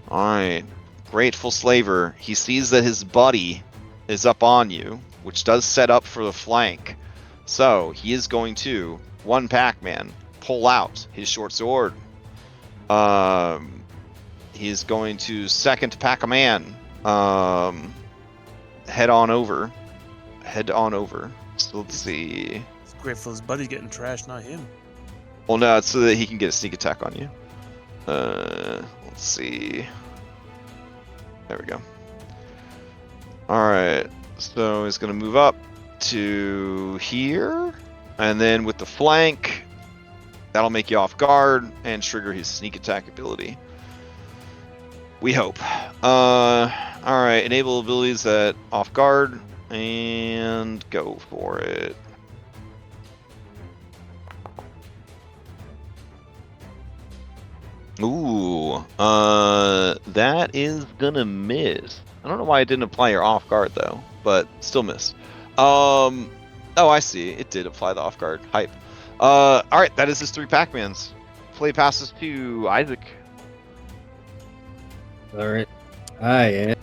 All right, grateful slaver. He sees that his buddy is up on you, which does set up for the flank. So he is going to 1 Pac-Man pull out his short sword. He's going to 2nd Pac-Man head on over. So let's see. It's grateful his buddy's getting trashed, not him. Well, no, it's so that he can get a sneak attack on you. Let's see. There we go. All right. So he's going to move up to here, and then with the flank, that'll make you off guard and trigger his sneak attack ability. We hope. All right, enable abilities at off guard and go for it. Ooh, that is gonna miss. I don't know why it didn't apply your off guard though, but still missed. Oh, I see. It did apply the off guard. Hype. All right, that is his 3 Pac-Mans. Play passes to Isaac. All right, I am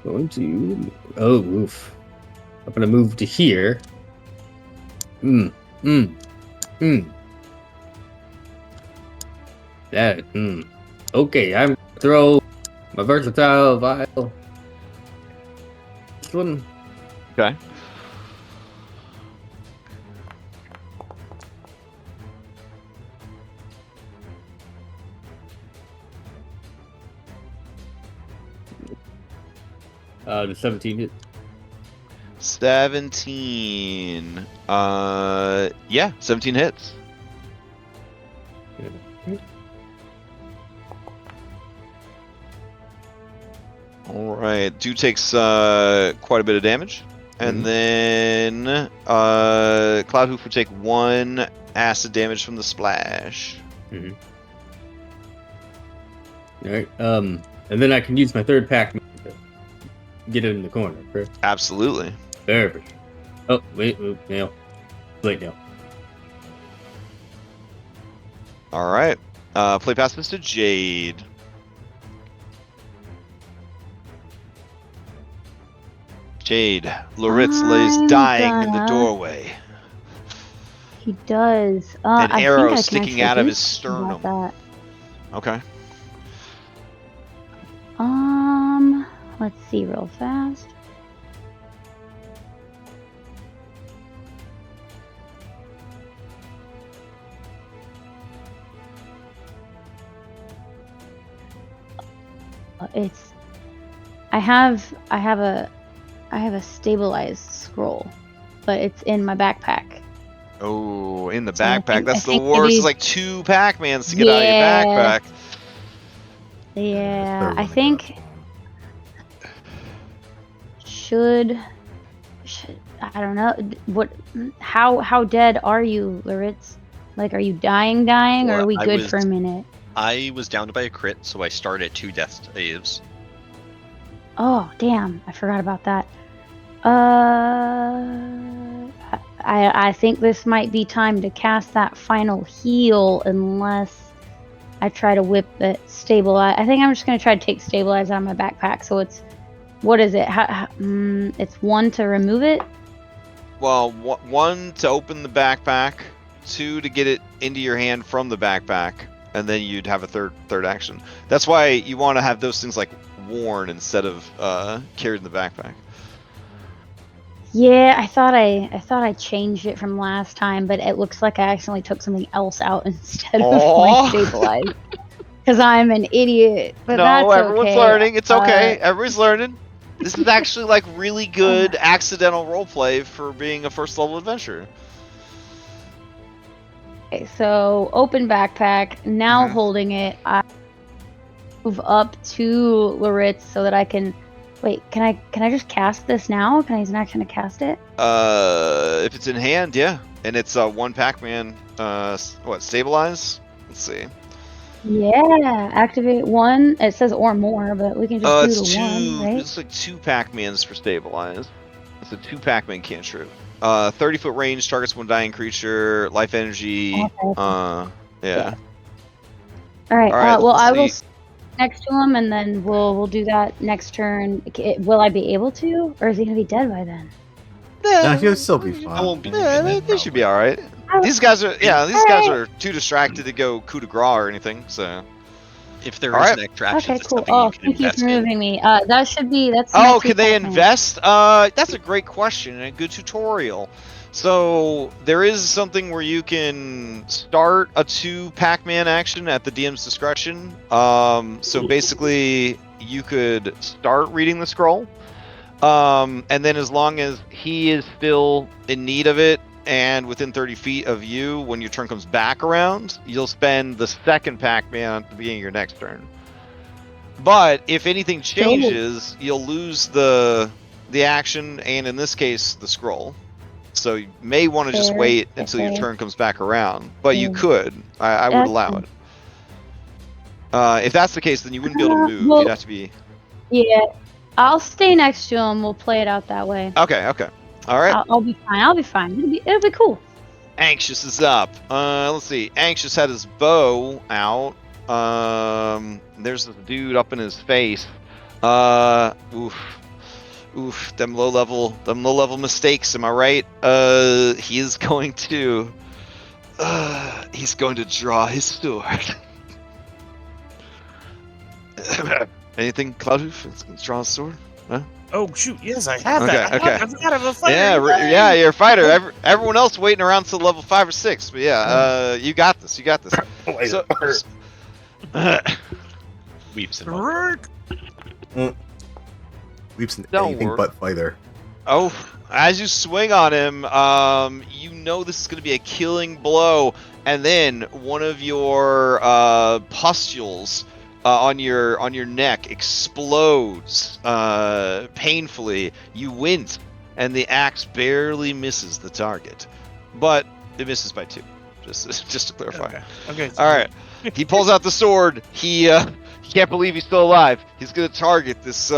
going to. Oh, oof! I'm gonna move to here. That. Okay, I'm gonna throw my versatile vial. This one. Okay. The 17 hit. 17. Yeah, 17 hits. All right, dude takes quite a bit of damage. And then Cloudhoof would take 1 acid damage from the splash. Alright, and then I can use my third pack to get it in the corner, correct? Absolutely. Perfect. Oh, wait, nail. Wait, nail. All right. Play pass this to Jade. Jade, Loritz lays I'm dying in the gonna- doorway. He does. An I arrow think I can sticking actually out of do his something sternum. about Okay. that. Let's see real fast. It's. I have a stabilized scroll, but it's in my backpack. Oh, in the So I backpack. think- That's I the think worst. maybe- It's like 2 Pac-Mans to get out of your Yeah. backpack. Yeah, Third I one think to go. should I don't know what how dead are you, Loritz? Like, are you dying, or Well, are we I good was- for a minute? I was downed by a crit, so I start at 2 death saves. Oh, damn, I forgot about that. I think this might be time to cast that final heal unless I try to whip it stabilize. I think I'm just gonna try to take stabilize out of my backpack. So it's what is it? It's 1 to remove it. Well, 1 to open the backpack, 2 to get it into your hand from the backpack, and then you'd have a third action. That's why you want to have those things like worn instead of carried in the backpack. Yeah, I thought I changed it from last time, but it looks like I accidentally took something else out instead of Aw. my stabilize. Because I'm an idiot. But No, that's everyone's okay. learning. It's okay. Everybody's learning. This is actually like really good Oh. accidental roleplay for being a first level adventurer. Okay, so open backpack. Now Mhm. holding it, I move up to Loritz so that I can. Wait, can I just cast this now? Can I use an action to cast it? If it's in hand, yeah, and it's 1 Pac-Man. Stabilize? Let's see. Yeah, activate 1. It says or more, but we can just It's do the 1, 2. right? It's like 2 Pac-Mans for stabilize. It's a 2 Pac-Man cantrip. 30-foot range, targets 1 dying creature, life energy. Okay. Yeah. All right. All right, Well, let's I will see. next to him, and then we'll do that next turn. Will I be able to, or is he gonna be dead by then? No, he'll still be I won't fine. be Yeah, leaving they it, should be probably. all right. These guys are too distracted to go coup de grace or anything. So. If there All is right. an extra action, Okay, it's cool. something Oh, you can thank you invest for in. moving me. That's Oh, my can they Pac-Man. invest? That's a great question and a good tutorial. So there is something where you can start a 2 Pac-Man action at the DM's discretion. So basically, you could start reading the scroll, and then as long as he is still in need of it and within 30 feet of you, when your turn comes back around, you'll spend the 2nd Pac-Man at the beginning of your next turn. But if anything changes, you'll lose the action, and in this case, the scroll. So you may want to just Fair, wait until your fair. turn comes back around. But you Mm. could. I would That's allow fine. it. If that's the case, then you wouldn't be able to move. well- You'd have to be... Yeah, I'll stay next to him. We'll play it out that way. Okay. All right. I'll be fine. I'll be fine. It'll be cool. Anxious is up. Let's see. Anxious had his bow out. There's this dude up in his face. Oof. Them low level mistakes. Am I right? He is going to. He's going to draw his sword. Anything, Cloudhoof? It's going to draw his sword. Oh shoot! Yes, I have Okay, that. okay. I forgot I'm a fighter. Yeah, you're a fighter. Everyone else waiting around till level 5 or 6. But yeah, you got this. So, Weeps and moans. Rick! Weeps in Don't anything worry. but fighter. oh, as you swing on him, you know this is going to be a killing blow, and then one of your pustules on your neck explodes painfully. You wince, and the axe barely misses the target, but it misses by 2. Just to clarify. Okay. All right. He pulls out the sword. He can't believe he's still alive. He's gonna target this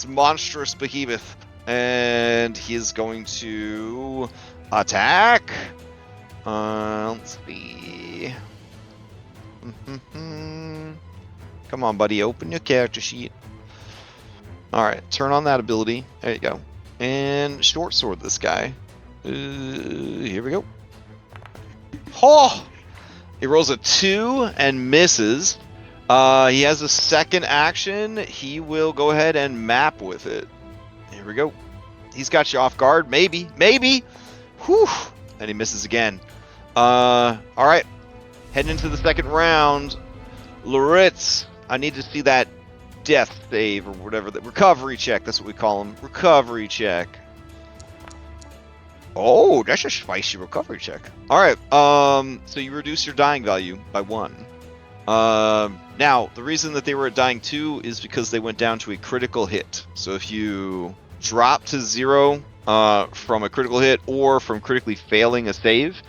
monstrous behemoth, and he is going to attack. Let's see. Come on, buddy. Open your character sheet. All right. Turn on that ability. There you go. And short sword this guy. Here we go. Oh! He rolls a 2 and misses. He has a second action. He will go ahead and map with it. Here we go. He's got you off guard. Maybe. Whew. And he misses again. All right. Heading into the second round. Loritz, I need to see that death save or whatever. The recovery check. That's what we call them. Recovery check. Oh, that's a spicy recovery check. All right. So you reduce your dying value by 1. Now, the reason that they were at dying 2 is because they went down to a critical hit. So if you drop to 0 from a critical hit or from critically failing a save,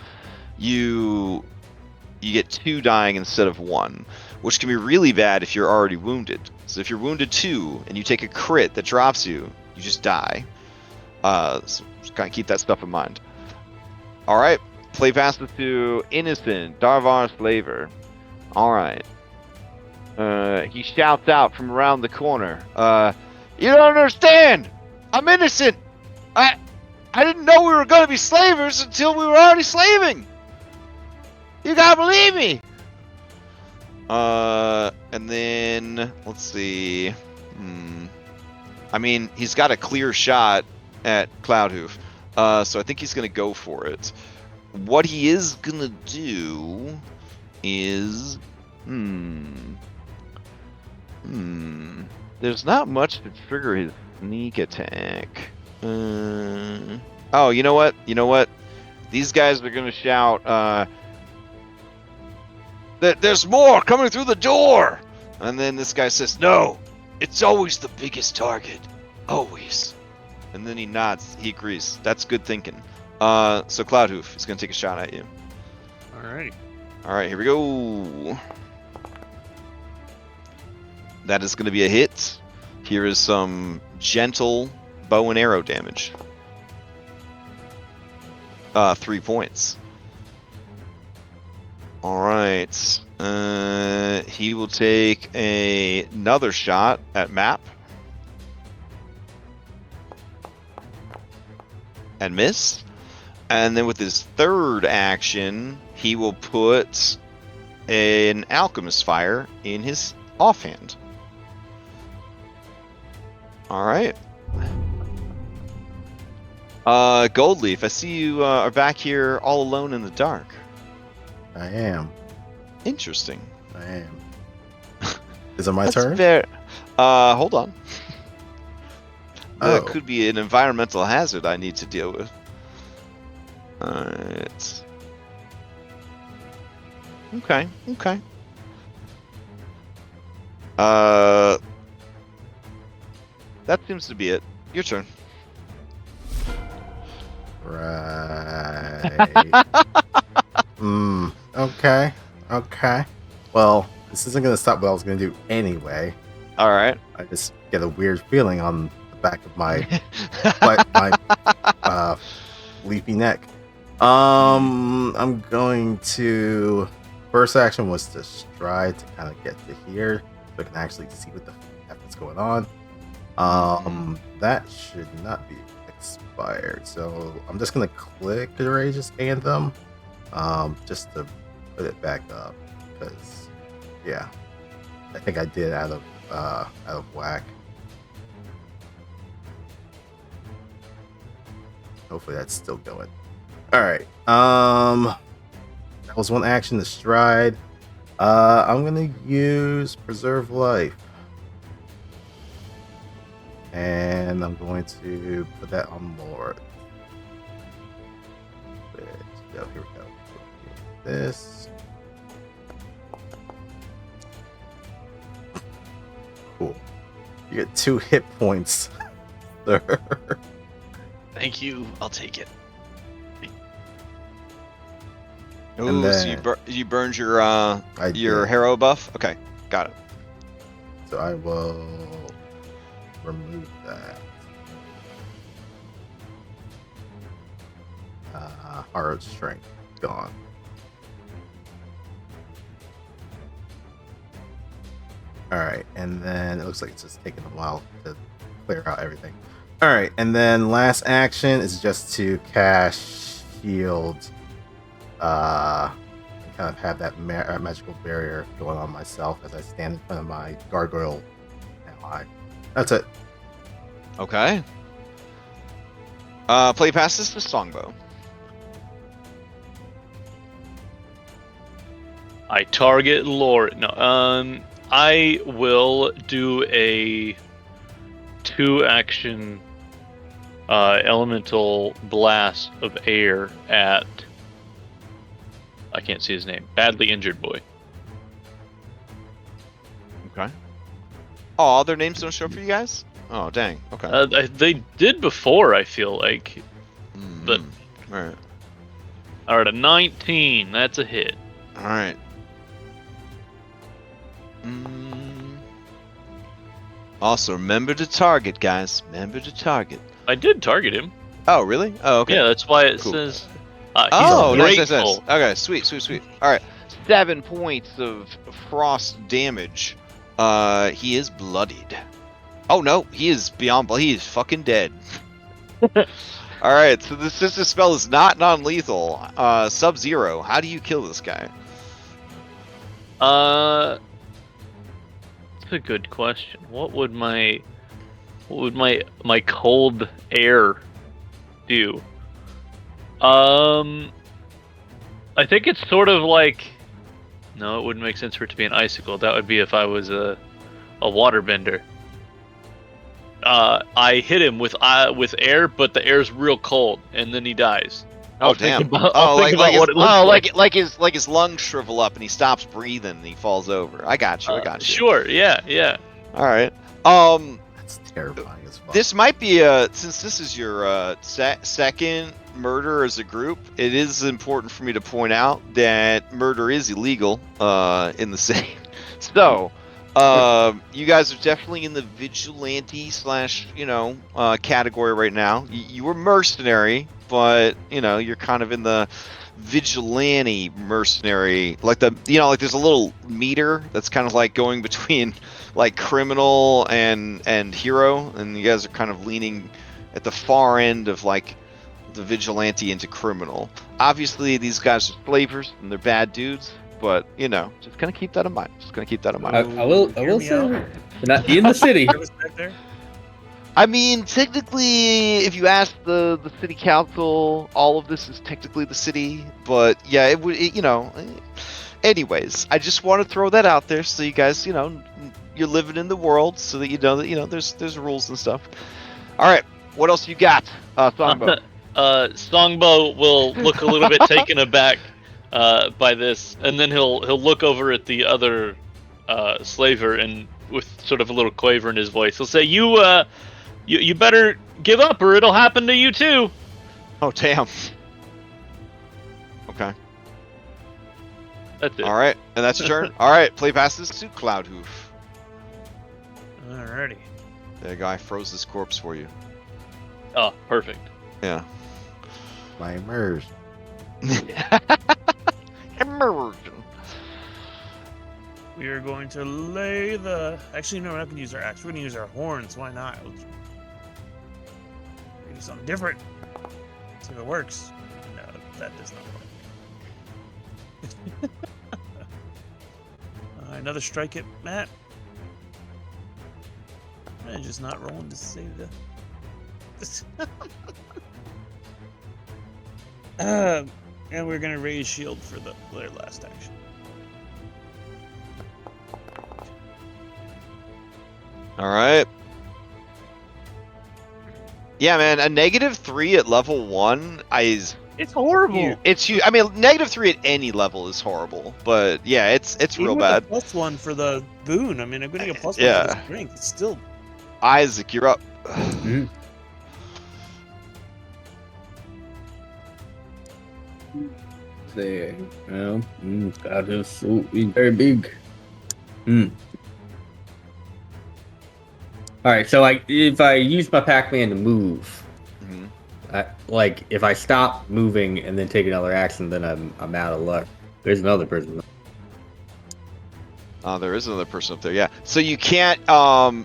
you get 2 dying instead of 1, which can be really bad if you're already wounded. So if you're wounded 2 and you take a crit that drops you, you just die. So just kind of keep that stuff in mind. All right, play passes to Innocent Darvar Slaver. All right. He shouts out from around the corner. You don't understand. I'm innocent. I didn't know we were going to be slavers until we were already slaving. You gotta believe me. And then let's see. I mean, he's got a clear shot at Cloudhoof, so I think he's gonna go for it. What he is gonna do is, there's not much to trigger his sneak attack. Oh, you know what? These guys are gonna shout, that there's more coming through the door, and then this guy says, "No, it's always the biggest target, always." And then he nods. He agrees. That's good thinking. So Cloudhoof is gonna take a shot at you. Alrighty. All right, here we go. That is gonna be a hit. Here is some gentle bow and arrow damage. 3 points. All right. He will take another shot at map. And miss. And then with his third action, he will put an alchemist fire in his offhand. All right. Goldleaf, I see you are back here all alone in the dark. I am. Interesting. I am. Is it my That's turn? fair. Hold on. That Oh. could be an environmental hazard I need to deal with. Alright. Okay. That seems to be it. Your turn. Right. Okay. Well, this isn't gonna stop what I was gonna do anyway. Alright. I just get a weird feeling on the back of my leafy neck. I'm going to. First action was to stride to kind of get to here, so I can actually see what the heck is going on. That should not be expired, so I'm just gonna click the Courageous Anthem, just to put it back up, because yeah, I think I did out of whack. Hopefully that's still going. All right. That was one action to stride. I'm gonna use Preserve Life, and I'm going to put that on Lord. Here we go. This. Cool. You get 2 hit points. Thank you. I'll take it. Ooh, And so then- you burned your I your did. hero buff. Okay, got it. So I will remove that. Hard strength gone. All right, and then it looks like it's just taking a while to clear out everything. All right, and then last action is just to cast shield. And kind of have that magical barrier going on myself as I stand in front of my gargoyle ally. That's it. Okay. Play past this to Songbow. I target Lord. No, I will do a 2-action elemental blast of air at. I can't see his name. Badly injured boy. Okay. Oh, their names don't show up for you guys? Oh, dang. Okay. They did before, I feel like. But All right. alright, a 19. That's a hit. All right. Also, remember to target, guys. Remember to target. I did target him. Oh, really? Oh, okay. Yeah, that's why it Cool. says. Oh, he's nice. grateful. Okay, sweet. All right, 7 points of frost damage. He is bloodied. Oh no, he is beyond blood. He is fucking dead. All right, so this sister spell is not non-lethal. Sub-Zero. How do you kill this guy? That's a good question. What would my cold air do? I think it's sort of like. No, it wouldn't make sense for it to be an icicle. That would be if I was a waterbender. I hit him with air, but the air's real cold, and then he dies. Oh damn! Like his lungs shrivel up and he stops breathing and he falls over. I got you. Sure. Yeah. All right. That's terrifying as fuck. This might be since this is your second murder as a group. It is important for me to point out that murder is illegal in the city. So you guys are definitely in the vigilante / category right now. You were mercenary, but you're kind of in the vigilante mercenary, like like there's a little meter that's kind of like going between like criminal and hero, and you guys are kind of leaning at the far end of like the vigilante into criminal. Obviously these guys are slavers and they're bad dudes, but just kind of keep that in mind. I will say we're not in the city. What's back there? I mean, technically, if you ask the city council, all of this is technically the city. But yeah, it would, Anyways, I just want to throw that out there so you guys, you're living in the world, so that there's rules and stuff. All right, what else you got, Songbow? Songbow will look a little bit taken aback by this, and then he'll look over at the other slaver, and with sort of a little quaver in his voice, he'll say, You better give up or it'll happen to you too. Oh, damn. Okay. That's it. All right, and that's your turn. All right, play past this to Cloudhoof. Alrighty. The guy froze this corpse for you. Oh, perfect. Yeah. My immersion. Immersion. We are going to lay the. Actually, no, we're not going to use our axe. We're going to use our horns. Why not? We'll do something different. See if it works. No, that does not work. Another strike at Matt. I'm just not rolling to save the. And we're going to raise shield for their last action. All right. Yeah, man, a -3 at level 1 is. It's horrible. It's huge. I mean, -3 at any level is horrible, but yeah, it's Even real with bad. the +1 for the boon. I mean, I'm getting a +1 Yeah. for the strength. It's still. Isaac, you're up. There. Well, that is so very big. Hmm. All right. So, if I use my Pac-Man to move, Hmm. like if I stop moving and then take another action, then I'm out of luck. There's another person. There is another person up there. Yeah. So you can't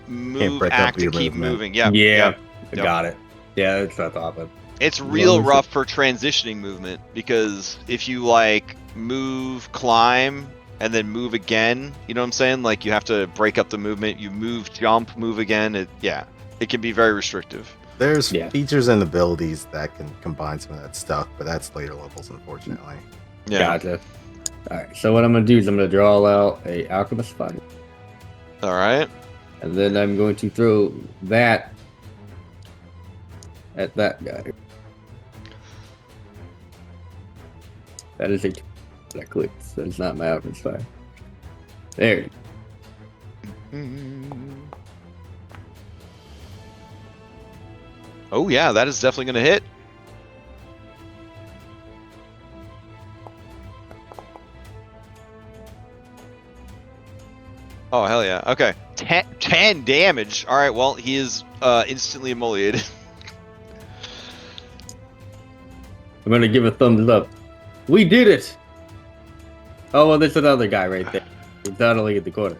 move, break up act, your and keep movement. moving. Yep. Yeah, Yep. I Yep. got it. Yeah, that's what I thought. But It's Well, real it's a- rough for transitioning movement because if you like move, climb, and then move again, you know what I'm saying? Like you have to break up the movement. You move, jump, move again. It can be very restrictive. There's Yeah. features and abilities that can combine some of that stuff, but that's later levels, unfortunately. Yeah. Gotcha. All right. So what I'm gonna do is I'm gonna draw out a alchemist fire, All right. and then I'm going to throw that at that guy. That is that clicks. That's not my alchemist fire. There. Oh yeah, that is definitely gonna hit. Oh hell yeah. Okay. 10 damage. All right. Well, he is instantly immolated. I'm gonna give a thumbs up. We did it. Oh well, there's another guy right there. He's not only at the corner.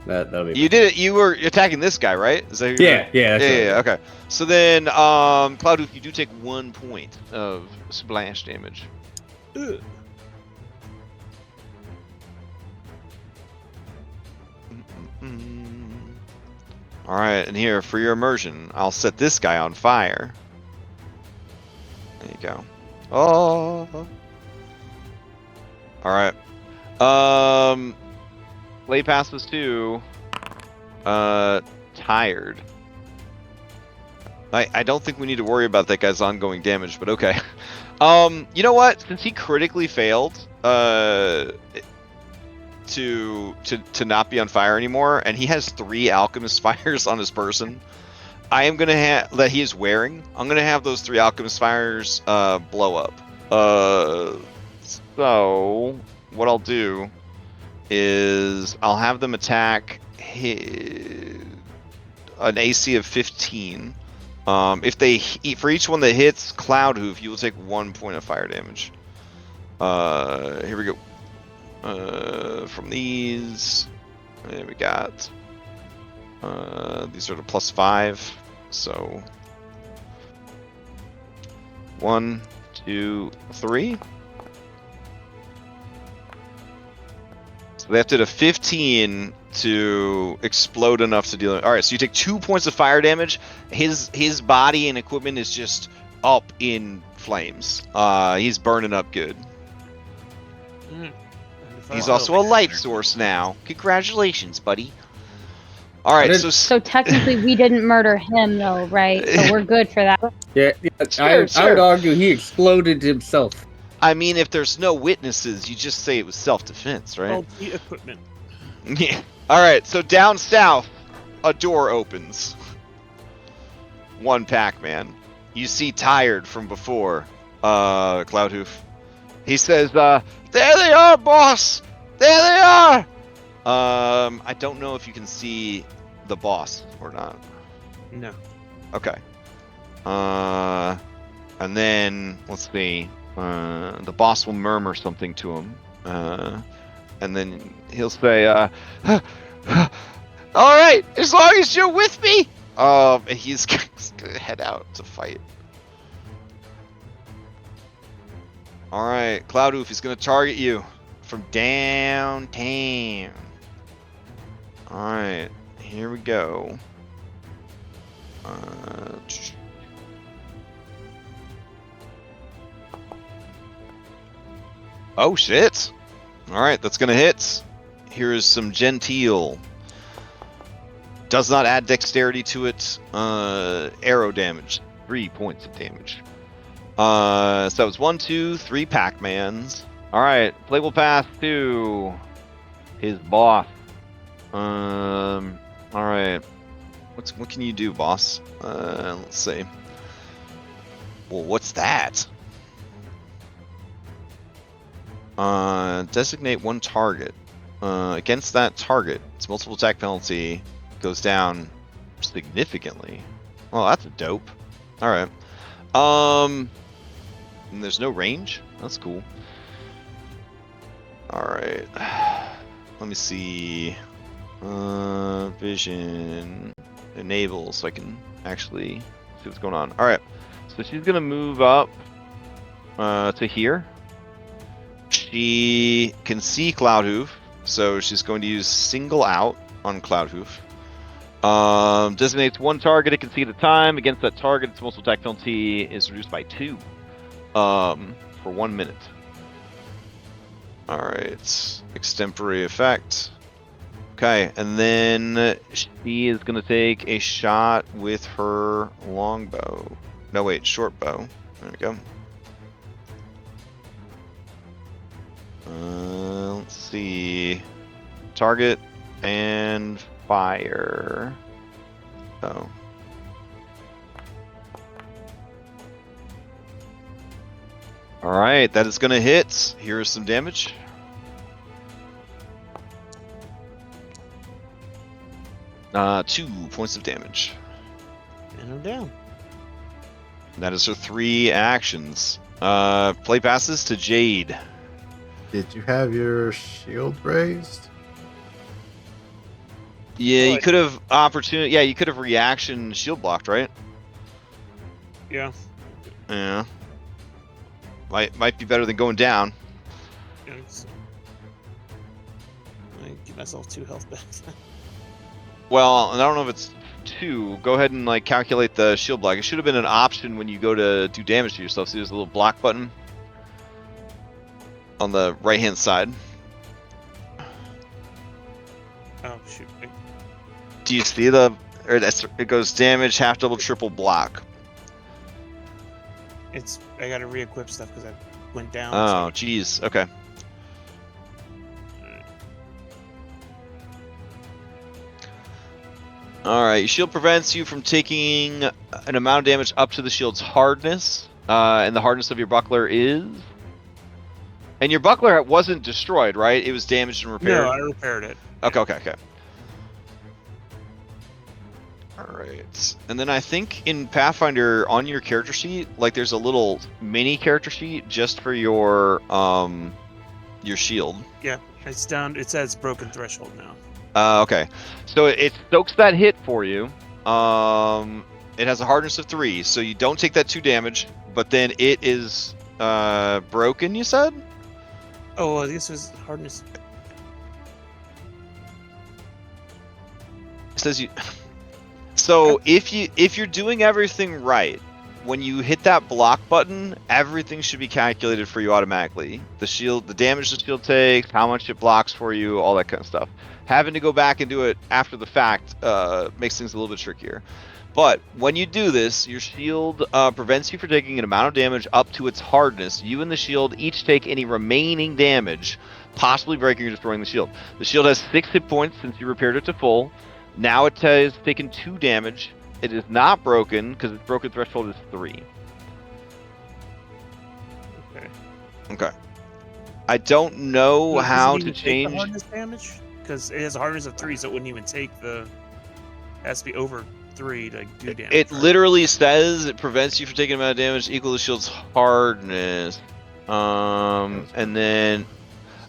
That'll be. You did it. You were attacking this guy, right? Is that who you were- Yeah. That's Yeah. right. Okay. So then, Cloudhoof, you do take 1 point of splash damage. Ugh. All right, and here for your immersion, I'll set this guy on fire. There you go. Oh. All right. Play passes to tired. I don't think we need to worry about that guy's ongoing damage, but okay. You know what? Since he critically failed to not be on fire anymore, and he has 3 alchemist fires on his person, I am gonna have that he is wearing. I'm gonna have those 3 alchemist fires blow up. So what I'll do is I'll have them attack an AC of 15. If they for each one that hits Cloudhoof, you will take 1 point of fire damage. Here we go. From these, and we got these are the +5. So 1, 2, 3. So they have to hit a 15 to explode enough to deal. All right, so you take 2 points of fire damage. His body and equipment is just up in flames. He's burning up good. He's also a light source now. Congratulations, buddy. All right, So technically, we didn't murder him, though, right? So we're good for that. Yeah. I would argue he exploded himself. I mean, if there's no witnesses, you just say it was self-defense, right? Faulty equipment. Yeah. All right, so down south, a door opens. One Pac-Man. You see tired from before, Cloudhoof. He says, there they are, boss! There they are! I don't know if you can see the boss or not. No. Okay. And then, let's see. The boss will murmur something to him. And then he'll say, alright, as long as you're with me! And he's gonna head out to fight. Alright, Cloudhoof is gonna target you from downtown. Alright, here we go. Oh shit! Alright, that's gonna hit. Here is some genteel. Does not add dexterity to it. Arrow damage. 3 points of damage. So that was 1, 2, 3 Pac-Mans. Alright, playable path to his boss. Alright. What can you do, boss? Let's see. Well, what's that? Designate one target. Against that target, its multiple attack penalty goes down significantly. Well, that's a dope. All right. And there's no range. That's cool. All right. Let me see. Vision enable, so I can actually see what's going on. All right. So she's gonna move up to here. She can see Cloudhoof, so she's going to use single out on Cloudhoof. Designates one target it can see at a time. Against that target, its multiple attack penalty is reduced by 2 for 1 minute. Alright. Extempore effect. Okay, and then she is going to take a shot with her longbow. No, wait, short bow. There we go. Let's see. Target and fire. Oh. Alright, that is going to hit. Here's some damage. Uh, 2 points of damage. And I'm down. That is her 3 actions. Play passes to Jade. Did you have your shield raised? Yeah, Oh, you could have opportunity. Yeah, you could have reaction shield blocked, right? Yeah. Yeah. Might be better than going down. Let me give myself 2 health back. Well, and I don't know if it's 2. Go ahead and like calculate the shield block. It should have been an option when you go to do damage to yourself. See, there's a little block button on the right-hand side. Oh shoot! Do you see the? Or it goes damage, half, double, triple block. I gotta re-equip stuff because I went down. Oh, jeez. Okay. Alright, your shield prevents you from taking an amount of damage up to the shield's hardness. And the hardness of your buckler is... And your buckler wasn't destroyed, right? It was damaged and repaired? No, I repaired it. Okay. Alright. And then I think in Pathfinder, on your character sheet, like there's a little mini character sheet just for your shield. Yeah, it's down. It says broken threshold now. Okay. So it soaks that hit for you. It has a hardness of 3, so you don't take that 2 damage, but then it is broken, you said? Oh, well, this was hardness. It says you... So if you're doing everything right, when you hit that block button, everything should be calculated for you automatically. The shield, the damage the shield takes, how much it blocks for you, all that kind of stuff. Having to go back and do it after the fact makes things a little bit trickier. But when you do this, your shield prevents you from taking an amount of damage up to its hardness. You and the shield each take any remaining damage, possibly breaking or destroying the shield. The shield has 6 hit points since you repaired it to full. Now it has taken 2 damage. It is not broken because its broken threshold is 3. Okay. I don't know how to change the hardness damage because it has a hardness of 3, so it wouldn't even take the. It has to be over 3 to do damage. It literally says it prevents you from taking an amount of damage equal to the shield's hardness. And then...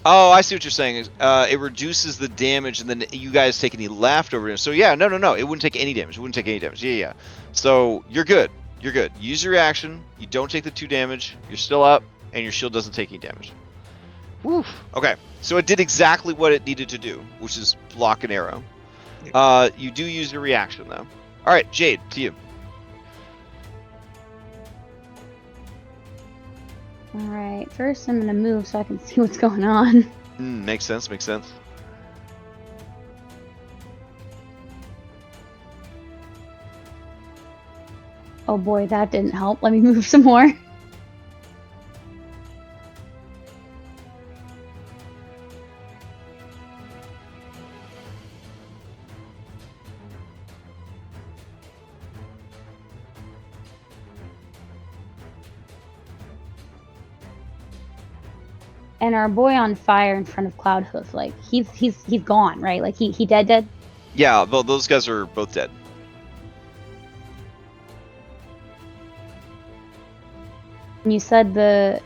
Oh, I see what you're saying. It reduces the damage, and then you guys take any leftover. So yeah, no. It wouldn't take any damage. It wouldn't take any damage. Yeah. So you're good. You're good. Use your reaction. You don't take the 2 damage. You're still up, and your shield doesn't take any damage. Woof. Okay. So it did exactly what it needed to do, which is block an arrow. You do use your reaction, though. All right, Jade, to you. Alright, first I'm gonna move so I can see what's going on. Makes sense, makes sense. Oh boy, that didn't help. Let me move some more. And our boy on fire in front of Cloudhoof, like he's gone, right? Like he dead. Yeah, well, those guys are both dead. And you said the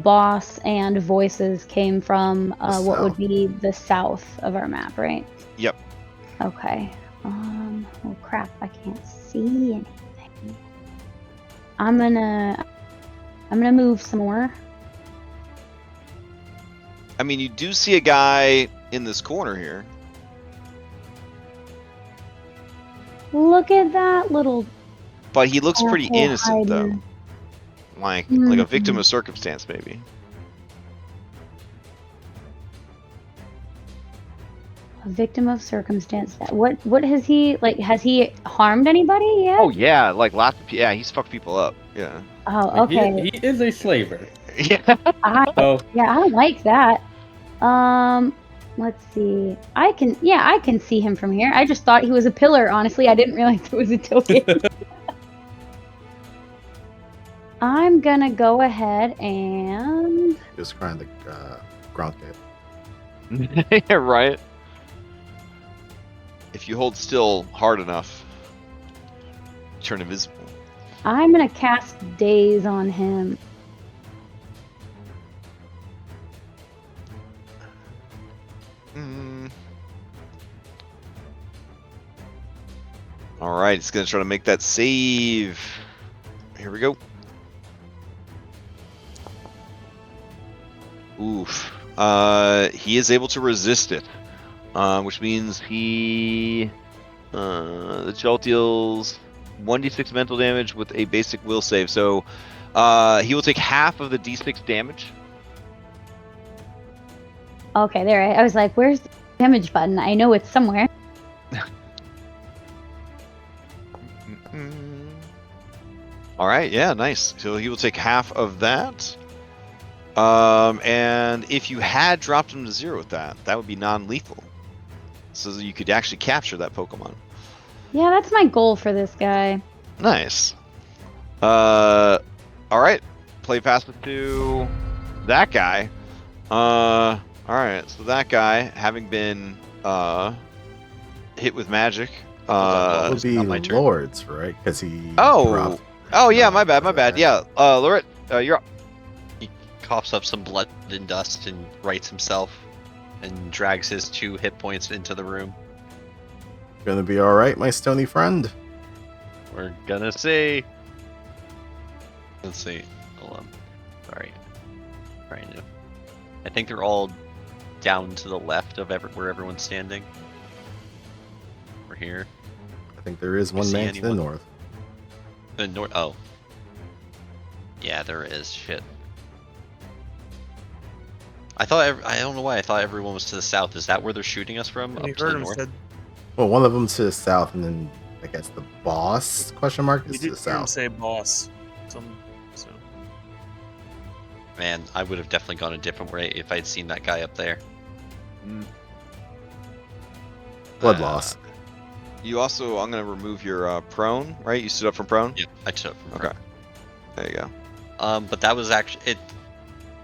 boss and voices came from what would be the south of our map, right? Yep. Okay. Oh crap! I can't see anything. I'm gonna move some more. I mean, you do see a guy in this corner here. Look at that little. But he looks pretty asshole innocent, though. hiding. Like a victim of circumstance, maybe. A victim of circumstance. What has he like? Has he harmed anybody yet? Oh yeah, like lots of yeah, he's fucked people up. Yeah. Oh, okay. He is a slaver. Yeah. So Yeah, I like that. Let's see. I can see him from here. I just thought he was a pillar. Honestly, I didn't realize it was a token. I'm gonna go ahead and Just trying to ground it. Yeah, right. If you hold still hard enough, turn invisible. I'm gonna cast Daze on him. All right, it's gonna try to make that save. Here we go. Oof. He is able to resist it, which means the gel deals 1d6 mental damage with a basic will save. So he will take half of the d6 damage. Okay, there. I was like, where's the damage button? I know it's somewhere. All right, yeah, nice. So he will take half of that. And if you had dropped him to 0 with that, that would be non-lethal. So that you could actually capture that Pokemon. Yeah, that's my goal for this guy. Nice. All right. Play past it to that guy. All right. So that guy, having been hit with magic. That would It's be not my turn. Lords, right? Because he. Oh. dropped- Oh yeah, my bad. Yeah. Lorette, you're up. He coughs up some blood and dust and rights himself and drags his 2 hit points into the room. Gonna be all right, my stony friend. We're gonna see. Let's see. Hold on. Sorry. Right now. I think they're all down to the left of where everyone's standing. We're here. I think there is one see man to the anyone? north. The north. Oh. Yeah, there is. Shit. I don't know why I thought everyone was to the south. Is that where they're shooting us from? We Up to heard the him north? said. Well, one of them's to the south, and then I guess the boss question mark We is did to the hear him south. say boss. So. Man, I would have definitely gone a different way if I'd seen that guy up there. Blood loss. You also, I'm gonna remove your prone, right? You stood up from prone. Yep, I took. Okay. There you go. But that was actually it.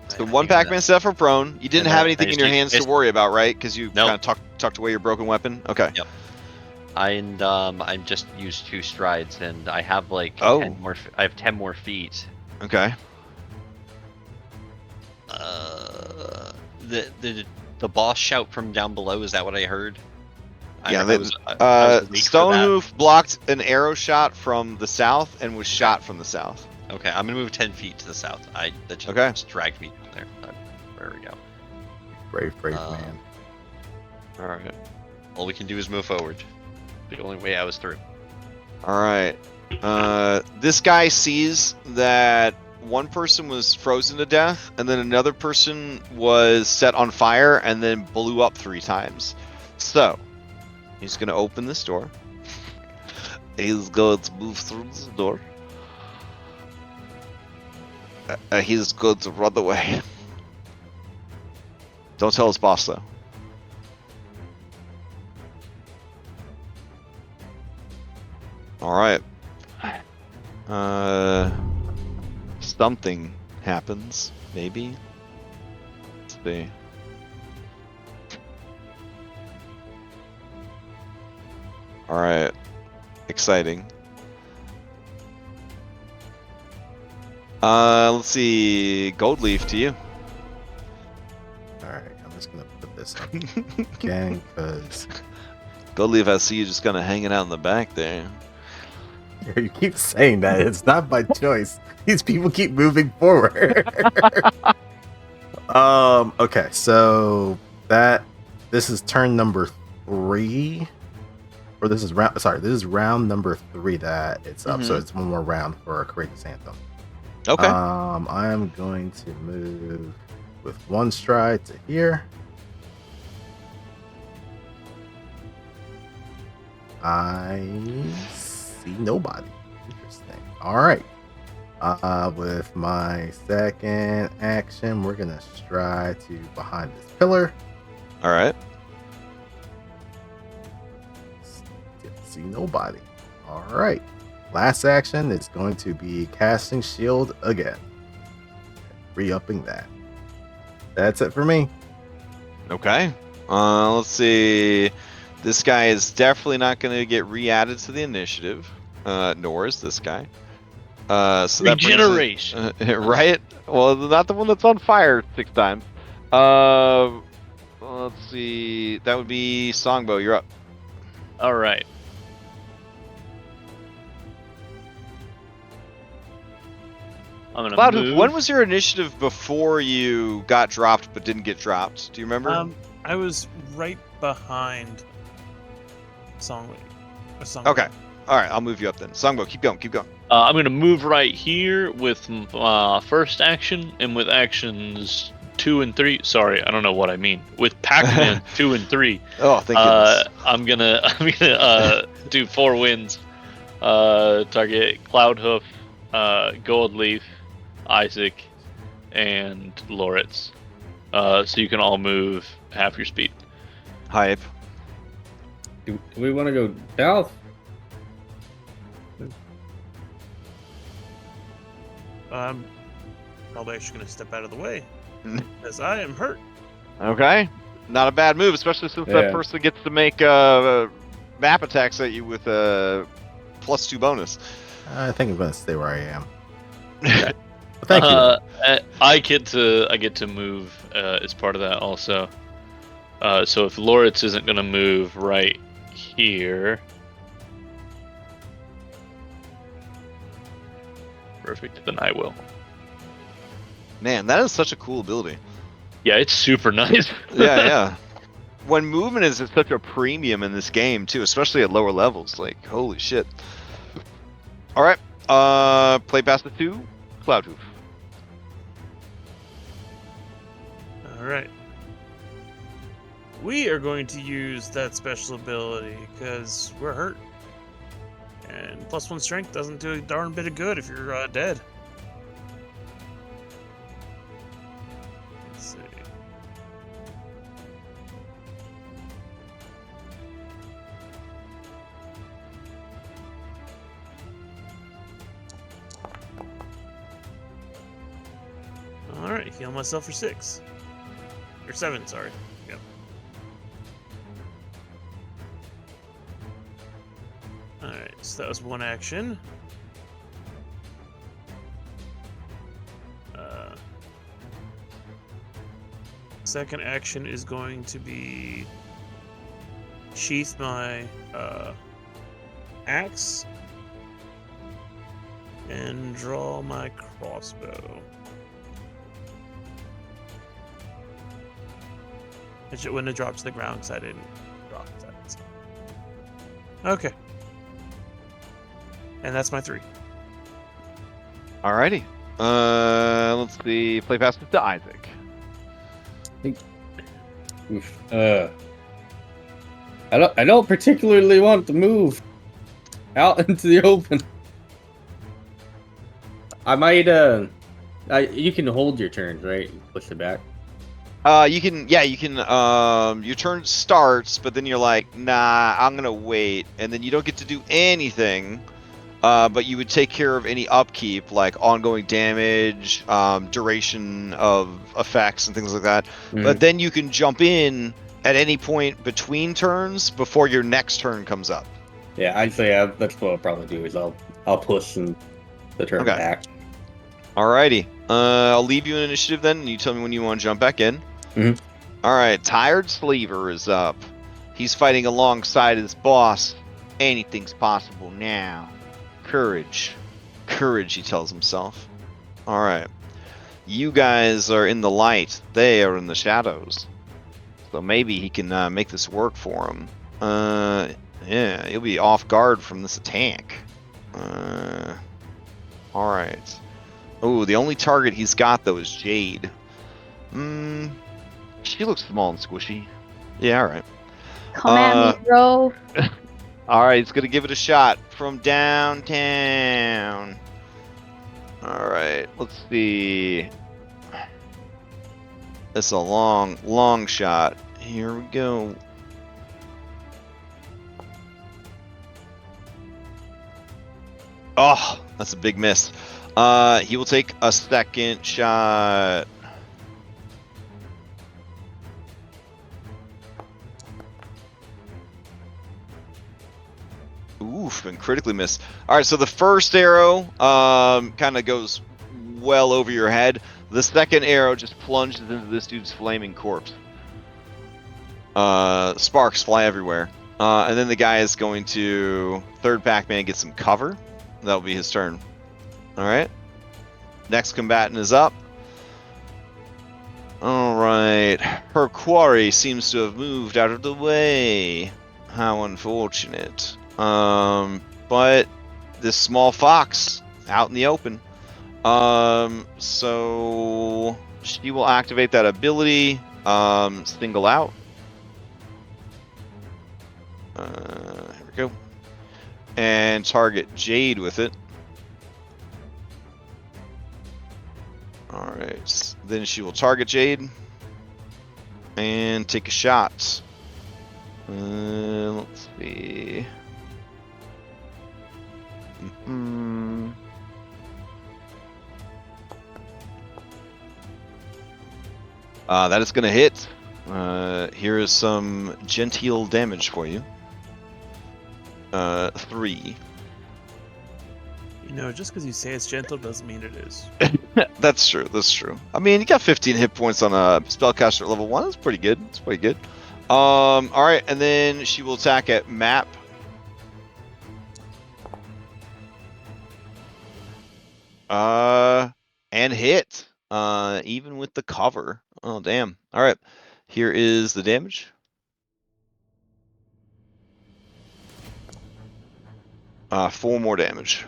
So one Pac-Man set for prone. You didn't And have then anything I in your just- hands I to just- worry about, right? Because you Nope. kind of tucked away your broken weapon. Okay. Yep. I just used 2 strides, and I have like Oh. 10 more. I have 10 more feet. Okay. The boss shout from down below. Is that what I heard? Yeah, I was late for that. Stonehoof blocked an arrow shot from the south and was shot from the south. Okay, I'm gonna move 10 feet to the south. That just dragged me down there. There we go. Brave man. All right. All we can do is move forward. The only way I was through. All right. This guy sees that one person was frozen to death, and then another person was set on fire and then blew up 3 times. So he's gonna open this door. He's going to move through this door. He's going to run away. Don't tell his boss though. All right. Something happens, maybe. see. All right, exciting. Let's see. Gold leaf to you. All right, I'm just gonna put this up again because Gold leaf, I see you just kind of hanging out in the back there. you keep saying that. It's not by choice. These people keep moving forward. Okay, so this is turn number 3. Or this is round. Sorry, this is round number 3 that it's up. So it's one more round for a courageous anthem. Okay. I'm going to move with 1 stride to here. I see nobody. Interesting. All right. With my second action, we're gonna stride to behind this pillar. All right. Still see nobody. All right. Last action is going to be casting shield again. Re-upping that. That's it for me. Okay. Let's see. This guy is definitely not going to get re-added to the initiative. Nor is this guy. So that brings Regeneration. right? Well, not the one that's on fire 6 times. Let's see. That would be Songbow. You're up. All right. I'm gonna Cloud, move. when was your initiative before you got dropped but didn't get dropped? Do you remember? I was right behind Songway. Okay. All right. I'll move you up then. Songbow, keep going. Keep going. I'm gonna move right here with first action and with actions 2 and 3. Sorry, I don't know what I mean. With Pac-Man 2 and 3. Oh, thank goodness. I'm gonna do 4 wins. Target Cloudhoof, Goldleaf, Isaac, and Loritz. So you can all move half your speed. Hype. Do we want to go south? Probably actually going to step out of the way as I am hurt. Okay. Not a bad move, especially since that person gets to make map attacks at you with a +2 bonus. I think I'm gonna stay where I am. Thank you. I get to move as part of that also. So if Loritz isn't gonna move right here, perfect. Then I will. Man, that is such a cool ability. Yeah, it's super nice. Yeah. When movement is at such a premium in this game too, especially at lower levels, like holy shit. All right. Play past the 2, Cloudhoof. All right. We are going to use that special ability because we're hurt. And +1 strength doesn't do a darn bit of good if you're dead. Let's see. Alright, heal myself for 6. Or 7, sorry. Yep. Alright, so that was 1 action. Second action is going to be sheath my axe and draw my crossbow. It wouldn't have dropped to the ground because I didn't drop that. Okay. And that's my 3. Alrighty. Let's see. Play past it to Isaac. I don't particularly want to move out into the open. I might you can hold your turns, right? Push it back. You can. Your turn starts, but then you're like, nah, I'm gonna wait, and then you don't get to do anything but you would take care of any upkeep, like ongoing damage, duration of effects, and things like that. But then you can jump in at any point between turns before your next turn comes up. Yeah, I'd say that's what I'll probably do is I'll push the turn Okay. back. Alrighty. I'll leave you in initiative then, and you tell me when you want to jump back in. Mhm. Alright, Tired Slaver is up. He's fighting alongside his boss. Anything's possible now. Courage. Courage, he tells himself. Alright. You guys are in the light. They are in the shadows. So maybe he can make this work for him. Yeah, he'll be off guard from this attack. Alright. Oh, the only target he's got, though, is Jade. She looks small and squishy. Yeah, alright. Come at me, bro. Alright, he's gonna give it a shot from downtown. Alright, let's see. It's a long shot. Here we go. Oh, that's a big miss. He will take a second shot. Oof, and critically missed. Alright, so the first arrow kind of goes well over your head. The second arrow just plunges into this dude's flaming corpse. Sparks fly everywhere. And then the guy is going to... Third Pac-Man get some cover. That'll be his turn. Alright. Next combatant is up. Alright. Her quarry seems to have moved out of the way. How unfortunate. But this small fox out in the open. So she will activate that ability. Single out. Here we go. And target Jade with it. Alright. Then she will target Jade. And take a shot. Let's see. That is going to hit. Here is some genteel damage for you. 3. You know, just because you say it's gentle doesn't mean it is. That's true. That's true. I mean, you got 15 hit points on a spellcaster at level 1. That's pretty good. That's pretty good. All right, and then she will attack at map. And hit. Even with the cover. Oh, damn. All right. Here is the damage. Four more damage.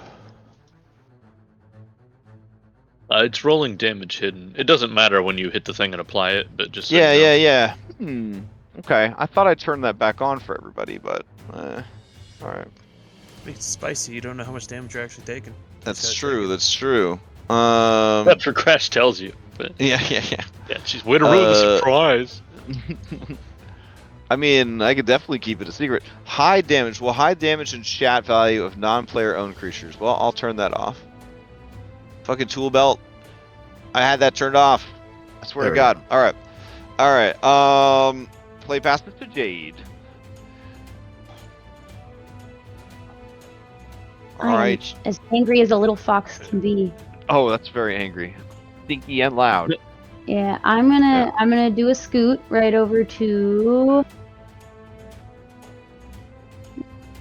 It's rolling damage hidden. It doesn't matter when you hit the thing and apply it, but just so Yeah, you know. yeah. Okay, I thought I'd turn that back on for everybody, but all right. Makes it spicy. You don't know how much damage you're actually taking. That's true. That's true. That's what Crash tells you. But Yeah. yeah, she's way to ruin the surprise. I mean, I could definitely keep it a secret. High damage. Well, high damage and chat value of non-player owned creatures. Well, I'll turn that off. Fucking tool belt. I had that turned off. I swear to God. All right. Play past it to Jade. All right. As angry as a little fox can be. Oh, that's very angry. Stinky and loud. Yeah, I'm gonna do a scoot right over to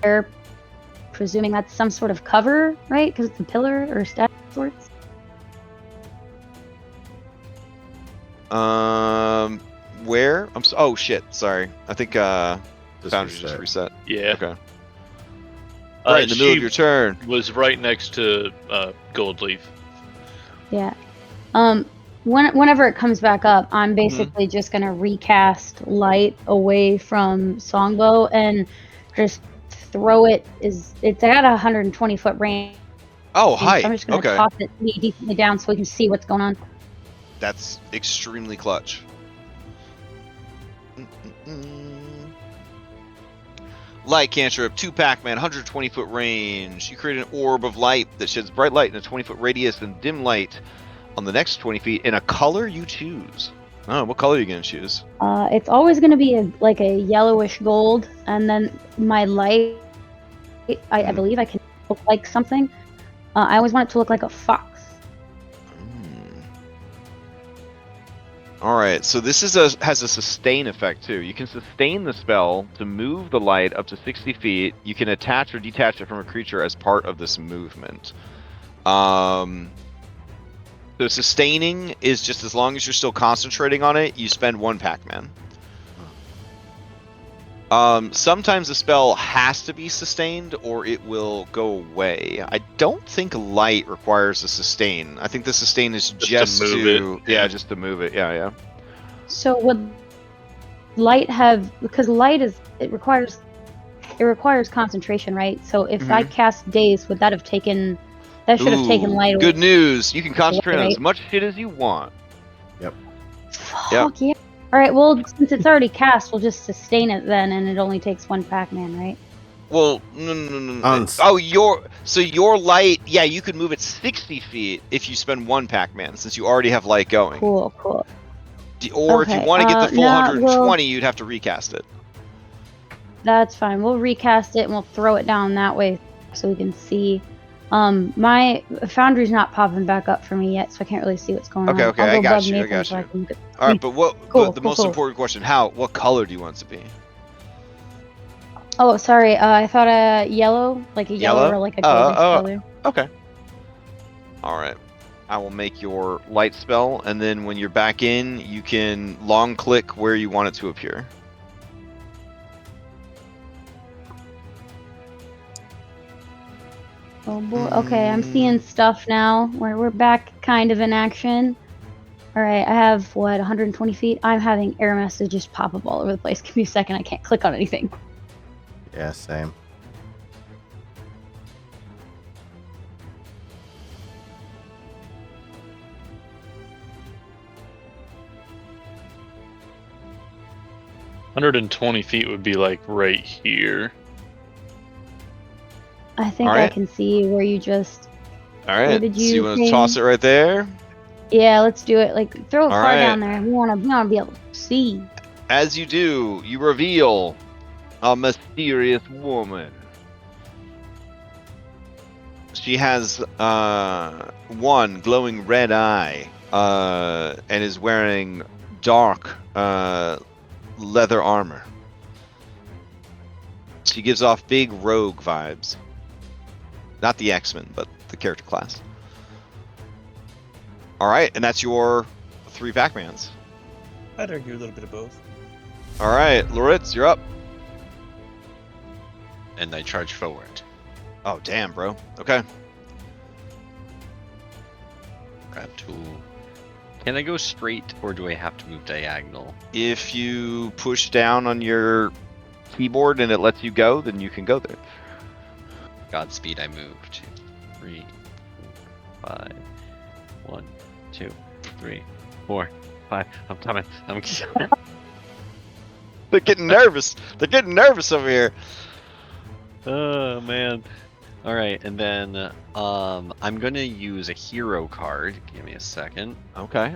there, presuming that's some sort of cover, right? Because it's a pillar or staff of sorts. Where? Oh shit! Sorry. I think boundary just reset. Yeah. Okay. Right in the middle of your turn. Was right next to Gold Leaf. Yeah. Whenever it comes back up, I'm basically just gonna recast light away from Songbow and just throw it. It's at a 120-foot range. Oh, hi. So I'm just gonna toss it decently down so we can see what's going on. That's extremely clutch. Light cantrip, 2 Pac-Man, 120-foot range. You create an orb of light that sheds bright light in a 20-foot radius and dim light on the next 20 feet in a color you choose. Oh, what color are you going to choose? It's always going to be like a yellowish gold, and then my light, I believe I can look like something. I always want it to look like a fox. Alright, so this has a sustain effect too. You can sustain the spell to move the light up to 60 feet. You can attach or detach it from a creature as part of this movement. So sustaining is just as long as you're still concentrating on it, you spend 1 Pac-Man. Sometimes the spell has to be sustained or it will go away. I don't think light requires a sustain. I think the sustain is just to move it. Yeah, just to move it. Yeah. So would light have, because light is, it requires concentration, right? So if I cast daze, would that have taken, that should have taken light away? Good news. You can concentrate on Right? as much shit as you want. Fuck yeah. Alright, well, since it's already cast, we'll just sustain it then, and it only takes 1 Pac-Man, right? Well, no. Oh, your light, yeah, you could move it 60 feet if you spend 1 Pac-Man, since you already have light going. Cool. Or if you want to get the full 120, you'd have to recast it. That's fine. We'll recast it and we'll throw it down that way so we can see. My Foundry's not popping back up for me yet, so I can't really see what's going on. Okay, I got you. All right, but the most cool. important question: what color do you want it to be? Oh, sorry. I thought yellow, like a yellow or like a golden color. Okay. All right. I will make your light spell, and then when you're back in, you can long click where you want it to appear. Oh boy. Okay, I'm seeing stuff now. We're back kind of in action. Alright, I have, 120 feet? I'm having error messages pop up all over the place. Give me a second, I can't click on anything. Yeah, same. $120 would be like right here. I think I can see where you just... Alright, did so you want to ping? toss it right there? Yeah, let's do it. Like, throw it far Alright. down there. We wanna be able to see. As you do, you reveal a mysterious woman. She has one glowing red eye and is wearing dark leather armor. She gives off big rogue vibes. Not the X-Men, but the character class. Alright, and that's your 3 Pac-Mans. I'd argue a little bit of both. Alright, Loritz, you're up. And I charge forward. Oh, damn, bro. Okay. Grab tool. Can I go straight, or do I have to move diagonal? If you push down on your keyboard and it lets you go, then you can go there. Godspeed, I move. 2, 3, 4, 5. 1, 2, 3, 4, 5. I'm coming. They're getting nervous. They're getting nervous over here. Oh man. All right, and then I'm gonna use a hero card. Give me a second. Okay.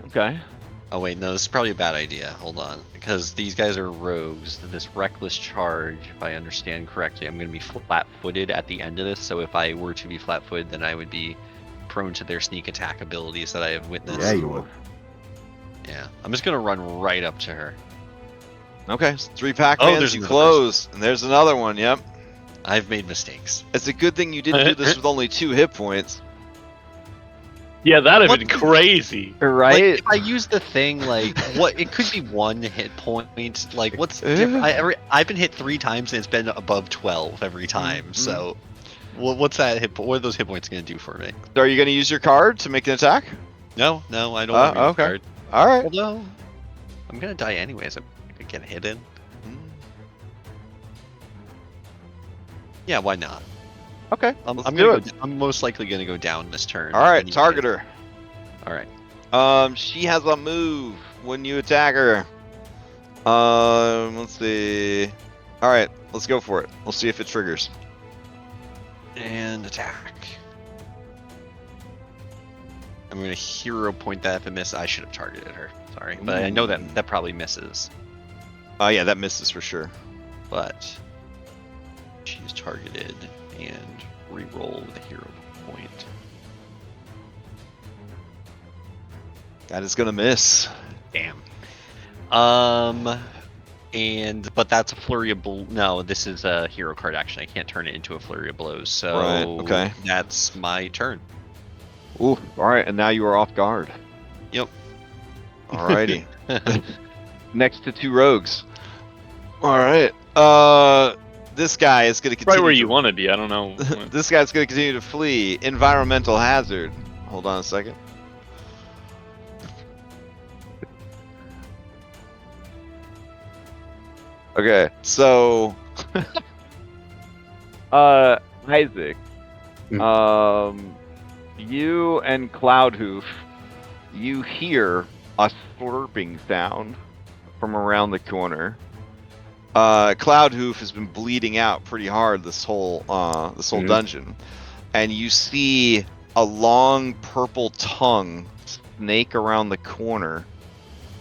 Oh wait, no, this is probably a bad idea. Hold on, because these guys are rogues. This reckless charge, if I understand correctly, I'm gonna be flat-footed at the end of this. So if I were to be flat-footed, then I would be prone to their sneak attack abilities that I have witnessed. Yeah, you would. Yeah, I'm just gonna run right up to her. Okay, so 3 Pac-Mans, there's you another close. And there's another one, yep. I've made mistakes. It's a good thing you didn't do this with only 2 hit points. Yeah, that'd have What been the- crazy. Like, Right? if I use the thing, like, what, it could be 1 hit point. Like, what's different? I've been hit 3 times and it's been above 12 every time. So, what's that hit? What are those hit points going to do for me? So are you going to use your card to make an attack? No, I don't want to use okay. card. Alright. Although, I'm going to die anyways. I could get hidden. Yeah, why not? Okay, I'm let's do gonna it. I'm most likely going to go down this turn. Alright, and you target can- her. Alright. She has a move when you attack her. Let's see. All right, let's go for it. We'll see if it triggers. And attack. I'm gonna hero point that if it misses. I should have targeted her. Sorry, but I know that probably misses. Yeah, that misses for sure. But she's targeted and re-roll with a hero point. That is gonna miss. Damn. But that's a flurry of no, this is a hero card action. I can't turn it into a flurry of blows. So Right, okay. That's my turn. Ooh, all right, and now you are off guard. Yep. Alrighty. Next to 2 rogues. All right. This guy is gonna continue. Right where you want to be. I don't know. This guy's gonna continue to flee. Environmental hazard. Hold on a second. Okay, so Isaac. Mm. You and Cloudhoof, you hear a slurping sound from around the corner. Cloudhoof has been bleeding out pretty hard this whole dungeon, and you see a long purple tongue snake around the corner,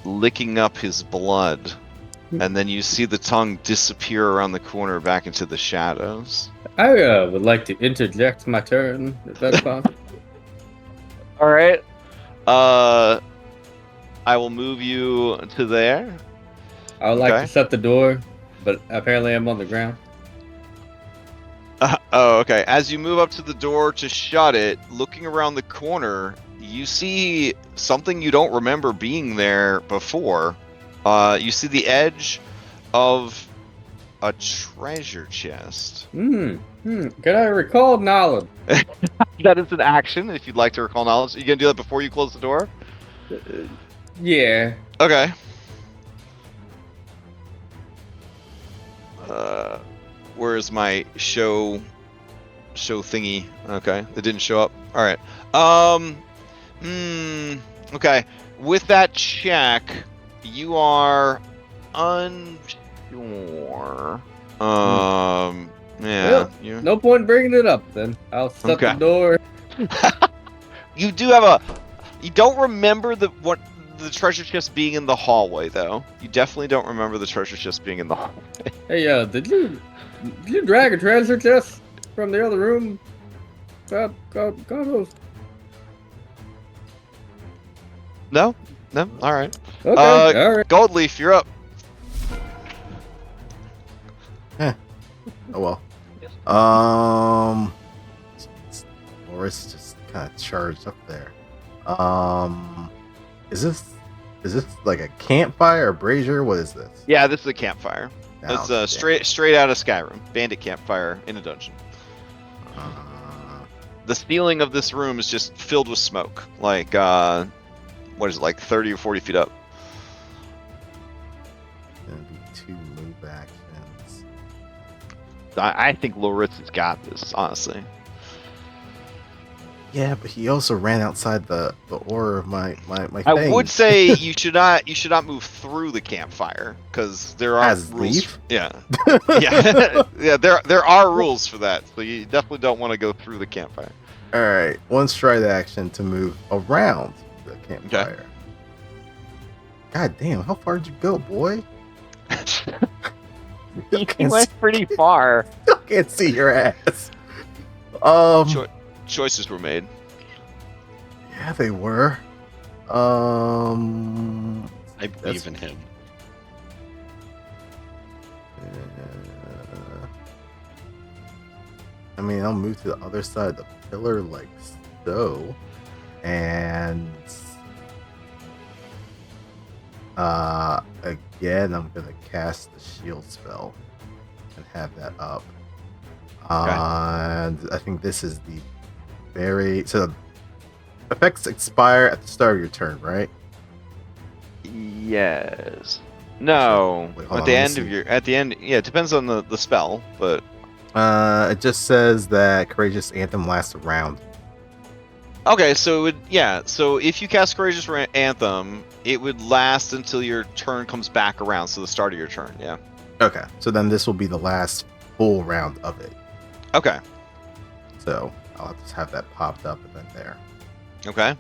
licking up his blood, and then you see the tongue disappear around the corner back into the shadows. I would like to interject my turn, if that's possible. All right. I will move you to there. I would like Okay. to shut the door, but apparently I'm on the ground. Oh, okay. As you move up to the door to shut it, looking around the corner, you see something you don't remember being there before. You see the edge of a treasure chest. Can I recall knowledge? That is an action if you'd like to recall knowledge. You gonna do that before you close the door? Yeah. Okay. Where is my show thingy? Okay, it didn't show up. All right. Okay. With that check, you are unsure. Yeah. Well, You. no point bringing it up then. I'll shut Okay. the door. You do have you don't remember the treasure chest being in the hallway though. You definitely don't remember the treasure chest being in the hallway. Hey, did you drag a treasure chest from the other room? God knows. No. All right. Okay, all right. Goldleaf, you're up. Oh well. Loris just kind of charged up there. Is this like a campfire or brazier? What is this? Yeah, this is a campfire. Oh, It's damn. straight out of Skyrim. Bandit campfire in a dungeon. Uh, The ceiling of this room is just filled with smoke. Like what is it, like 30 or 40 feet up? gonna be 2 move actions. I think Loritz has got this, honestly. Yeah, but he also ran outside the aura of my I thing. would say you should not move through the campfire because there are As rules. leave? Yeah, yeah. There are rules for that, so you definitely don't want to go through the campfire. All right, 1 stride action to move around the campfire. God damn, how far did you go, boy? He went pretty far. Still can't see your ass. Choices were made. Yeah, they were. I believe in him. I mean, I'll move to the other side of the pillar like so, and again, I'm gonna cast the shield spell and have that up. And I think this is the so effects expire at the start of your turn, right? Yes. No. Wait, hold At on, the let me end see. of yeah, it depends on the spell, but It just says that Courageous Anthem lasts a round. okay, so so if you cast Courageous Anthem, it would last until your turn comes back around, so the start of your turn, yeah. Okay, so then this will be the last full round of it. Okay. So I'll just have that popped up and then there. Okay.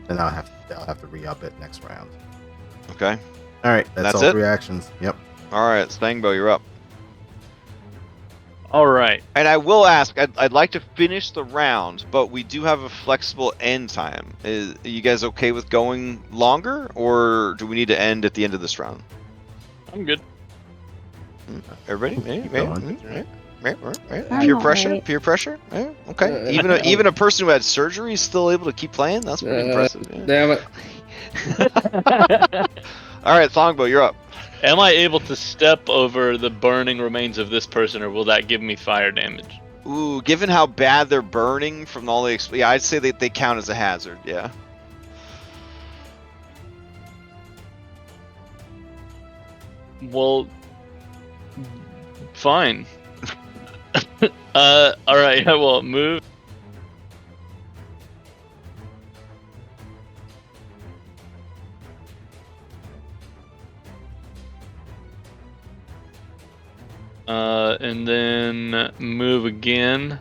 Then I'll have to re-up it next round. Okay. All right, that's all it? 3 actions. Yep. All right, Stangbo, you're up. All right. And I will ask, I'd like to finish the round, but we do have a flexible end time. Are you guys okay with going longer, or do we need to end at the end of this round? I'm good. Everybody? Keep going. I'm Peer all pressure? right. Peer pressure? Yeah, okay. Uh, Even a person who had surgery is still able to keep playing? That's pretty impressive. Yeah. Damn it. All right, Songbo, you're up. Am I able to step over the burning remains of this person, or will that give me fire damage? Ooh, given how bad they're burning from all the... Yeah, I'd say they count as a hazard, yeah. Well, fine. All right. I will move. And then move again.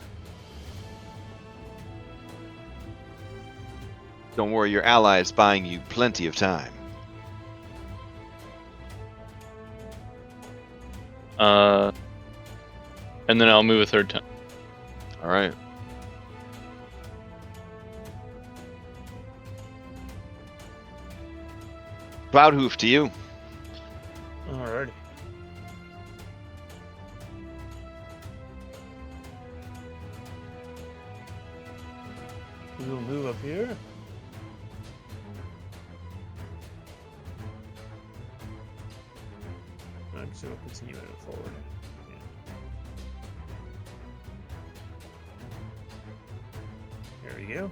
Don't worry, your ally is buying you plenty of time. And then I'll move a third time. All right. Cloudhoof to you. Alrighty. We will move up here. Actually, we'll continue moving forward. Yeah. There we go.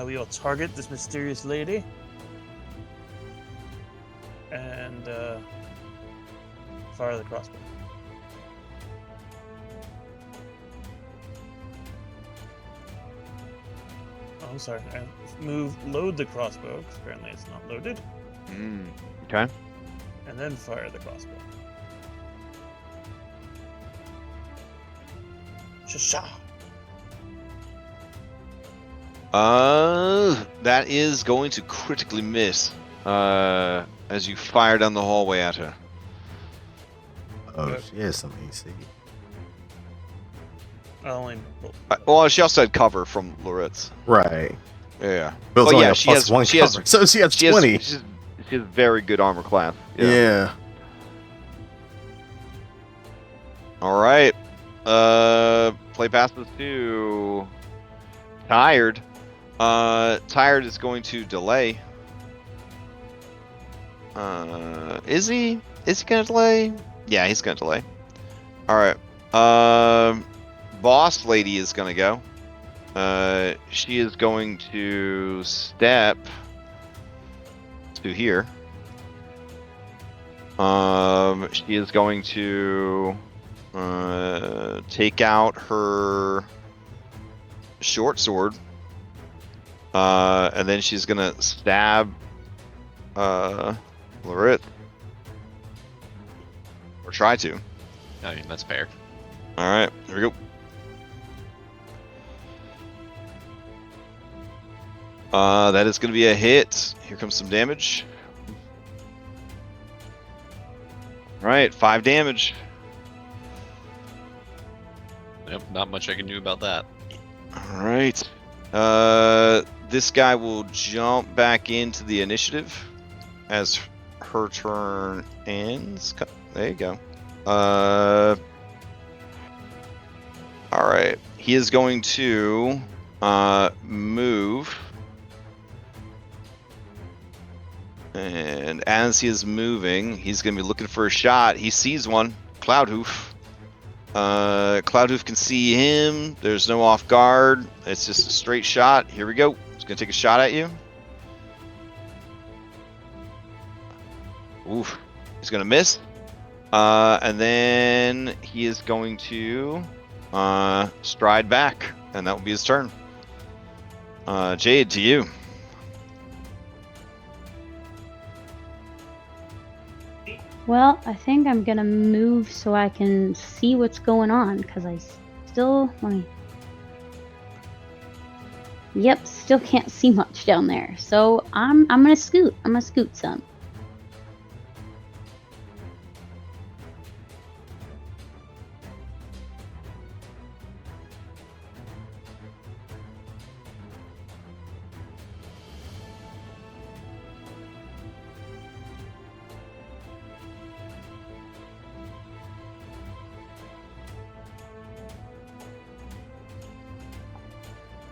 We will target this mysterious lady. And fire the crossbow. Oh, I'm sorry. Load the crossbow, because apparently it's not loaded. Okay. And then fire the crossbow. Shasha! That is going to critically miss. As you fire down the hallway at her. Oh, she has some AC. Well, she also had cover from Loretz. Right. Yeah. But Oh, yeah, yeah, she has one she has cover, so she has 20. She has very good armor class. Yeah. All right. Play passes to Tired. Tired is going to delay. Is he gonna delay? Yeah, he's gonna delay. All right. Boss lady is gonna go. She is going to step to here. She is going to take out her short sword. And then she's gonna stab Lorette. Or try to. I mean, that's fair. Alright, here we go. That is gonna be a hit. Here comes some damage. Alright, 5 damage. Yep, not much I can do about that. Alright. This guy will jump back into the initiative as her turn ends. There you go. Alright. He is going to move. And as he is moving, he's going to be looking for a shot. He sees one. Cloudhoof. Cloudhoof can see him. There's no off guard. It's just a straight shot. Here we go. He's going to take a shot at you. Oof. He's going to miss. And then he is going to stride back. And that will be his turn. Jade, to you. Well, I think I'm gonna move so I can see what's going on, because I still, let me... Yep, still can't see much down there. So I'm gonna scoot. I'm gonna scoot some.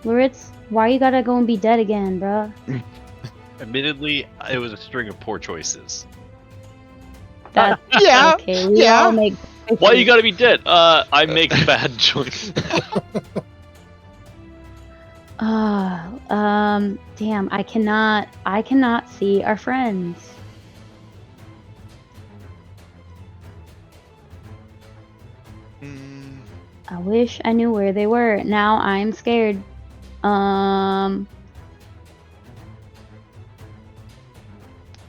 Loritz, why you gotta go and be dead again, bruh? Admittedly, it was a string of poor choices. That Yeah, okay. We yeah. all make. Why you gotta be dead? I make bad choices. Damn. I cannot see our friends. I wish I knew where they were. Now I'm scared.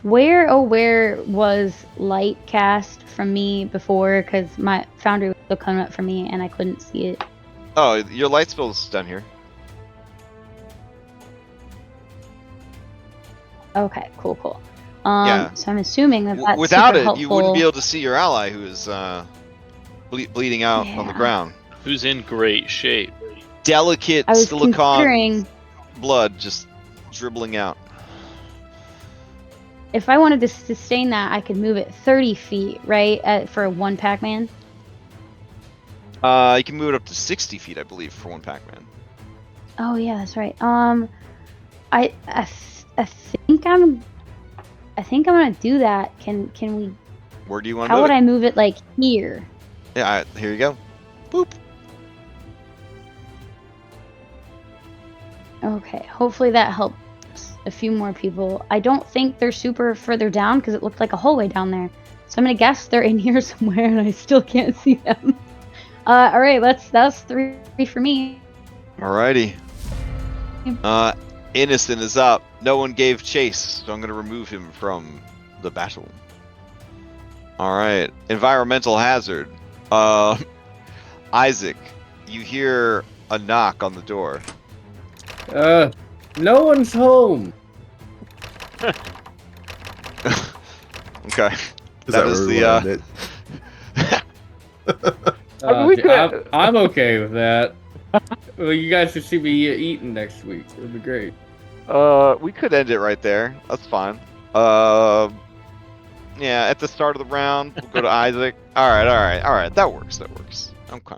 Where was light cast from me before? Because my foundry was still coming up for me and I couldn't see it. Oh, your light spell's down here. Okay, cool. Yeah. So I'm assuming that that's Without super it, helpful. you wouldn't be able to see your ally who is bleeding out on the Yeah. ground. Who's in great shape? Delicate I was silicon considering blood just dribbling out. if I wanted to sustain that, I could move it 30 feet, right? For one Pac-Man. You can move it up to 60 feet, I believe, for one Pac-Man. Oh yeah, that's right. I think I'm gonna do that. Can we? Where do you want to How move would it? I move it like here? Yeah, here you go. Boop. Okay, hopefully that helps a few more people. I don't think they're super further down because it looked like a hallway down there. So I'm gonna guess they're in here somewhere and I still can't see them. All right, that's 3 for me. Alrighty. Innocent is up. No one gave chase, so I'm gonna remove him from the battle. Alright. Environmental hazard. Isaac, you hear a knock on the door. No one's home. Okay. Is That that is where the, we ended? I'm okay with that. Well, you guys should see me eating next week. It'll be great. We could end it right there. That's fine. Yeah, at the start of the round, we'll go to Isaac. Alright. That works. Okay.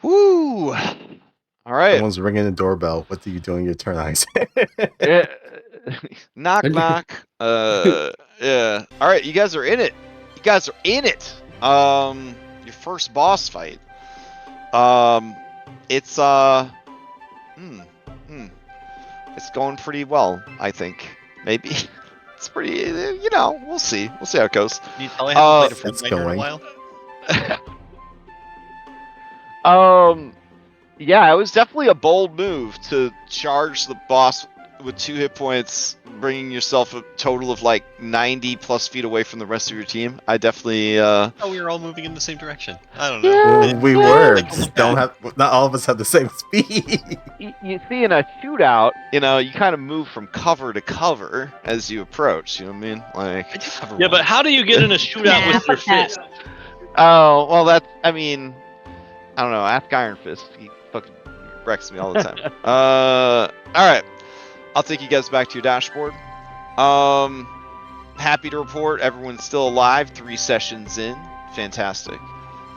Woo! Alright. Someone's ringing the doorbell. What do you do on your turn, Isaac? Knock. Yeah. Alright, you guys are in it. Your first boss fight. It's it's going pretty well, I think. Maybe. It's pretty, we'll see. We'll see how it goes. Can you tell I haven't played a it's Pathfinder in a going. while? Yeah, it was definitely a bold move to charge the boss with 2 hit points, bringing yourself a total of like 90 plus feet away from the rest of your team. I definitely. Oh, we were all moving in the same direction. I don't know. Well, we were. Just don't have. Not all of us have the same speed. You see, in a shootout, you kind of move from cover to cover as you approach. You know what I mean? Like. I did cover Yeah, but once. how do you get in a shootout with your fist? Oh well, I don't know. Ask Iron Fist. He fucking wrecks me all the time. All right. I'll take you guys back to your dashboard. Happy to report everyone's still alive. 3 sessions in. Fantastic.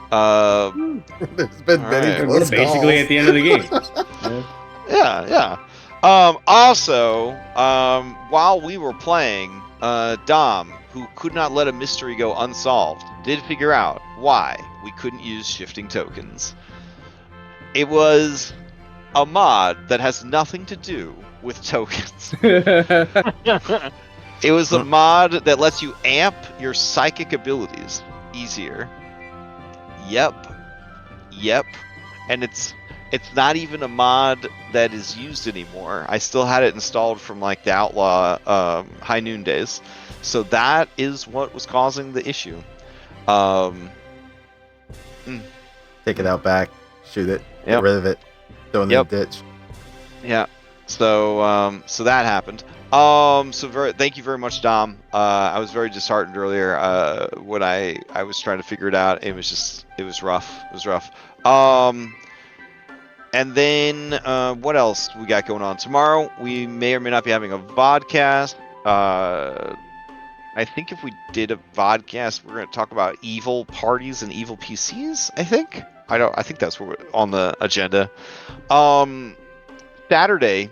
There's been many Alright. We're close basically calls. at the end of the game. Yeah. Also, while we were playing, Dom, who could not let a mystery go unsolved, did figure out why we couldn't use shifting tokens. It was a mod that has nothing to do with tokens. It was a mod that lets you amp your psychic abilities easier. Yep. And it's It's not even a mod that is used anymore. I still had it installed from like the Outlaw High Noon days. So that is what was causing the issue. Take it out back, shoot it, Yep. get rid of it, throw it in Yep. the ditch. Yeah. So so that happened. Thank you very much, Dom. I was very disheartened earlier when I was trying to figure it out. It was rough. It was rough. And then what else we got going on tomorrow? We may or may not be having a vodcast. I think if we did a vodcast, we're going to talk about evil parties and evil PCs. I think that's what we're on the agenda. Saturday,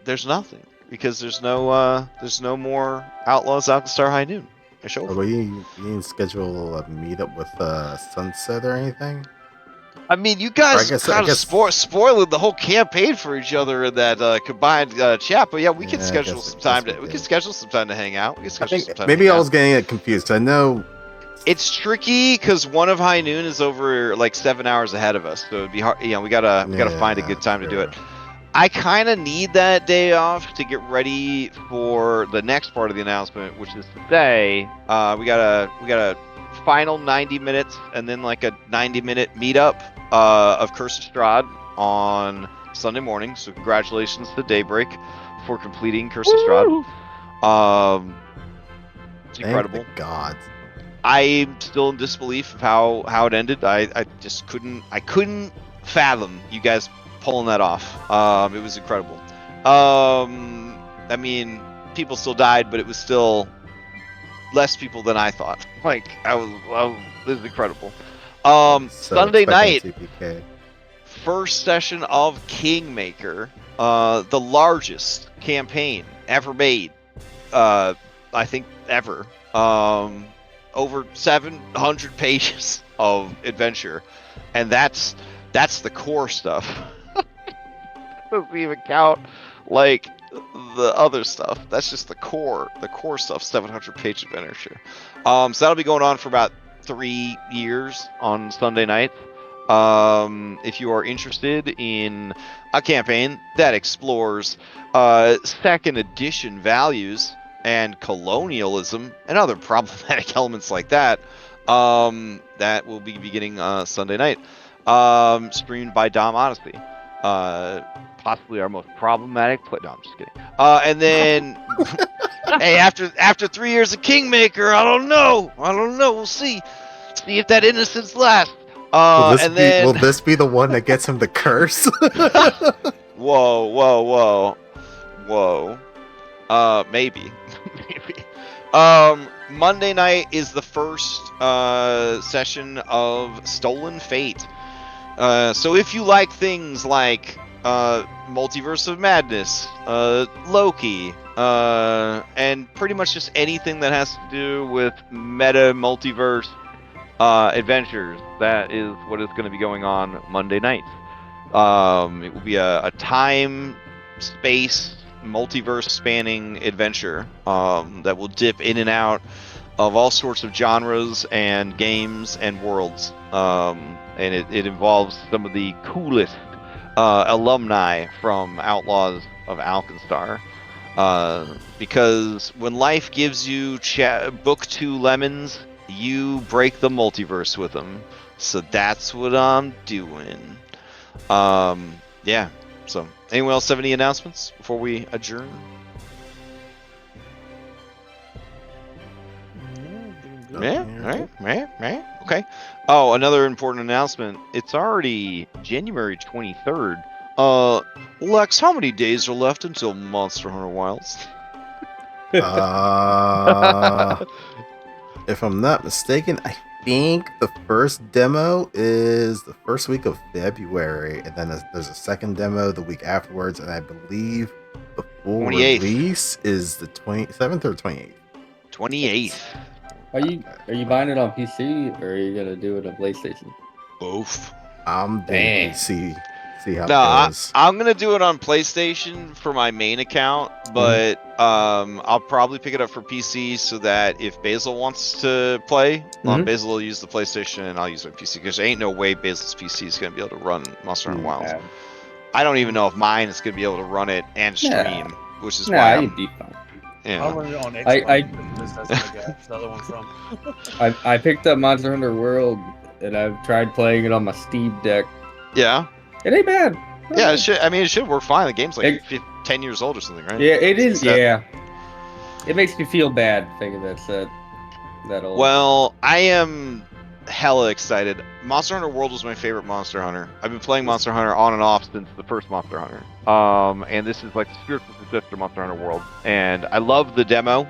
there's nothing because there's no more Outlaws Alcastar High Noon. Or you didn't schedule a meetup with Sunset or anything? I mean, you guys guess- kind I of guess- spoiling the whole campaign for each other in that combined chat. But yeah, we can Yeah, I schedule guess- some I time guess to we we can did. schedule some time to hang out. We can I schedule some think time. maybe to I hang was out. getting it confused. I know It's tricky because one of High Noon is over like 7 hours ahead of us, so it'd be hard. You know, we gotta find a good time to do it. true. I kind of need that day off to get ready for the next part of the announcement, which is to say, we got a final 90 minutes and then like a 90-minute meetup of Curse of Strahd on Sunday morning. So congratulations to Daybreak for completing Curse of Strahd. It's incredible. Thank the gods. I'm still in disbelief of how it ended. I just couldn't fathom you guys pulling that off. It was incredible. I mean, people still died, but it was still less people than I thought. Like it was incredible. So Sunday night, expecting TPK. first session of Kingmaker, the largest campaign ever made. I think ever. Over 700 pages of adventure, and that's the core stuff. Doesn't even count like the other stuff. That's just the core stuff. 700-page adventure. So that'll be going on for about 3 years on Sunday nights. If you are interested in a campaign that explores second edition values and colonialism and other problematic elements like that, that will be beginning Sunday night, streamed by Dom Honesty, possibly our most problematic play. No, I'm just kidding. And then, hey, after 3 years of Kingmaker, I don't know. We'll see if that innocence lasts. Will Then this be the one that gets him the curse? whoa. Maybe. Monday night is the first session of Stolen Fate. So if you like things like Multiverse of Madness, Loki, and pretty much just anything that has to do with meta multiverse adventures, that is what is going to be going on Monday nights. It will be a time, space, multiverse spanning adventure that will dip in and out of all sorts of genres and games and worlds. And it involves some of the coolest alumni from Outlaws of Alkenstar. Because when life gives you book 2 lemons, you break the multiverse with them. So that's what I'm doing. Yeah. So, anyone else have any announcements before we adjourn? Yeah. All right. Okay. Oh, another important announcement. It's already January 23rd. Lex, how many days are left until Monster Hunter Wilds? If I'm not mistaken, I think the first demo is the first week of February, and then there's a second demo the week afterwards, and I believe the full 28th. release is the 27th or 28th. 28th. Are you buying it on PC or are you gonna do it on PlayStation? Both. I'm doing Damn. PC. See how No, it goes. I'm gonna do it on PlayStation for my main account, but I'll probably pick it up for PC so that if Basil wants to play, Basil will use the PlayStation and I'll use my PC because there ain't no way Basil's PC is gonna be able to run Monster Hunter Wilds. I don't even know if mine is gonna be able to run it and stream, which is why I'm. I'll run it on Xbox. This has my the other one from. I picked up Monster Hunter World and I've tried playing it on my Steam Deck. Yeah. It ain't bad. Yeah, it should. I mean, it should work fine. The game's like 10 years old or something, right? Yeah, it is. Yeah. It makes me feel bad thinking that's that old. Well, I am hella excited. Monster Hunter World was my favorite Monster Hunter. I've been playing Monster Hunter on and off since the first Monster Hunter. And this is like the spiritual successor to Monster Hunter World. And I love the demo.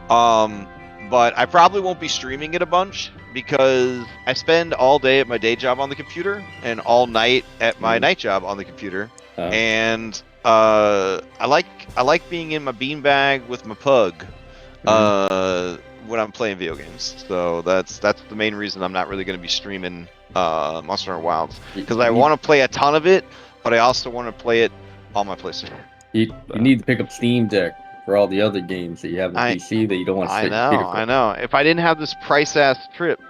But I probably won't be streaming it a bunch because I spend all day at my day job on the computer and all night at my night job on the computer. And I like being in my beanbag with my pug when I'm playing video games. So that's the main reason I'm not really going to be streaming Monster Hunter Wilds because I want to play a ton of it, but I also want to play it on my PlayStation. You need to pick up Steam Deck for all the other games that you have on PC that you don't want to. I know. If I didn't have this pricey ass trip,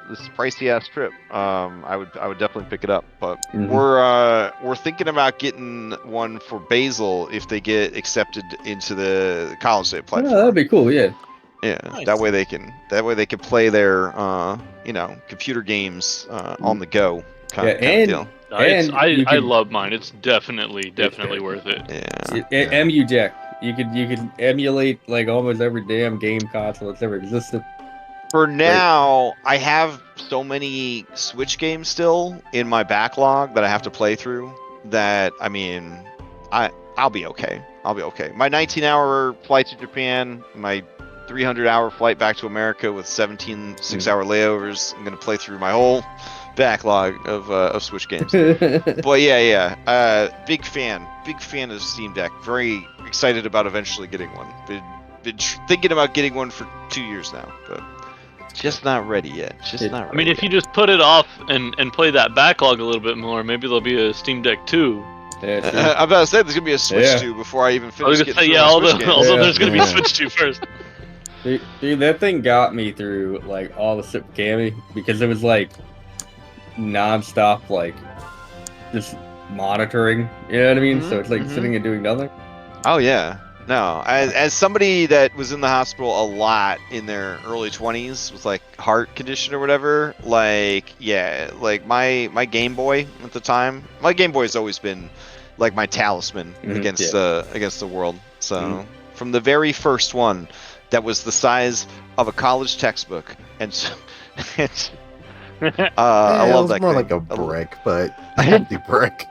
I would definitely pick it up. But we're thinking about getting one for Basil if they get accepted into the college day platform. Yeah, that'd be cool. Yeah. Yeah, Nice. that way they can play their computer games on the go kind of deal. I love mine. It's definitely worth it. Yeah. MU Deck. You could emulate like almost every damn game console that's ever existed. For now, I have so many Switch games still in my backlog that I have to play through that I mean, I'll be okay. My 19-hour flight to Japan, my 300-hour flight back to America with 17 6-hour layovers. I'm gonna play through my whole backlog of Switch games. But yeah, big fan of Steam Deck. Very excited about eventually getting one. Been thinking about getting one for 2 years now, but just not ready yet. I mean, if you just put it off and play that backlog a little bit more, maybe there'll be a Steam Deck 2. Yeah, I'm about to say there's gonna be a Switch 2 before I even finish. I was gonna say although there's gonna be a Switch 2 first. Dude, that thing got me through like all the Sip Cammy because it was like non-stop, like just monitoring. You know what I mean? So it's like sitting and doing nothing. Oh yeah. No, as somebody that was in the hospital a lot in their early 20s with like heart condition or whatever, like my Game Boy at the time, my Game Boy has always been like my talisman against the world. So from the very first one, that was the size of a college textbook, and so, I love that. More thing. like a brick, but a empty brick.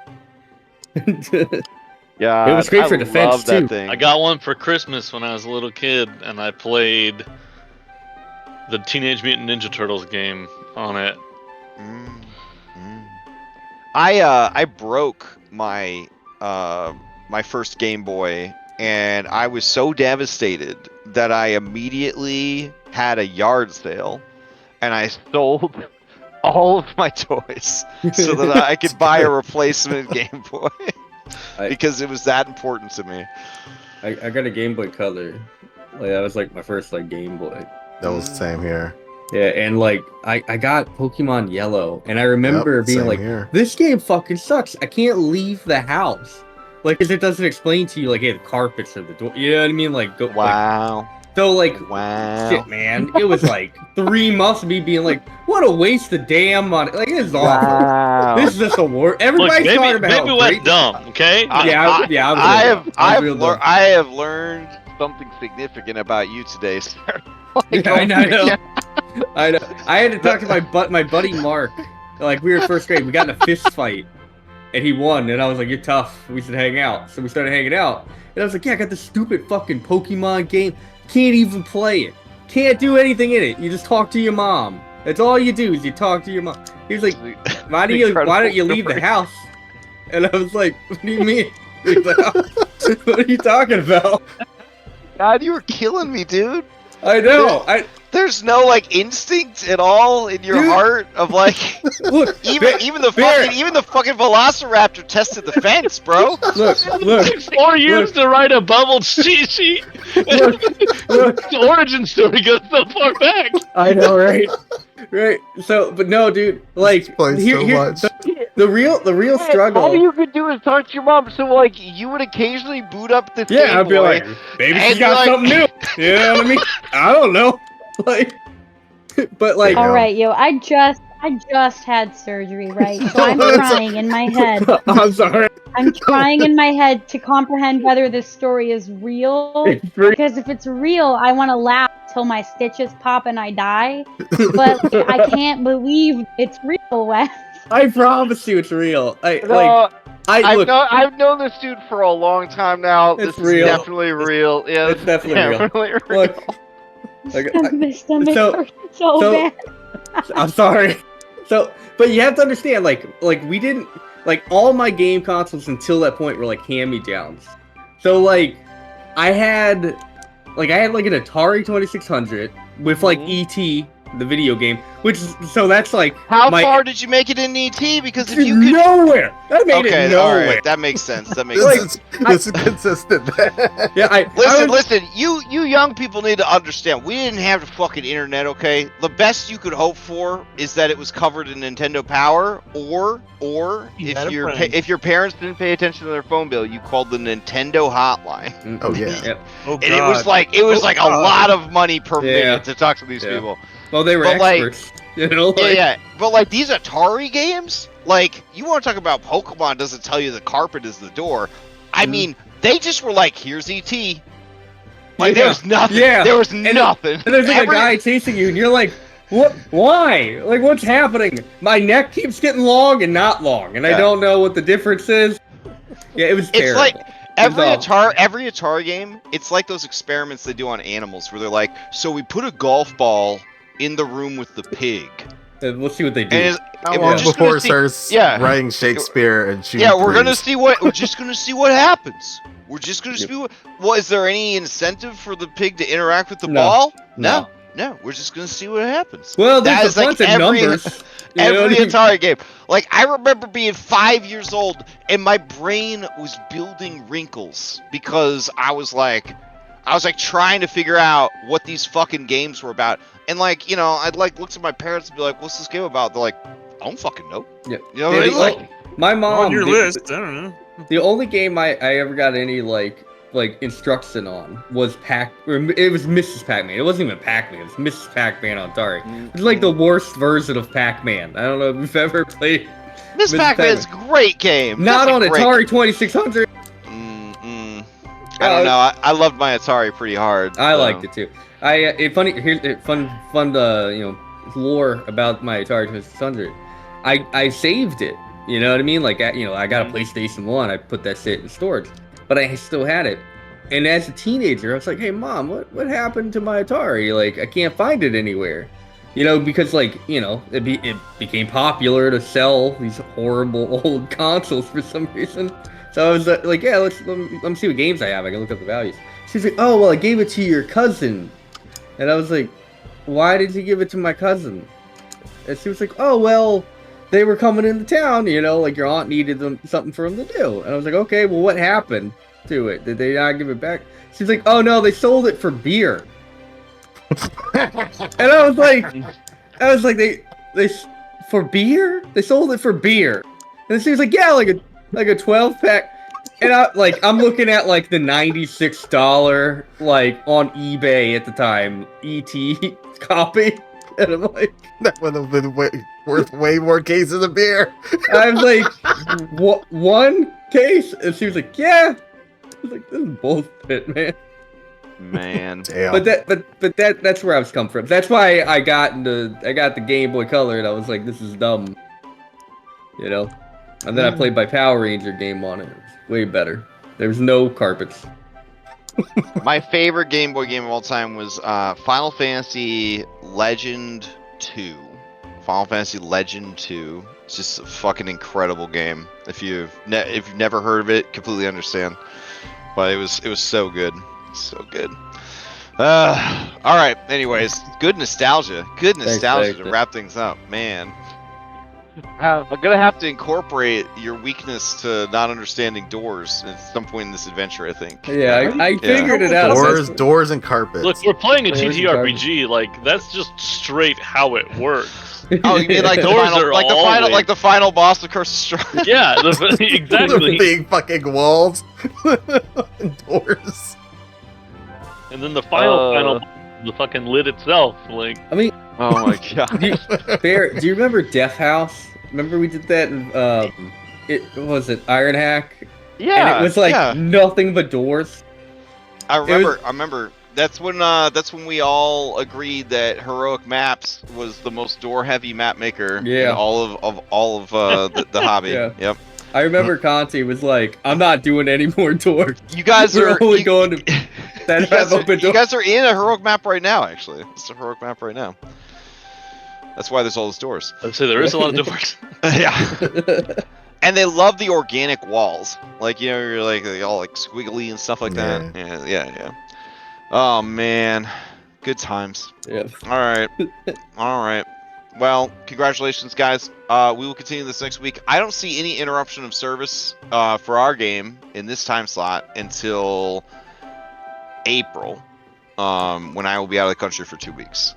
Yeah, it was great for defense too. I got one for Christmas when I was a little kid, and I played the Teenage Mutant Ninja Turtles game on it. I broke my my first Game Boy, and I was so devastated that I immediately had a yard sale, and I sold all of my toys so that I could buy a replacement Game Boy. Because it was that important to me. I got a Game Boy Color. Like that was like my first like Game Boy. That was the same here. Yeah, and like I got Pokemon Yellow, and I remember being like, this game fucking sucks. I can't leave the house. Like, cause it doesn't explain to you like, hey, the carpets are the door. You know what I mean? Like, go. Wow. Like, so like, shit, man. It was like 3 months of me being like, what a waste of damn money. Like, this is awful. Wow. This is just a war. Everybody's talking about maybe we're dumb, okay? I have learned something significant about you today, sir. Like, I know. I know. I had to talk to my buddy Mark. Like, we were in first grade. We got in a fist fight, and he won. And I was like, "You're tough. We should hang out." So we started hanging out. And I was like, "Yeah, I got this stupid fucking Pokemon game. Can't even play it. Can't do anything in it. You just talk to your mom. That's all you do is you talk to your mom." He was like, "Why don't you leave the house?" And I was like, "What do you mean? Leave the house? What are you talking about?" God, you were killing me, dude. I know. There's no like instinct at all in your heart of like Look, even the fucking Velociraptor tested the fence, bro. look, Took 4 years to write a bubble cheat sheet. look. The origin story goes so far back. I know, right? Right. So, but no, dude. Like, Explains so much. the real struggle. All you could do is talk to your mom. So like you would occasionally boot up the Game Yeah, I'd be Boy, like, maybe and she got like- something new. You know what I mean? I don't know. Like, but like, All right, yo, I just had surgery, right? So I'm trying in my head. I'm sorry. I'm trying in my head to comprehend whether this story is real. It's pretty- Because if it's real, I want to laugh till my stitches pop and I die. But I can't believe it's real, Wes. I promise you, it's real. No, Look. I've known this dude for a long time now. It's This real. is definitely real. Yeah, It's definitely real. Look, like, My stomach so- hurts so so- bad. I'm sorry. So, but you have to understand, like we didn't like all my game consoles until that point were like hand-me-downs. So like, I had like an Atari 2600 with like ET, the video game, which so that's like How my, far did you make it in ET? Because if you could, nowhere. That made okay, it all nowhere. right, that makes sense. That makes sense. This is consistent. Yeah, Listen, you young people need to understand. We didn't have the fucking internet, okay? The best you could hope for is that it was covered in Nintendo Power, or You had a if friend. if your parents didn't pay attention to their phone bill, you called the Nintendo hotline. Oh yeah. Yep. Oh, And it was like a lot of money per Yeah. minute to talk to these Yeah. people. Well, they were But, like- experts. You know, like, Yeah. But like these Atari games, like you want to talk about Pokemon doesn't tell you the carpet is the door. I mean, they just were like, here's ET. Like there was nothing. Yeah. There was And nothing. And there's like Every- a guy chasing you, and you're like, "What? Why? Like, what's happening? My neck keeps getting long and not long, and I Yeah. don't know what the difference is." Yeah, it was It's terrible. like every It's every Atari game. It's like those experiments they do on animals, where they're like, so we put a golf ball in the room with the pig, We'll see what they do. and it's, How and long we're just before gonna it see, starts yeah. writing Shakespeare and shooting yeah, we're gonna threes? see what we're just gonna see what happens. We're just gonna see what. Well, is there any incentive for the pig to interact with the No. ball? No. No. We're just gonna see what happens. Well, That there's is a like bunch of every- numbers. You know Every what I mean? Atari game. Like I remember being 5 years old and my brain was building wrinkles because I was like trying to figure out what these fucking games were about. And like, you know, I'd like look at my parents and be like, "What's this game about?" They're like, "I don't fucking know." Yeah. You know Yeah, what I mean? the- Like, My mom. on your the- list. I don't know. The only game I ever got any like instruction on was it was Mrs. Pac-Man. It wasn't even Pac-Man. It was Mrs. Pac-Man on Atari. It's like the worst version of Pac-Man. I don't know if you've ever played. Miss Mrs. Pac-Man's a great game. Not That's a on great- Atari 2600. I don't know. I loved my Atari pretty hard. I so. liked it too. Fun lore about my Atari 2600. I saved it. You know what I mean? Like I got a PlayStation 1. I put that shit in storage, but I still had it. And as a teenager, I was like, "Hey, Mom, what happened to my Atari? Like, I can't find it anywhere." You know, because it became popular to sell these horrible old consoles for some reason. So I was like, "Yeah, let me see what games I have. I can look up the values." She's like, "Oh, well, I gave it to your cousin," and I was like, "Why did you give it to my cousin?" And she was like, "Oh, well, they were coming into town. You know, like your aunt needed something for them to do." And I was like, "Okay, well, what happened to it? Did they not give it back?" She's like, "Oh no, they sold it for beer." And I was like, they for beer? They sold it for beer. And she was like, "Yeah, like a 12-pack." And I'm looking at like the $96 like on eBay at the time ET copy, and I'm like, That would have been worth way more cases of beer. I was like, "What, one case?" And she was like, "Yeah." I was like, "This is bullshit, man." Man. Damn. But that's where I was come from. That's why I got the Game Boy Color, and I was like, "This is dumb," you know. And then I played my Power Ranger game on it. It was way better. There was no carpets. My favorite Game Boy game of all time was Final Fantasy Legend 2. Final Fantasy Legend 2. It's just a fucking incredible game. If you've never heard of it, completely understand. But it was so good. So good. All right. Anyways, good nostalgia. Good nostalgia to thanks. wrap things up, man. I'm gonna have to incorporate your weakness to not understanding doors at some point in this adventure. I think. Yeah, I figured it out. Doors and carpets. Look, we're playing a Doors and TTRPG. Like that's just straight how it works. Oh, you mean like the Doors final, are like the final, always- like the final boss of Curse of Strahd? Yeah, exactly. The big fucking walls. And doors. And then the final, the fucking lid itself. Like, I mean, Oh my god. Bear, do you remember Death House? Remember we did that in it was it Ironhack? Yeah. And it was like yeah. nothing but doors. I remember. That's when we all agreed that Heroic Maps was the most door-heavy map maker in all of the hobby. Yeah. Yep. I remember Conti was like, "I'm not doing any more doors. You guys We're are only going to that have open you doors." guys are in a Heroic Map right now. Actually, it's a Heroic Map right now. That's why there's all those doors. I'd say there is a lot of doors. Yeah. And they love the organic walls. Like, you know, you're like all like squiggly and stuff like that. Yeah. Oh man. Good times. Yeah. All right. Well, congratulations, guys. We will continue this next week. I don't see any interruption of service for our game in this time slot until April, when I will be out of the country for 2 weeks.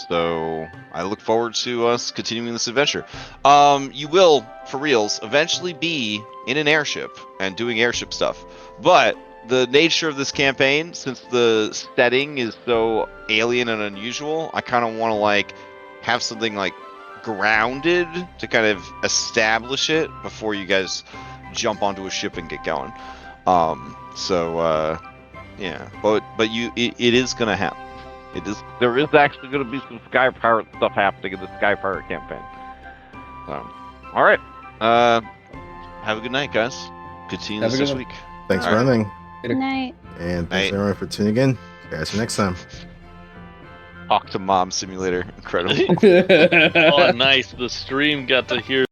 So I look forward to us continuing this adventure. You will, for reals, eventually be in an airship and doing airship stuff. But the nature of this campaign, since the setting is so alien and unusual, I kind of want to like have something like grounded to kind of establish it before you guys jump onto a ship and get going. Yeah, but it is gonna happen. There is actually going to be some Sky Pirate stuff happening in the Sky Pirate campaign. All right. Have a good night, guys. Continue Have this a this good week. Thanks for All right. running. Good night. And thanks Night. everyone for tuning in. Catch you next time. Talk to Mom Simulator. Incredible. Oh, nice. The stream got to hear